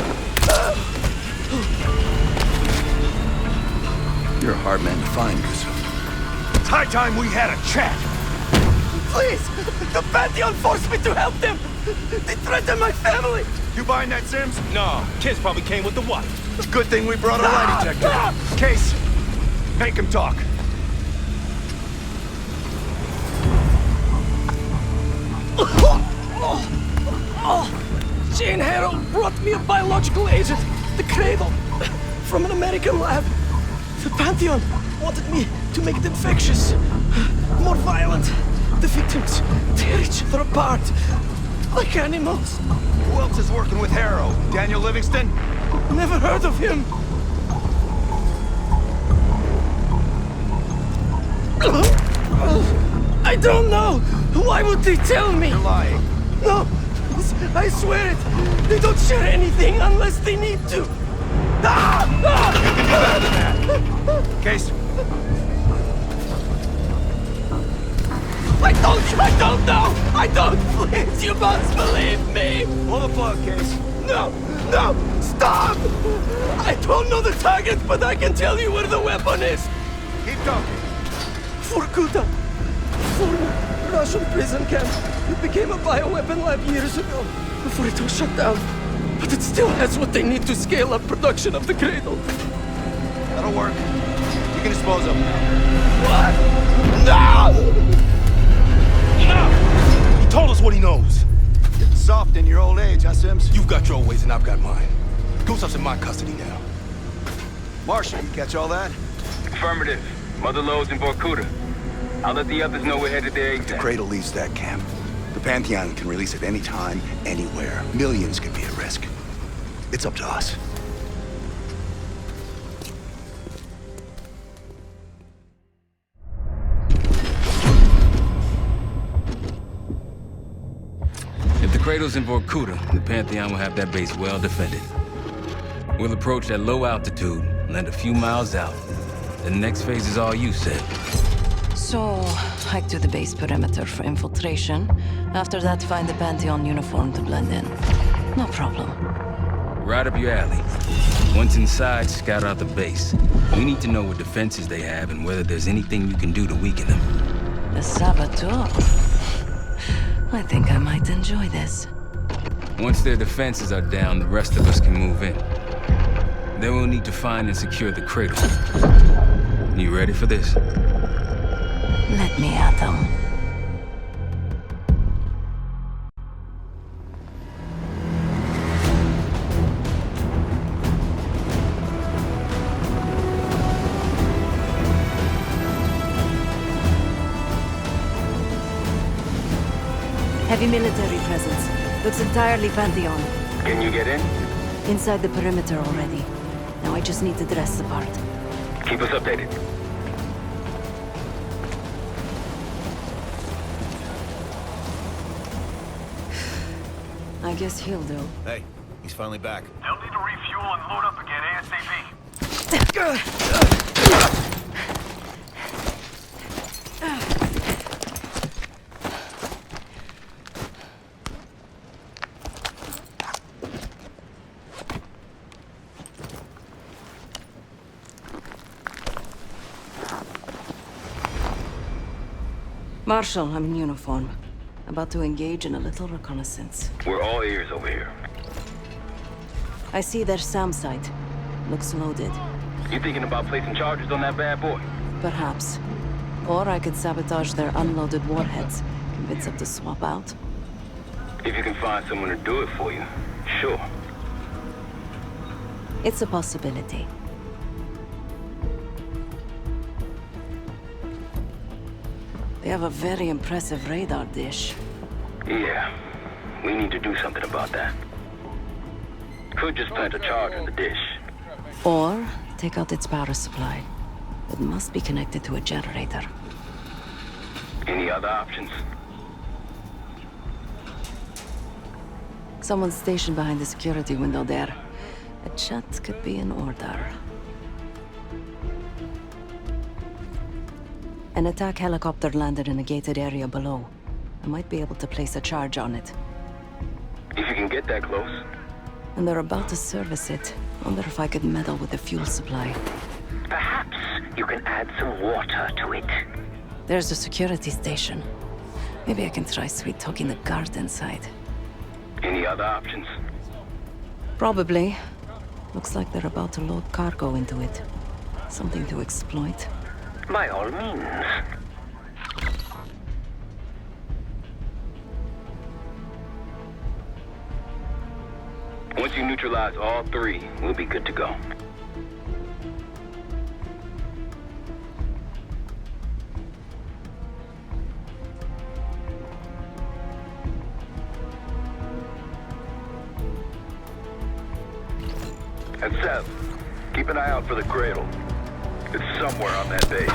You're a hard man to find, Gusev. It's high time we had a chat. Please! The Pantheon forced me to help them! They threatened my family! You buying that, Sims? No, kids probably came with the wife. It's a good thing we brought a lie detector. Case, make him talk. Jane Harrow brought me a biological agent, the cradle, from an American lab. The Pantheon wanted me to make it infectious, more violent. The victims tear each other apart, like animals. Who else is working with Harrow? Daniel Livingston? Never heard of him. I don't know. Why would they tell me? You're lying. No, I swear it. They don't share anything unless they need to. You can do better than that. Case. I don't know. I don't. Please, you must believe me. Pull the plug, Case. No, stop. I don't know the target, but I can tell you where the weapon is. Keep talking. Vorkuta, former Russian prison camp. It became a bioweapon lab years ago, before it was shut down. But it still has what they need to scale up production of the cradle. That'll work. You can dispose of them. What? No! He told us what he knows. soft in your old age, huh, Sims? You've got your ways and I've got mine. Gusev's in my custody now. Marshal, you catch all that? Affirmative. Mother loads in Vorkuta. I'll let the others know we're headed there If the ASAP. cradle leaves that camp, the Pantheon can release it any time, anywhere. Millions could be at risk. It's up to us. If the cradle's in Vorkuta, the Pantheon will have that base well defended. We'll approach at low altitude, land a few miles out. The next phase is all you, said. So, hike to the base perimeter for infiltration. After that, find the Pantheon uniform to blend in. No problem. Right up your alley. Once inside, scout out the base. We need to know what defenses they have and whether there's anything you can do to weaken them. The saboteur. I think I might enjoy this. Once their defenses are down, the rest of us can move in. Then we'll need to find and secure the cradle. You ready for this? Let me at them. Heavy military presence. Looks entirely Pantheon. Can you get in? Inside the perimeter already. Now I just need to dress the part. Keep us updated. I guess he'll do. Hey, he's finally back. They'll need to refuel and load up again ASAP. Marshal, I'm in uniform. About to engage in a little reconnaissance. We're all ears over here. I see their SAM site. Looks loaded. You thinking about placing charges on that bad boy? Perhaps. Or I could sabotage their unloaded warheads. Convince them to swap out. If you can find someone to do it for you, sure. It's a possibility. They have a very impressive radar dish. Yeah, we need to do something about that. Could just plant a charge on the dish. Or take out its power supply. It must be connected to a generator. Any other options? Someone's stationed behind the security window there. A chat could be in order. An attack helicopter landed in a gated area below. I might be able to place a charge on it. If you can get that close. And they're about to service it. Wonder if I could meddle with the fuel supply. Perhaps you can add some water to it. There's a security station. Maybe I can try sweet-talking the guard inside. Any other options? Probably. Looks like they're about to load cargo into it. Something to exploit. By all means. Once you neutralize all three, we'll be good to go. And Seth, keep an eye out for the cradle. It's somewhere on that base.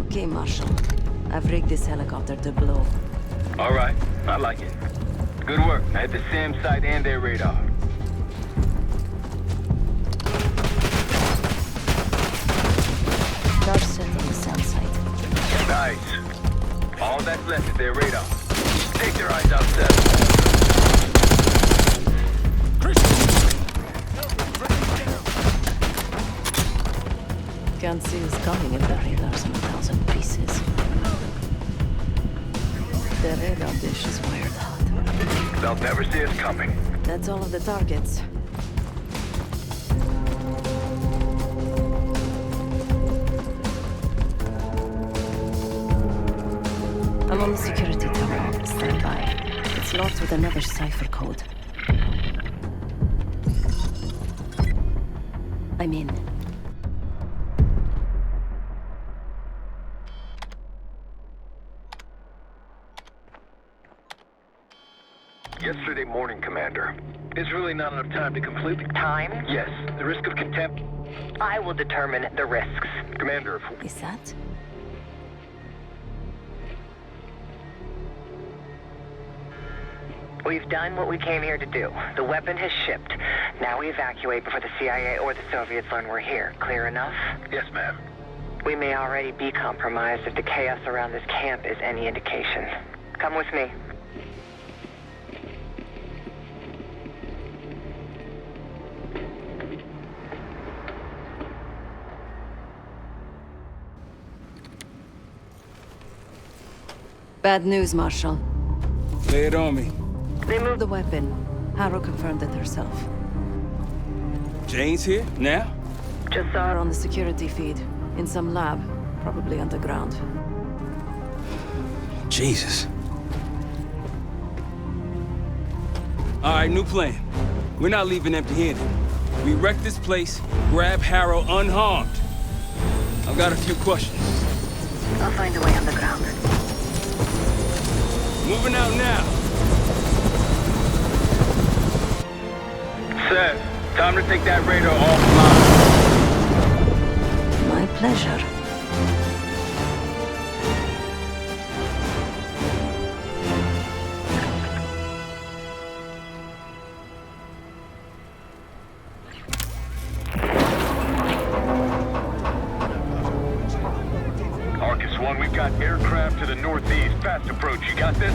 Okay, Marshal. I've rigged this helicopter to blow. All right, I like it. Good work. I had the SAM site and their radar. Charge set on the SAM site. Nice. All that's left is their radar. Take their eyes out, Seth. Can't see who's coming if the radar's in 1,000 pieces. The radar dish is wired hot. They'll never see us coming. That's all of the targets. I'm on the security tower. Stand by. It's locked with another cipher code. I'm in. Yesterday morning, Commander. There's really not enough time to completely... Time? Yes, the risk of contempt... I will determine the risks. Commander, Is that? We've done what we came here to do. The weapon has shipped. Now we evacuate before the CIA or the Soviets learn we're here. Clear enough? Yes, ma'am. We may already be compromised if the chaos around this camp is any indication. Come with me. Bad news, Marshal. Lay it on me. They moved the weapon. Harrow confirmed it herself. Jane's here? Now? Just saw her on the security feed. In some lab. Probably underground. Jesus. All right, new plan. We're not leaving empty-handed. We wreck this place, grab Harrow unharmed. I've got a few questions. I'll find a way underground. Moving out now. Sir, time to take that radar offline. My pleasure. Arcus 1, we've got aircraft to the northeast. Fast approach. You got this?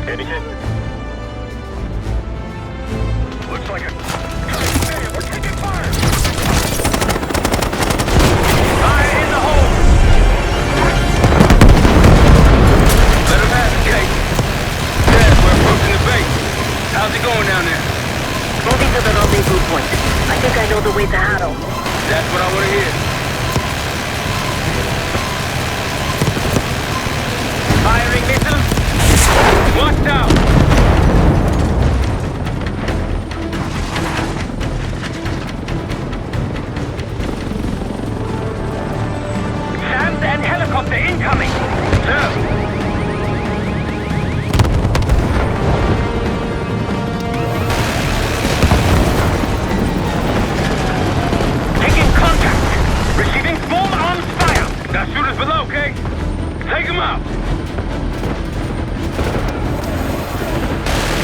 Anything? Looks like a... Hey, we're taking fire! Fire in the hole! Let him have it, Jake. Dad, we're approaching the base. How's it going down there? Moving to the rendezvous point. I think I know the way to Harrow. That's what I want to hear. Firing missiles. Watch out! SAMs and helicopter incoming! Sir! Taking contact! Receiving full arms fire! Got shooters below, okay? Take them out!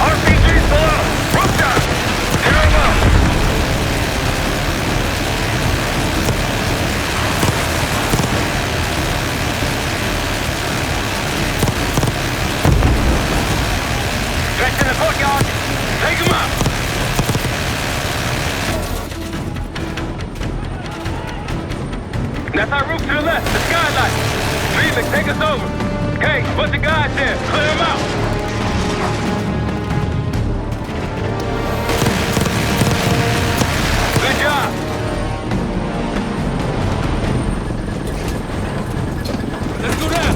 RPGs below! Roof down! Zero low! Threats in the courtyard! Take them out! That's our roof to the left, the skylight! Felix, take us over! Okay, put the guys there, clear them out! Good job! Let's go down.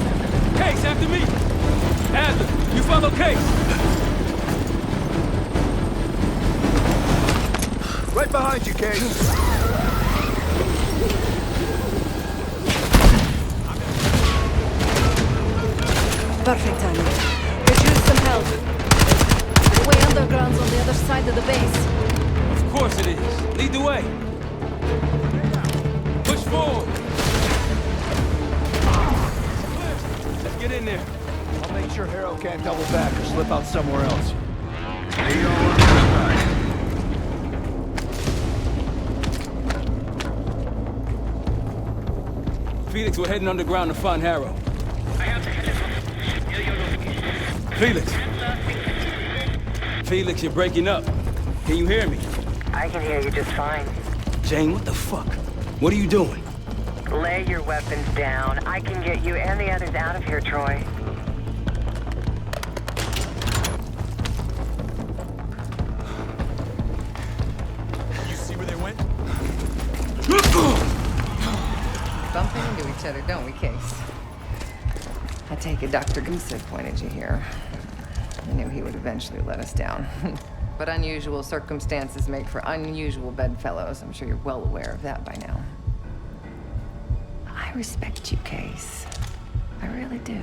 Case, after me. Adler, you follow Case. Right behind you, Case. Perfect timing. Could use some help. The way underground's on the other side of the base. Of course it is. Lead the way. Push forward. Let's get in there. I'll make sure Harrow can't double back or slip out somewhere else. See you all on the side. Felix, we're heading underground to find Harrow. Felix. Felix, you're breaking up. Can you hear me? I can hear you just fine. Jane, what the fuck? What are you doing? Lay your weapons down. I can get you and the others out of here, Troy. You see where they went? Bumping into each other, don't we, Case? I take it Dr. Gusev pointed you here. I knew he would eventually let us down. But unusual circumstances make for unusual bedfellows. I'm sure you're well aware of that by now. I respect you, Case. I really do.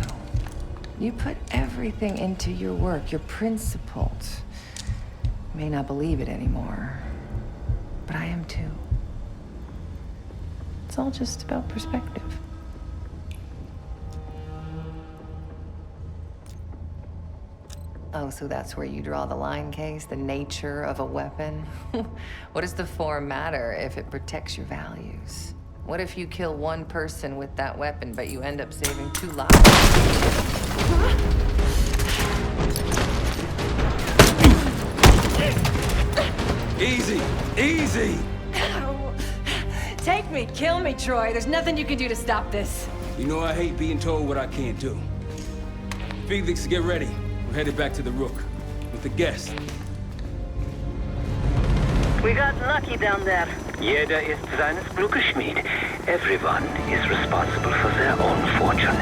You put everything into your work. You're principled. You may not believe it anymore, but I am too. It's all just about perspective. Oh, so that's where you draw the line, Case? The nature of a weapon? What does the form matter if it protects your values? What if you kill one person with that weapon, but you end up saving 2 lives? Easy, easy! Take me, kill me, Troy. There's nothing you can do to stop this. You know I hate being told what I can't do. Felix, get ready. We're headed back to the Rook with the guest. We got lucky down there. Jeder ist seines Glückes Schmied. Everyone is responsible for their own fortune.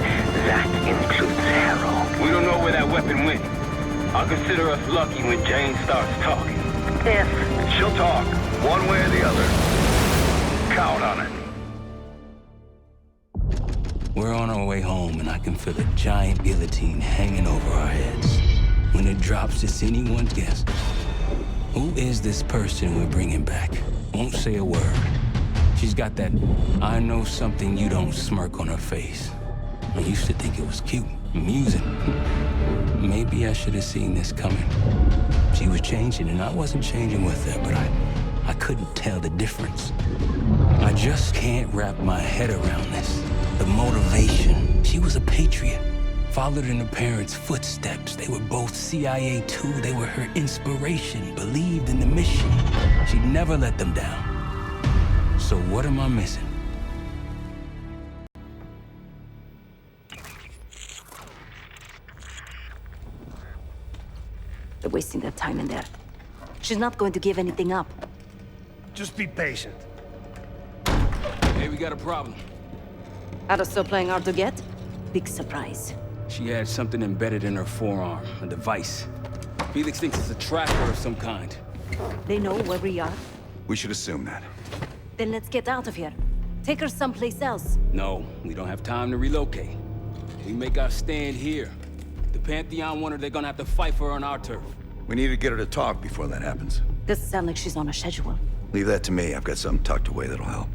That includes Harrow. We don't know where that weapon went. I'll consider us lucky when Jane starts talking. Yes. She'll talk, one way or the other. Count on it. We're on our way home, and I can feel a giant guillotine hanging over our heads. When it drops, it's anyone's guess. Who is this person we're bringing back? Won't say a word. She's got that I know something you don't smirk on her face. I used to think it was cute, amusing. Maybe I should have seen this coming. She was changing, and I wasn't changing with her, but I couldn't tell the difference. I just can't wrap my head around this. The motivation. She was a patriot. Followed in her parents' footsteps. They were both CIA too. They were her inspiration. Believed in the mission. She'd never let them down. So what am I missing? They're wasting their time in there. She's not going to give anything up. Just be patient. Hey, we got a problem. Ada still playing hard to get? Big surprise. She had something embedded in her forearm, a device. Felix thinks it's a tracker of some kind. They know where we are? We should assume that. Then let's get out of here. Take her someplace else. No, we don't have time to relocate. We make our stand here. The Pantheon want her, they're gonna have to fight for her on our turf. We need to get her to talk before that happens. Doesn't sound like she's on a schedule. Leave that to me. I've got something tucked away that'll help.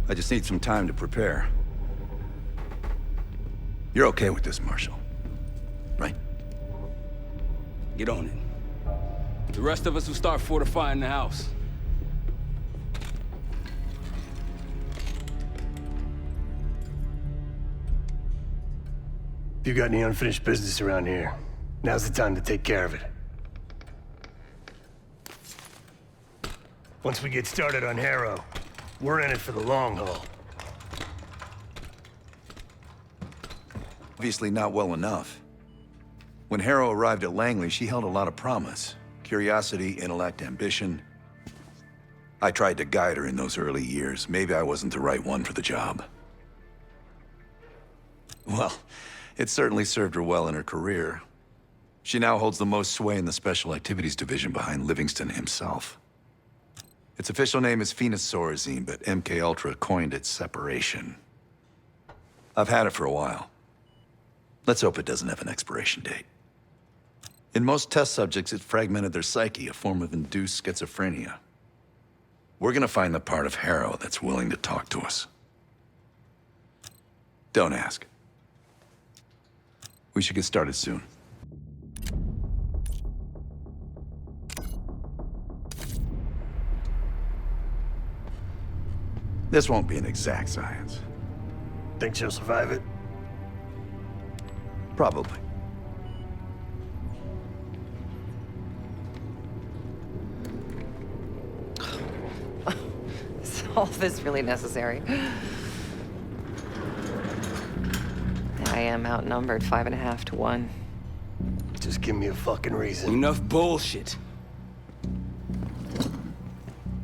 I just need some time to prepare. You're okay with this, Marshal, right? Get on it. The rest of us will start fortifying the house. If you got any unfinished business around here, now's the time to take care of it. Once we get started on Harrow, we're in it for the long haul. Obviously not well enough. When Harrow arrived at Langley, she held a lot of promise. Curiosity, intellect, ambition. I tried to guide her in those early years. Maybe I wasn't the right one for the job. Well, it certainly served her well in her career. She now holds the most sway in the Special Activities Division behind Livingston himself. Its official name is Phoenosorazine, but MKUltra coined it Separation. I've had it for a while. Let's hope it doesn't have an expiration date. In most test subjects, it fragmented their psyche, a form of induced schizophrenia. We're gonna find the part of Harrow that's willing to talk to us. Don't ask. We should get started soon. This won't be an exact science. Think she'll survive it? Probably. Is all this really necessary? I am outnumbered 5.5 to 1. Just give me a fucking reason. Enough bullshit.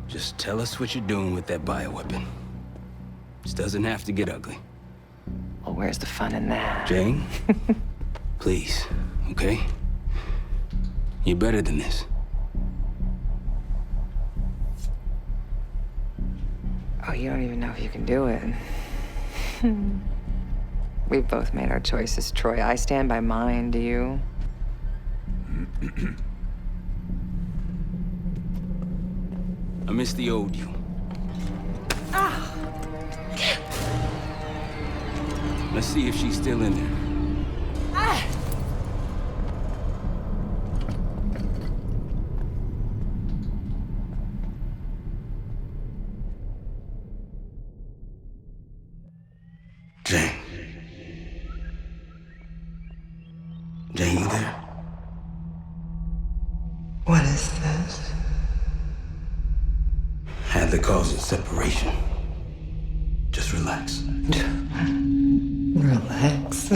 Just tell us what you're doing with that bioweapon. This doesn't have to get ugly. I'll Well, where's the fun in that? Jane, please, okay? You're better than this. Oh, you don't even know if you can do it. We've both made our choices, Troy. I stand by mine, do you? I miss the old you. Let's see if she's still in there. Jane. Jane, you there? What is this? Adler calls it separation. Just relax. Relax.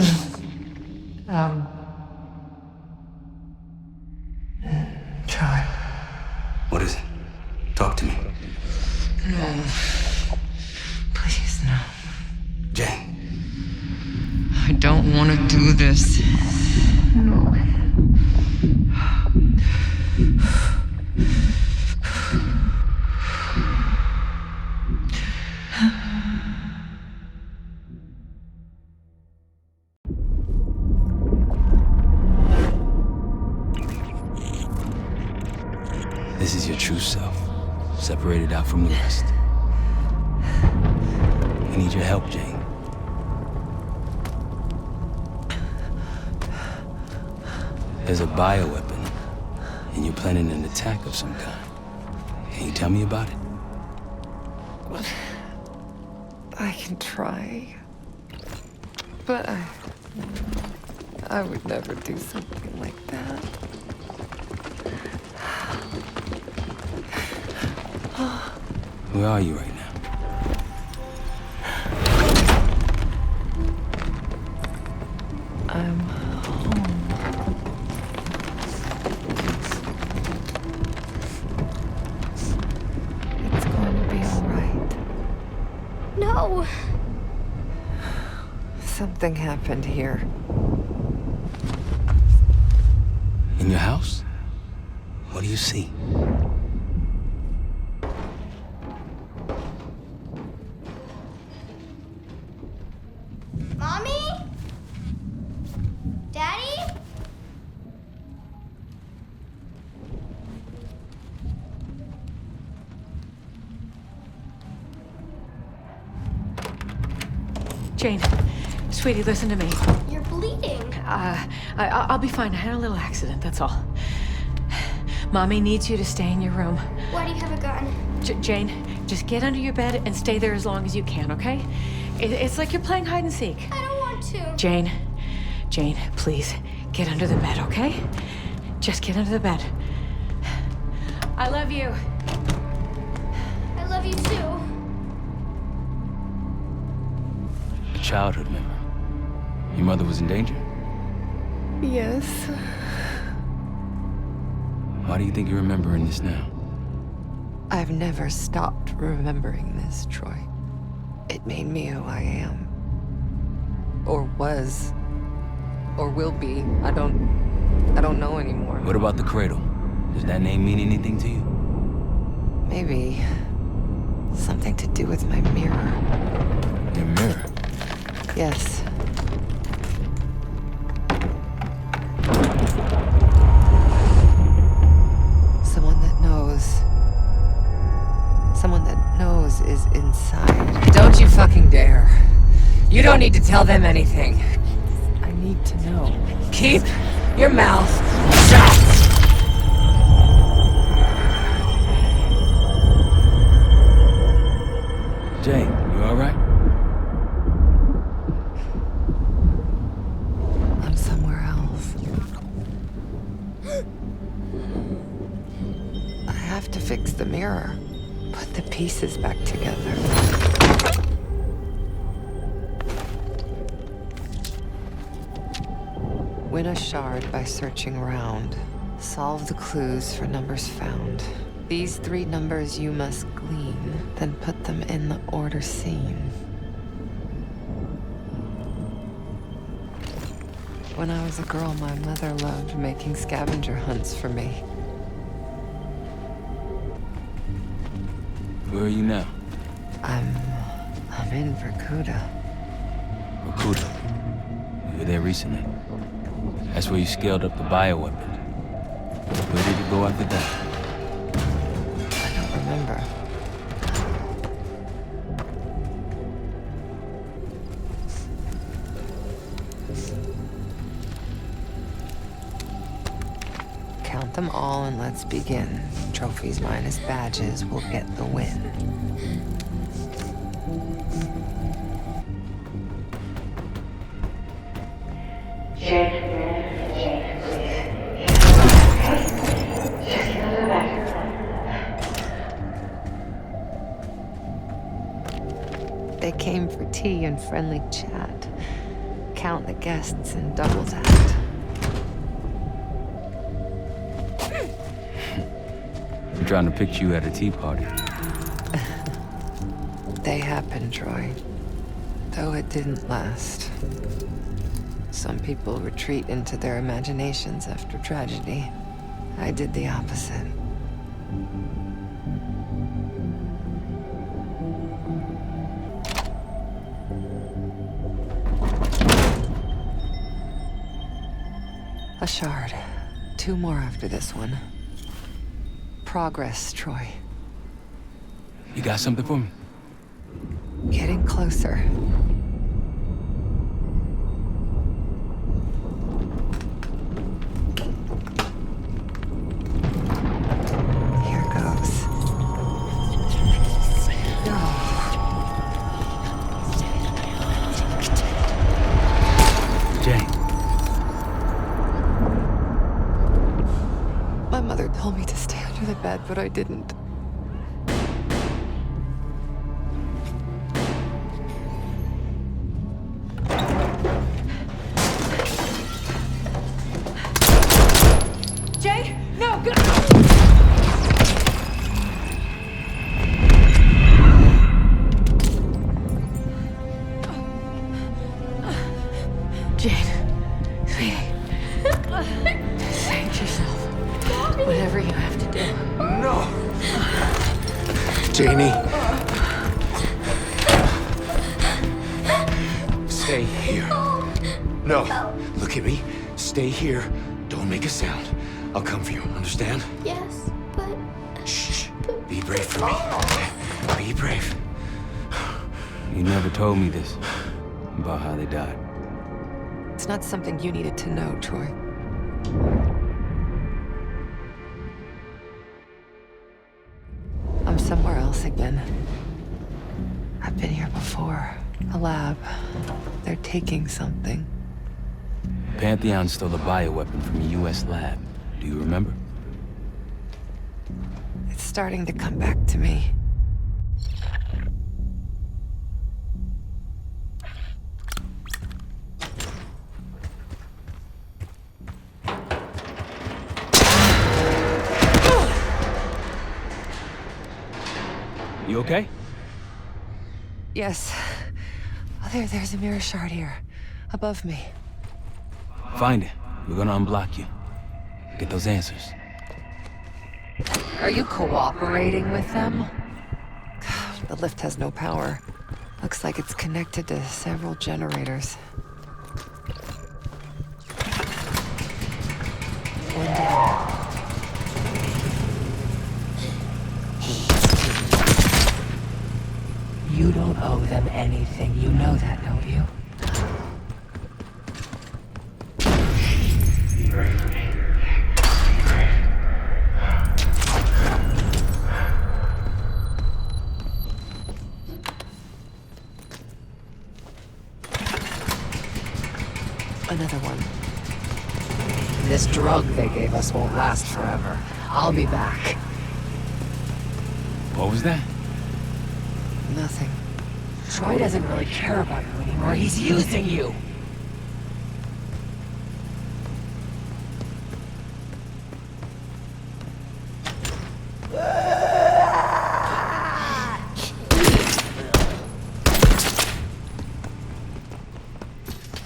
Try. What is it? Talk to me. No. Please, no. Jane. I don't want to do this. No. This is your true self, separated out from the rest. I need your help, Jane. There's a bioweapon, and you're planning an attack of some kind. Can you tell me about it? I can try. But I would never do something like that. Where are you right now? I'm home. It's going to be all right. No! Something happened here. In your house? What do you see? Mommy? Daddy? Jane, sweetie, listen to me. You're bleeding. I'll be fine. I had a little accident, that's all. Mommy needs you to stay in your room. Why do you have a gun? Jane, just get under your bed and stay there as long as you can, okay? It's like you're playing hide and seek. I don't want to. Jane, please, get under the bed, okay? Just get under the bed. I love you. I love you too. A childhood memory. Your mother was in danger? Yes. Why do you think you're remembering this now? I've never stopped remembering this, Troy. It made me who I am. Or was. Or will be. I don't know anymore. What about the cradle? Does that name mean anything to you? Maybe something to do with my mirror. Your mirror? Yes. Someone that knows is inside. Don't you fucking dare. You don't need to tell them anything. I need to know. Keep your mouth shut! Jane, you all right? I'm somewhere else. I have to fix the mirror. Put the pieces back together. Win a shard by searching around. Solve the clues for numbers found. These 3 numbers you must glean, then put them in the order seen. When I was a girl, my mother loved making scavenger hunts for me. Where are you now? I'm in Vorkuta. Vorkuta. You were there recently. That's where you scaled up the bioweapon. Where did it go after that? I don't remember. Count them all and let's begin. Trophies minus badges will get the win. They came for tea and friendly chat. Count the guests and double tap. I'm trying to picture you at a tea party. They happened, Troy. Though it didn't last. Some people retreat into their imaginations after tragedy. I did the opposite. A shard. 2 more after this one. Progress, Troy. You got something for me? Getting closer. Here goes. Go. Jane. My mother told me to stay under the bed, but I didn't. Jay, no, go! Jane, sweetie. Save yourself. Whatever you have to do. No! Janie. Stay here. No. Look at me. Stay here. Don't make a sound. I'll come for you, understand? Yes, but... Shh. Be brave for me. Be brave. You never told me this, about how they died. It's not something you needed to know, Troy. I'm somewhere else again. I've been here before. A lab. They're taking something. Pantheon stole a bioweapon from a U.S. lab. Do you remember? It's starting to come back to me. You okay? Yes. Oh, there's a mirror shard here. Above me. Find it. We're gonna unblock you. Get those answers. Are you cooperating with them? The lift has no power. Looks like it's connected to several generators. One down. You don't owe them anything. You know that, don't you? Another one. This drug they gave us won't last forever. I'll be back. What was that? Nothing. Troy doesn't really care about you anymore. He's using you.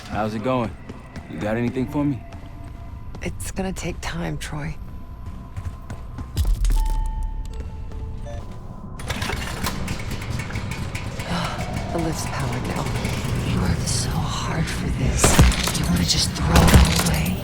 How's it going? You got anything for me? It's gonna take time, Troy. The lift's powered now. You worked so hard for this. You want to just throw it all away?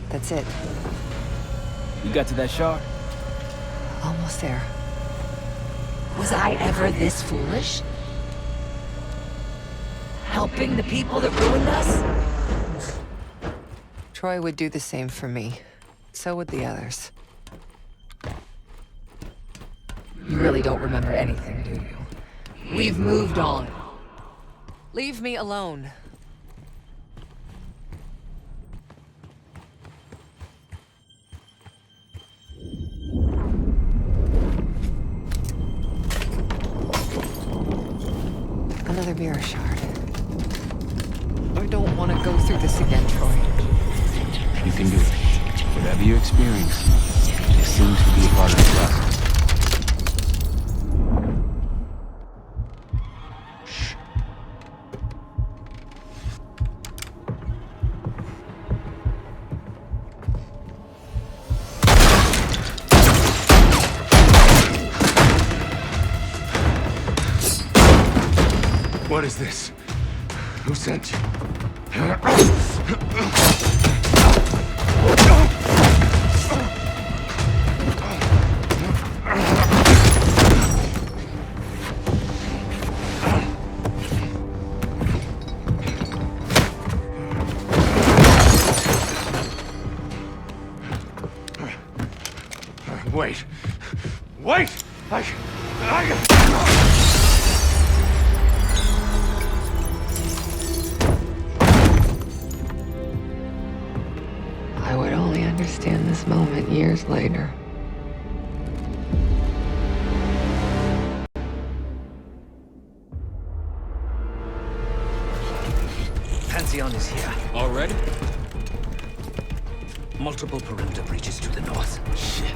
That's it. You got to that shard? Almost there. Was I ever this foolish? Helping the people that ruined us? Troy would do the same for me. So would the others. You really don't remember anything, do you? We've moved on. Leave me alone. Another mirror shard. I don't want to go through this again, Troy. You can do it. Whatever you experience, it seems to be a part of the process. What is this? Who sent you? Wait. Wait! I would only understand this moment years later. Pantheon is here. Already? Multiple perimeter breaches to the north. Shit.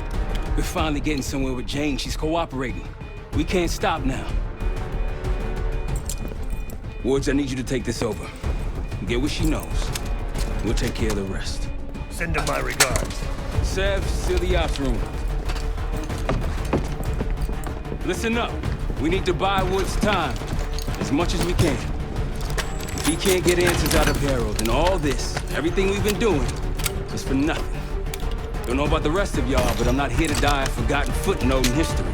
We're finally getting somewhere with Jane. She's cooperating. We can't stop now. Woods, I need you to take this over. Get what she knows. We'll take care of the rest. Send her my regards. Sev, seal the yacht's room. Listen up. We need to buy Woods time. As much as we can. If he can't get answers out of Harold, then all this, everything we've been doing, is for nothing. Don't know about the rest of y'all, but I'm not here to die a forgotten footnote in history.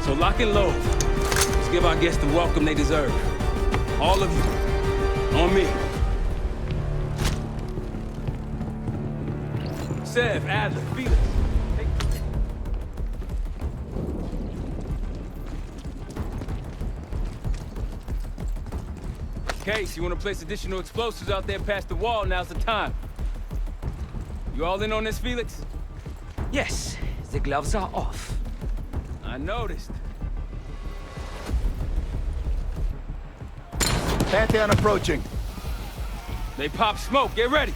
So lock and load. Let's give our guests the welcome they deserve. All of you. On me. Sev, Adler, Felix. Case, you want to place additional explosives out there past the wall, now's the time. You all in on this, Felix? Yes, the gloves are off. I noticed. Pantheon approaching. They pop smoke, get ready.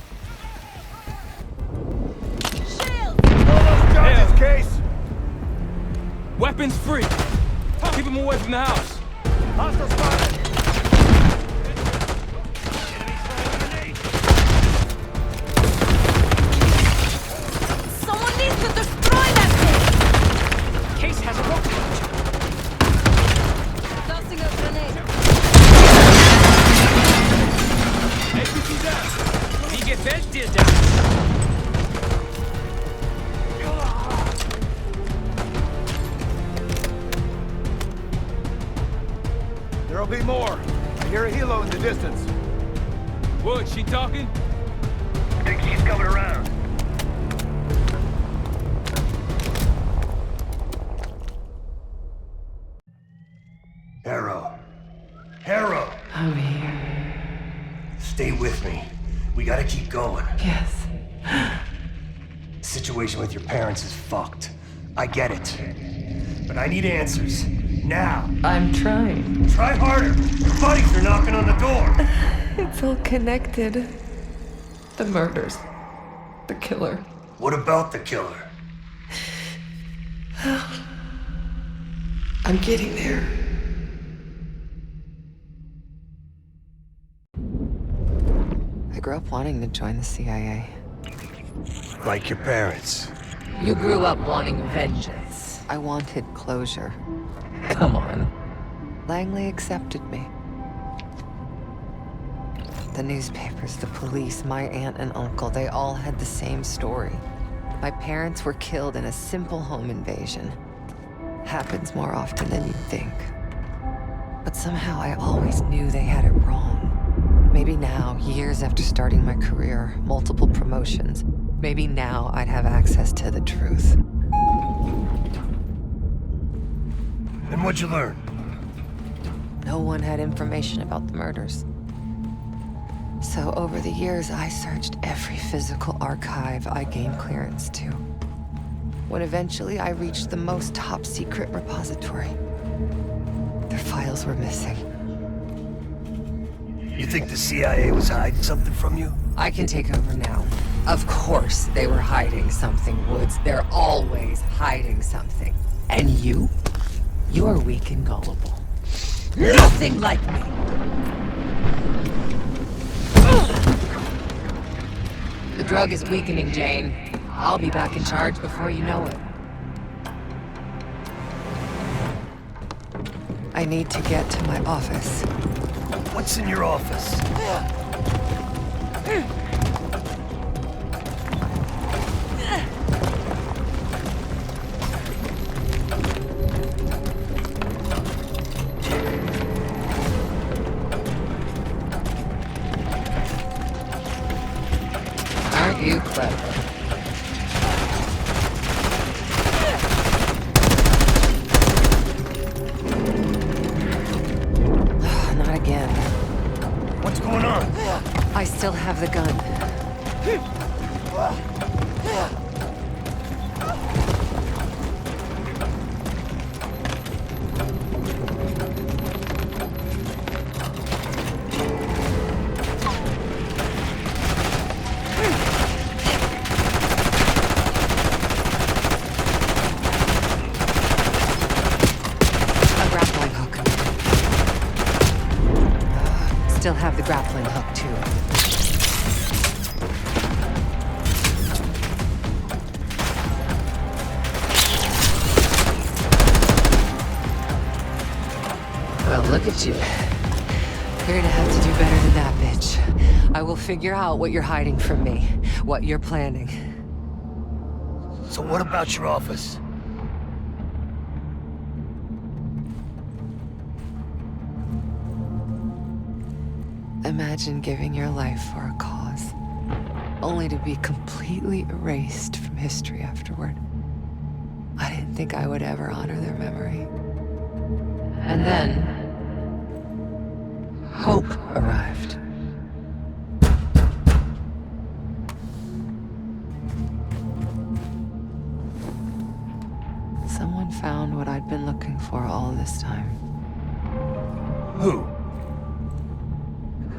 Charges, Case. Weapons free. Keep them away from the house. Hostile spotted. Someone needs to destroy that thing! Case has a rocket launcher. Tossing a grenade. APC down. Wie gefällt dir das? There'll be more. I hear a helo in the distance. Wood, she talking? I think she's coming around. Harrow! I'm here. Stay with me. We gotta keep going. Yes. The situation with your parents is fucked. I get it. But I need answers. Now. I'm trying. Try harder. Your buddies are knocking on the door. It's all connected. The murders. The killer. What about the killer? I'm getting there. I grew up wanting to join the CIA. Like your parents. You grew up wanting vengeance. I wanted closure. Come on. Langley accepted me. The newspapers, the police, my aunt and uncle, they all had the same story. My parents were killed in a simple home invasion. Happens more often than you'd think. But somehow I always knew they had it wrong. Maybe now, years after starting my career, multiple promotions, maybe now I'd have access to the truth. And what'd you learn? No one had information about the murders. So over the years, I searched every physical archive I gained clearance to. When eventually I reached the most top-secret repository, their files were missing. You think the CIA was hiding something from you? I can take over now. Of course they were hiding something, Woods. They're always hiding something. And you? You are weak and gullible. Nothing like me! The drug is weakening, Jane. I'll be back in charge before you know it. I need to get to my office. What's in your office? Aren't you clever? Not again. What's going on? I still have the gun. Still have the grappling hook, too. Well, look at you. You're gonna have to do better than that, bitch. I will figure out what you're hiding from me, what you're planning. So what about your office? Imagine giving your life for a cause, only to be completely erased from history afterward. I didn't think I would ever honor their memory. And then, hope arrived. Someone found what I'd been looking for all this time. Who?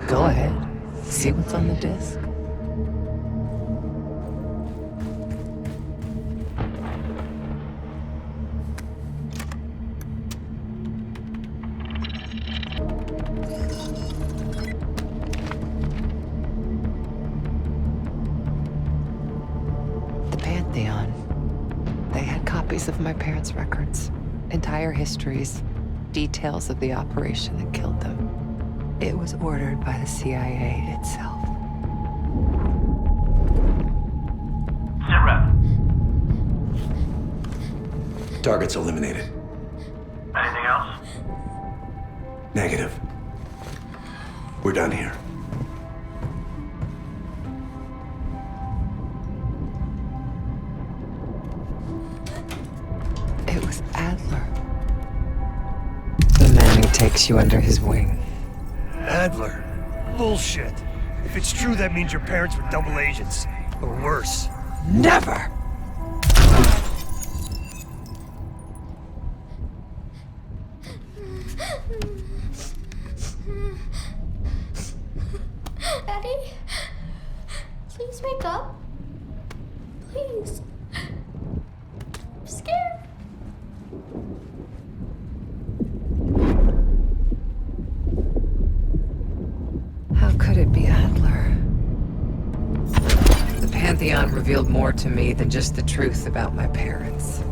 Go ahead. See what's on the disc. The Pantheon. They had copies of my parents' records, entire histories, details of the operation that killed them. It was ordered by the CIA itself. Sit rep. Target's eliminated. Anything else? Negative. We're done here. It was Adler. The man who takes you under his wing. Adler? Bullshit. If it's true, that means your parents were double agents. Or worse. Daddy? Please wake up. Please. I'm scared. How could it be Adler? The Pantheon revealed more to me than just the truth about my parents.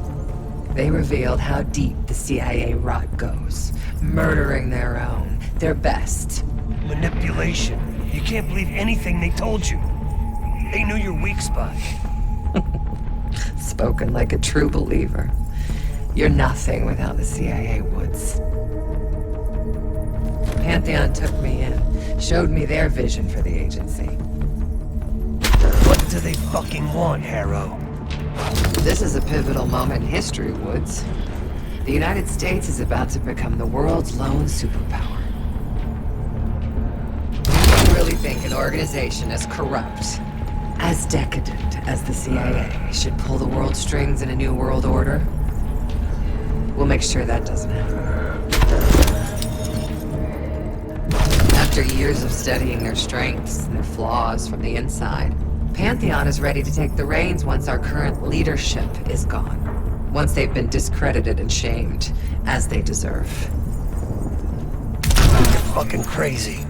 They revealed how deep the CIA rot goes, murdering their own, their best. Manipulation. You can't believe anything they told you. They knew your weak spot. Spoken like a true believer. You're nothing without the CIA, Woods. Pantheon took me in, showed me their vision for the agency. What do they fucking want, Harrow? This is a pivotal moment in history, Woods. The United States is about to become the world's lone superpower. You really think an organization as corrupt, as decadent as the CIA should pull the world's strings in a new world order? We'll make sure that doesn't happen. After years of studying their strengths and their flaws from the inside, Pantheon is ready to take the reins once our current leadership is gone. Once they've been discredited and shamed, as they deserve. You're fucking crazy.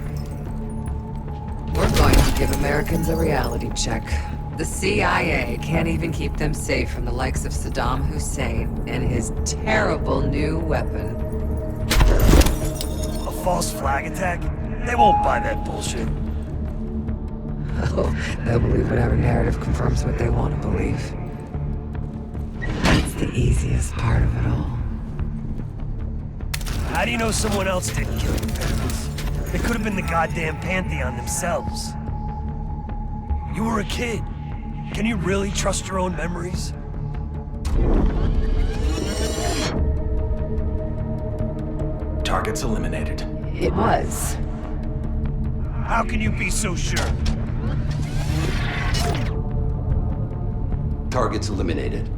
We're going to give Americans a reality check. The CIA can't even keep them safe from the likes of Saddam Hussein and his terrible new weapon. A false flag attack? They won't buy that bullshit. Oh, they'll believe whatever narrative confirms what they want to believe. That's the easiest part of it all. How do you know someone else didn't kill your parents? It could have been the goddamn Pantheon themselves. You were a kid. Can you really trust your own memories? Targets eliminated. It was. How can you be so sure? Targets eliminated.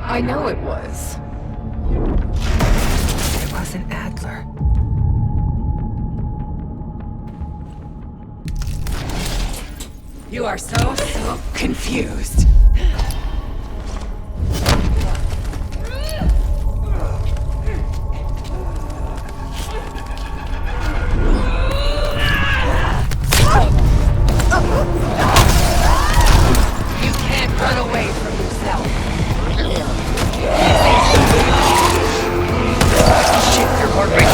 I know it was. It wasn't Adler. You are so confused. You can't run away from yourself. Shit, your heart rate.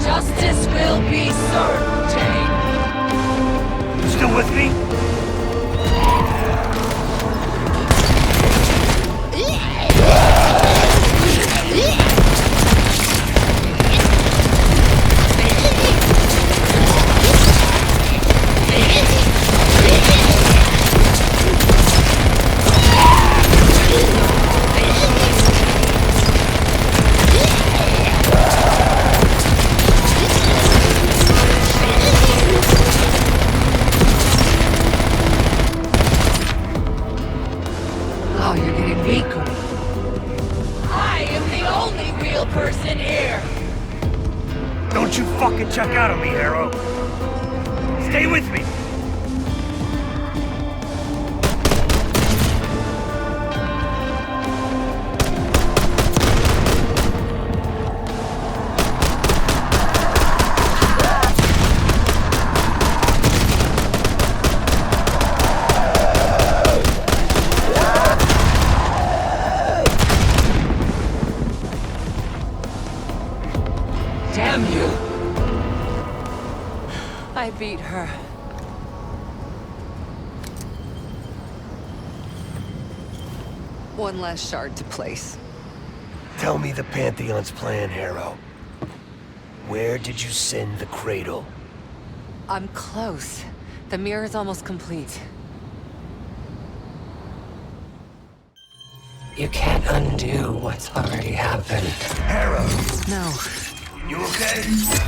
Justice will be served, Jane. You still with me? Oh, you're getting weaker. I am the only real person here. Don't you fucking check out on me, Harrow. Stay with me. Damn you. I beat her. One last shard to place. Tell me the Pantheon's plan, Harrow. Where did you send the cradle? I'm close. The mirror's almost complete. You can't undo what's already happened. Harrow! No. You okay?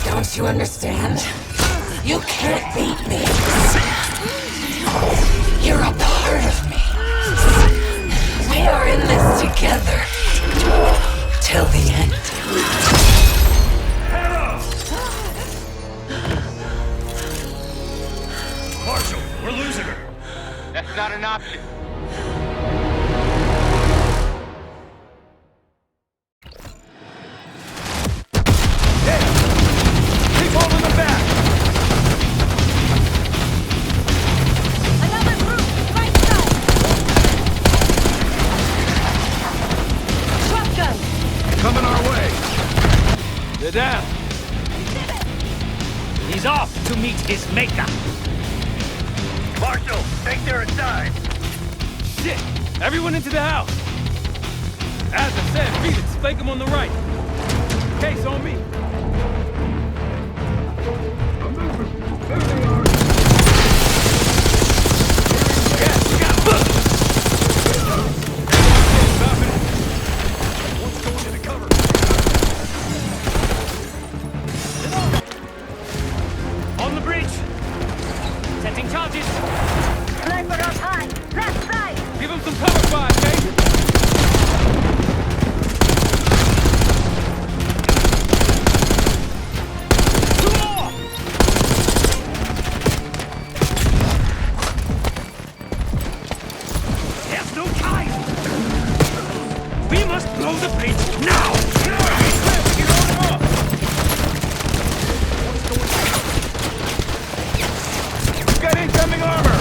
Don't you understand? You can't beat me. You're a part of me. We are in this together. Till the end. Harrow! Marshal, we're losing her. That's not an option. Keep holding them back! Another group, right side. Shotgun. Coming our way. They're down. He's off to meet his maker. Marshal, think they're inside. Shit! Everyone into the house. Adler said, Felix, flank him on the right. Case on me. On the bridge. Setting charges. Sniper up high. Left side. Give him some cover fire, Kate. There's no time! We must blow the bridge now! We've got incoming armor!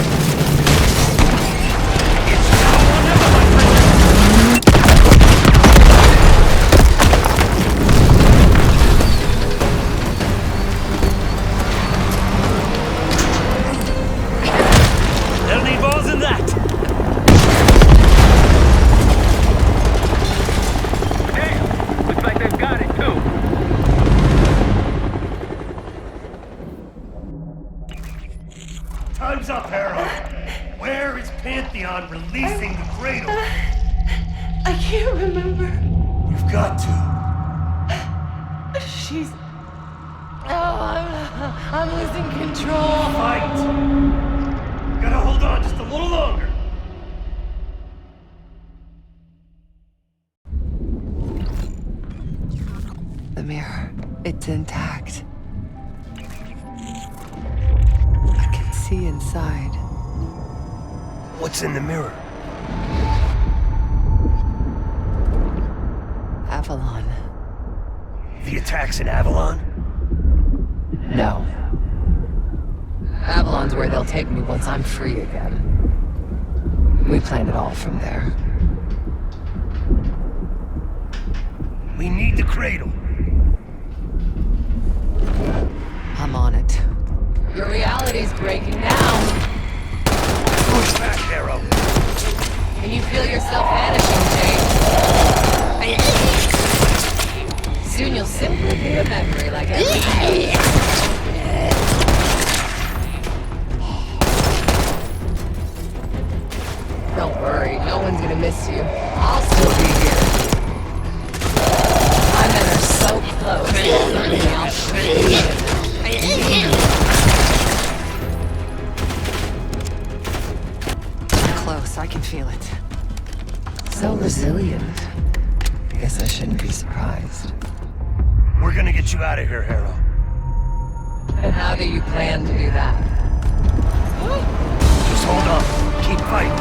It's now or never, my friend! They'll need more than that! Damn! Looks like they've got it, too. Time's up, Harrow! Where is Pantheon releasing the cradle? I can't remember. You've got to. She's... Oh, I'm losing control. Fight! Gotta hold on just a little longer. The mirror. It's intact. I can see inside. What's in the mirror? Avalon. The attacks in Avalon? No. Avalon's where they'll take me once I'm free again. We planned it all from there. We need the cradle. I'm on it. Your reality's breaking down. Push back, Harrow. Can you feel yourself vanishing, Jake? Soon you'll simply be a memory like everything else. Don't worry, no one's gonna miss you. I'll still be here. I met her so close. I'll shoot you. Close, I can feel it. So resilient. Guess I shouldn't be surprised. We're gonna get you out of here, Harrow. And how do you plan to do that? Just hold on. Keep fighting.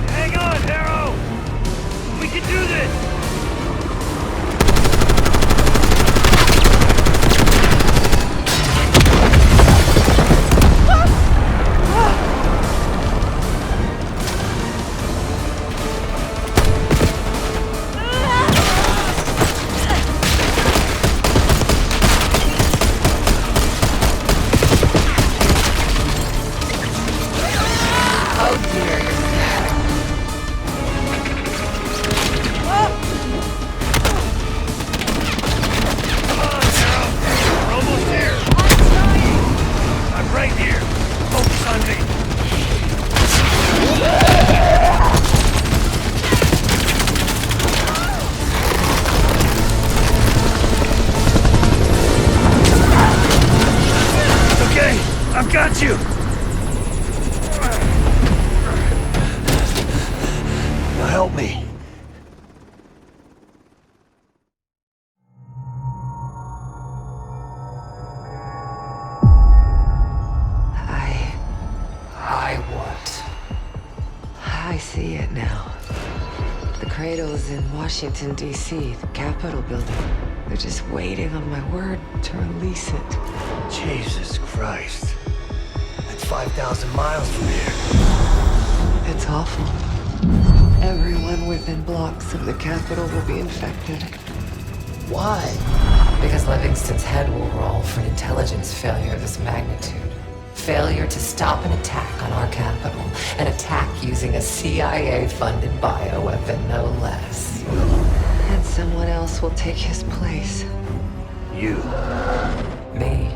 Hang on, Harrow! We can do this! need you! Now help me. I see it now. The cradle's in Washington, D.C., the Capitol building. They're just waiting on my word to release it. Jesus Christ. That's 5,000 miles from here. It's awful. Everyone within blocks of the Capitol will be infected. Why? Because Livingston's head will roll for an intelligence failure of this magnitude. Failure to stop an attack on our capital. An attack using a CIA-funded bioweapon, no less. And someone else will take his place. You. Me.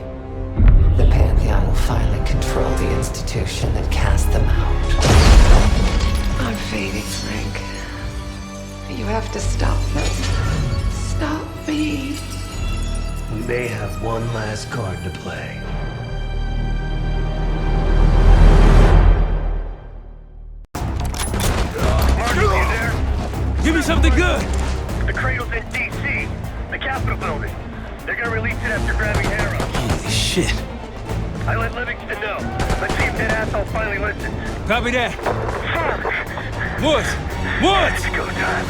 The Pantheon will finally control the institution that cast them out. I'm fading, Frank. You have to stop this. Stop me. We may have one last card to play. Give me something good! The cradle's in D.C., the Capitol building. They're gonna release it after grabbing Harrow. Holy shit. I let Livingston know. Let's see if that asshole finally listens. Copy that. Fuck! Woods! Woods! It's go time.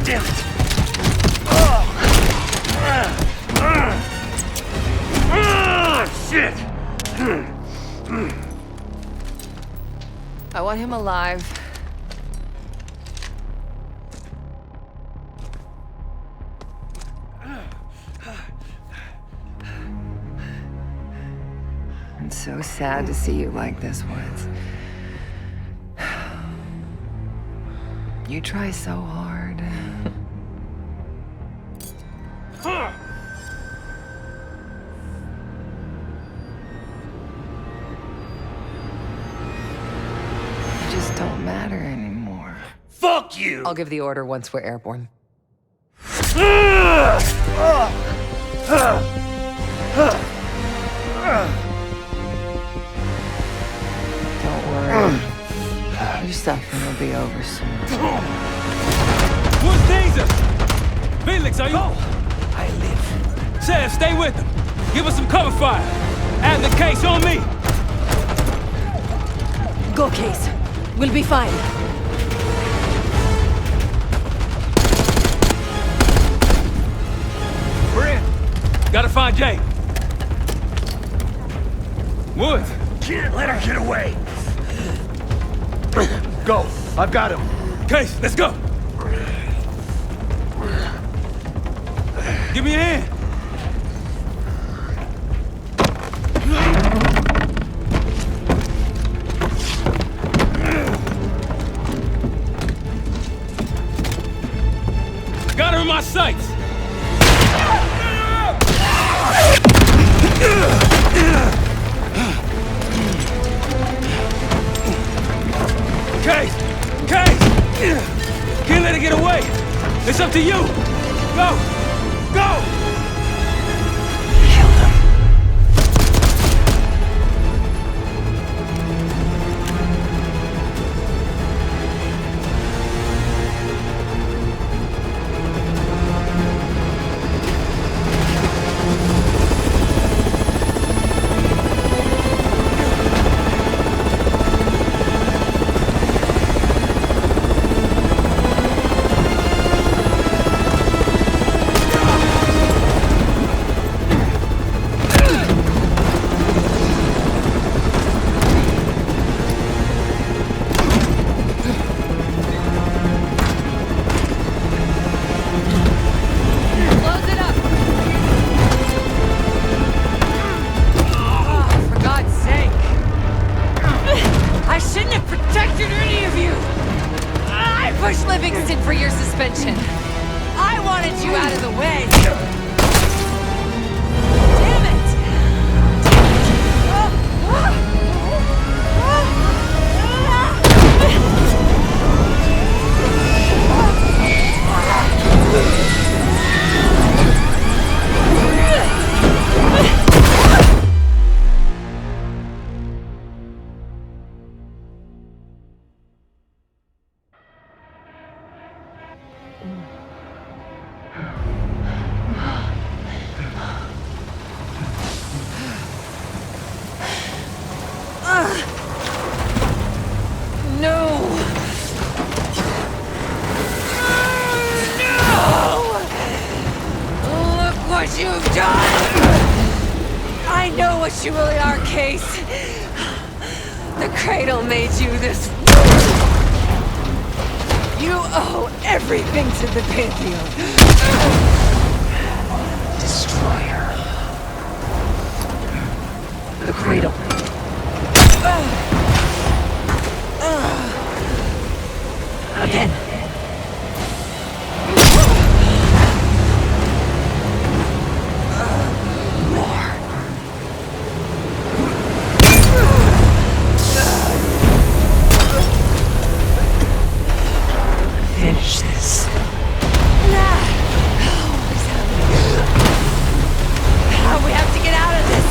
Damn it! Shit! I want him alive. I'm so sad to see you like this, Woods. You try so hard. You just don't matter anymore. Fuck you! I'll give the order once we're airborne. Don't worry. Your suffering will be over soon. Woods taser! Felix, are you? I live. Sev, stay with them. Give us some cover fire. Adler case on me. Go, Case. We'll be fine. We're in. Gotta find Jay. Woods. Can't let her get away. Go. I've got him. Case, let's go. Give me a hand. Got her in my sights. Case! Case! Can't let her get away! It's up to you! Go! Go! Killed him. Livingston for your suspension. I wanted you out of the way. Damn it! what you really are, Case. The cradle made you this. You owe everything to the Pantheon. Destroyer. The cradle. Again. Finish this. We have to get out of this.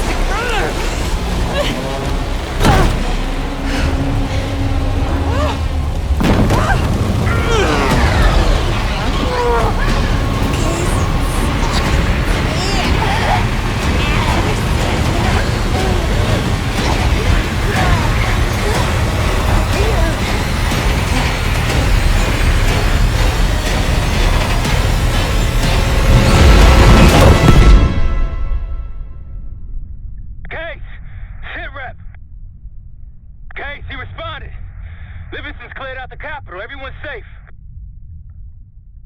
Everyone's safe.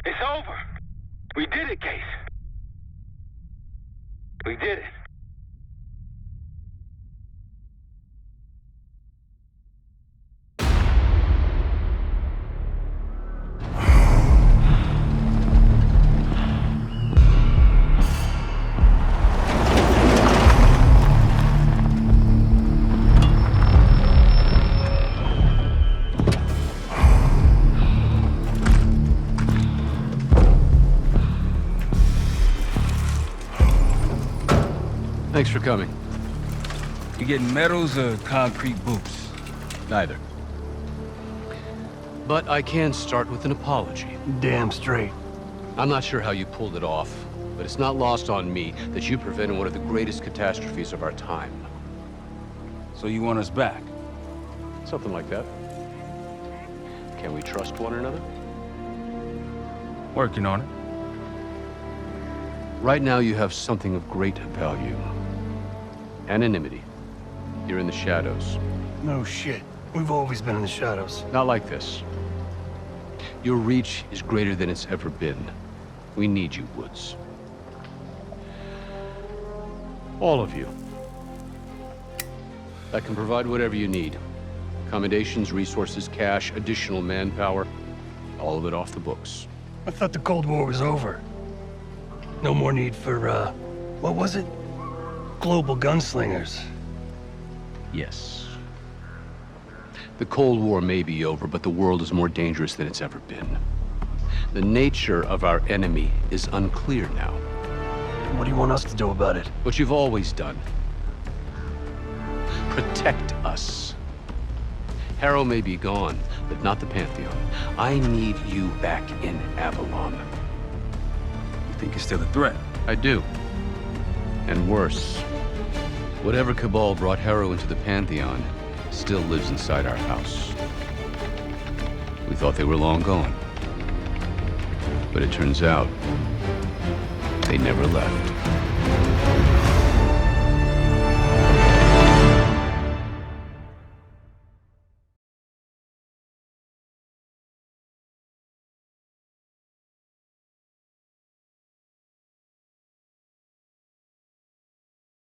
It's over. We did it, Case. We did it. Thanks for coming. You getting medals or concrete boots? Neither. But I can start with an apology. Damn straight. I'm not sure how you pulled it off, but it's not lost on me that you prevented one of the greatest catastrophes of our time. So you want us back? Something like that. Can we trust one another? Working on it. Right now you have something of great value. Anonymity. You're in the shadows. No shit. We've always been in the shadows. Not like this. Your reach is greater than it's ever been. We need you, Woods. All of you. I can provide whatever you need. Accommodations, resources, cash, additional manpower. All of it off the books. I thought the Cold War was over. No more need for, what was it? Global gunslingers. Yes. The Cold War may be over, but the world is more dangerous than it's ever been. The nature of our enemy is unclear now. What do you want us to do about it? What you've always done. Protect us. Harrow may be gone, but not the Pantheon. I need you back in Avalon. You think you're still a threat? I do. And worse. Whatever cabal brought Harrow into the Pantheon still lives inside our house. We thought they were long gone. But it turns out, they never left.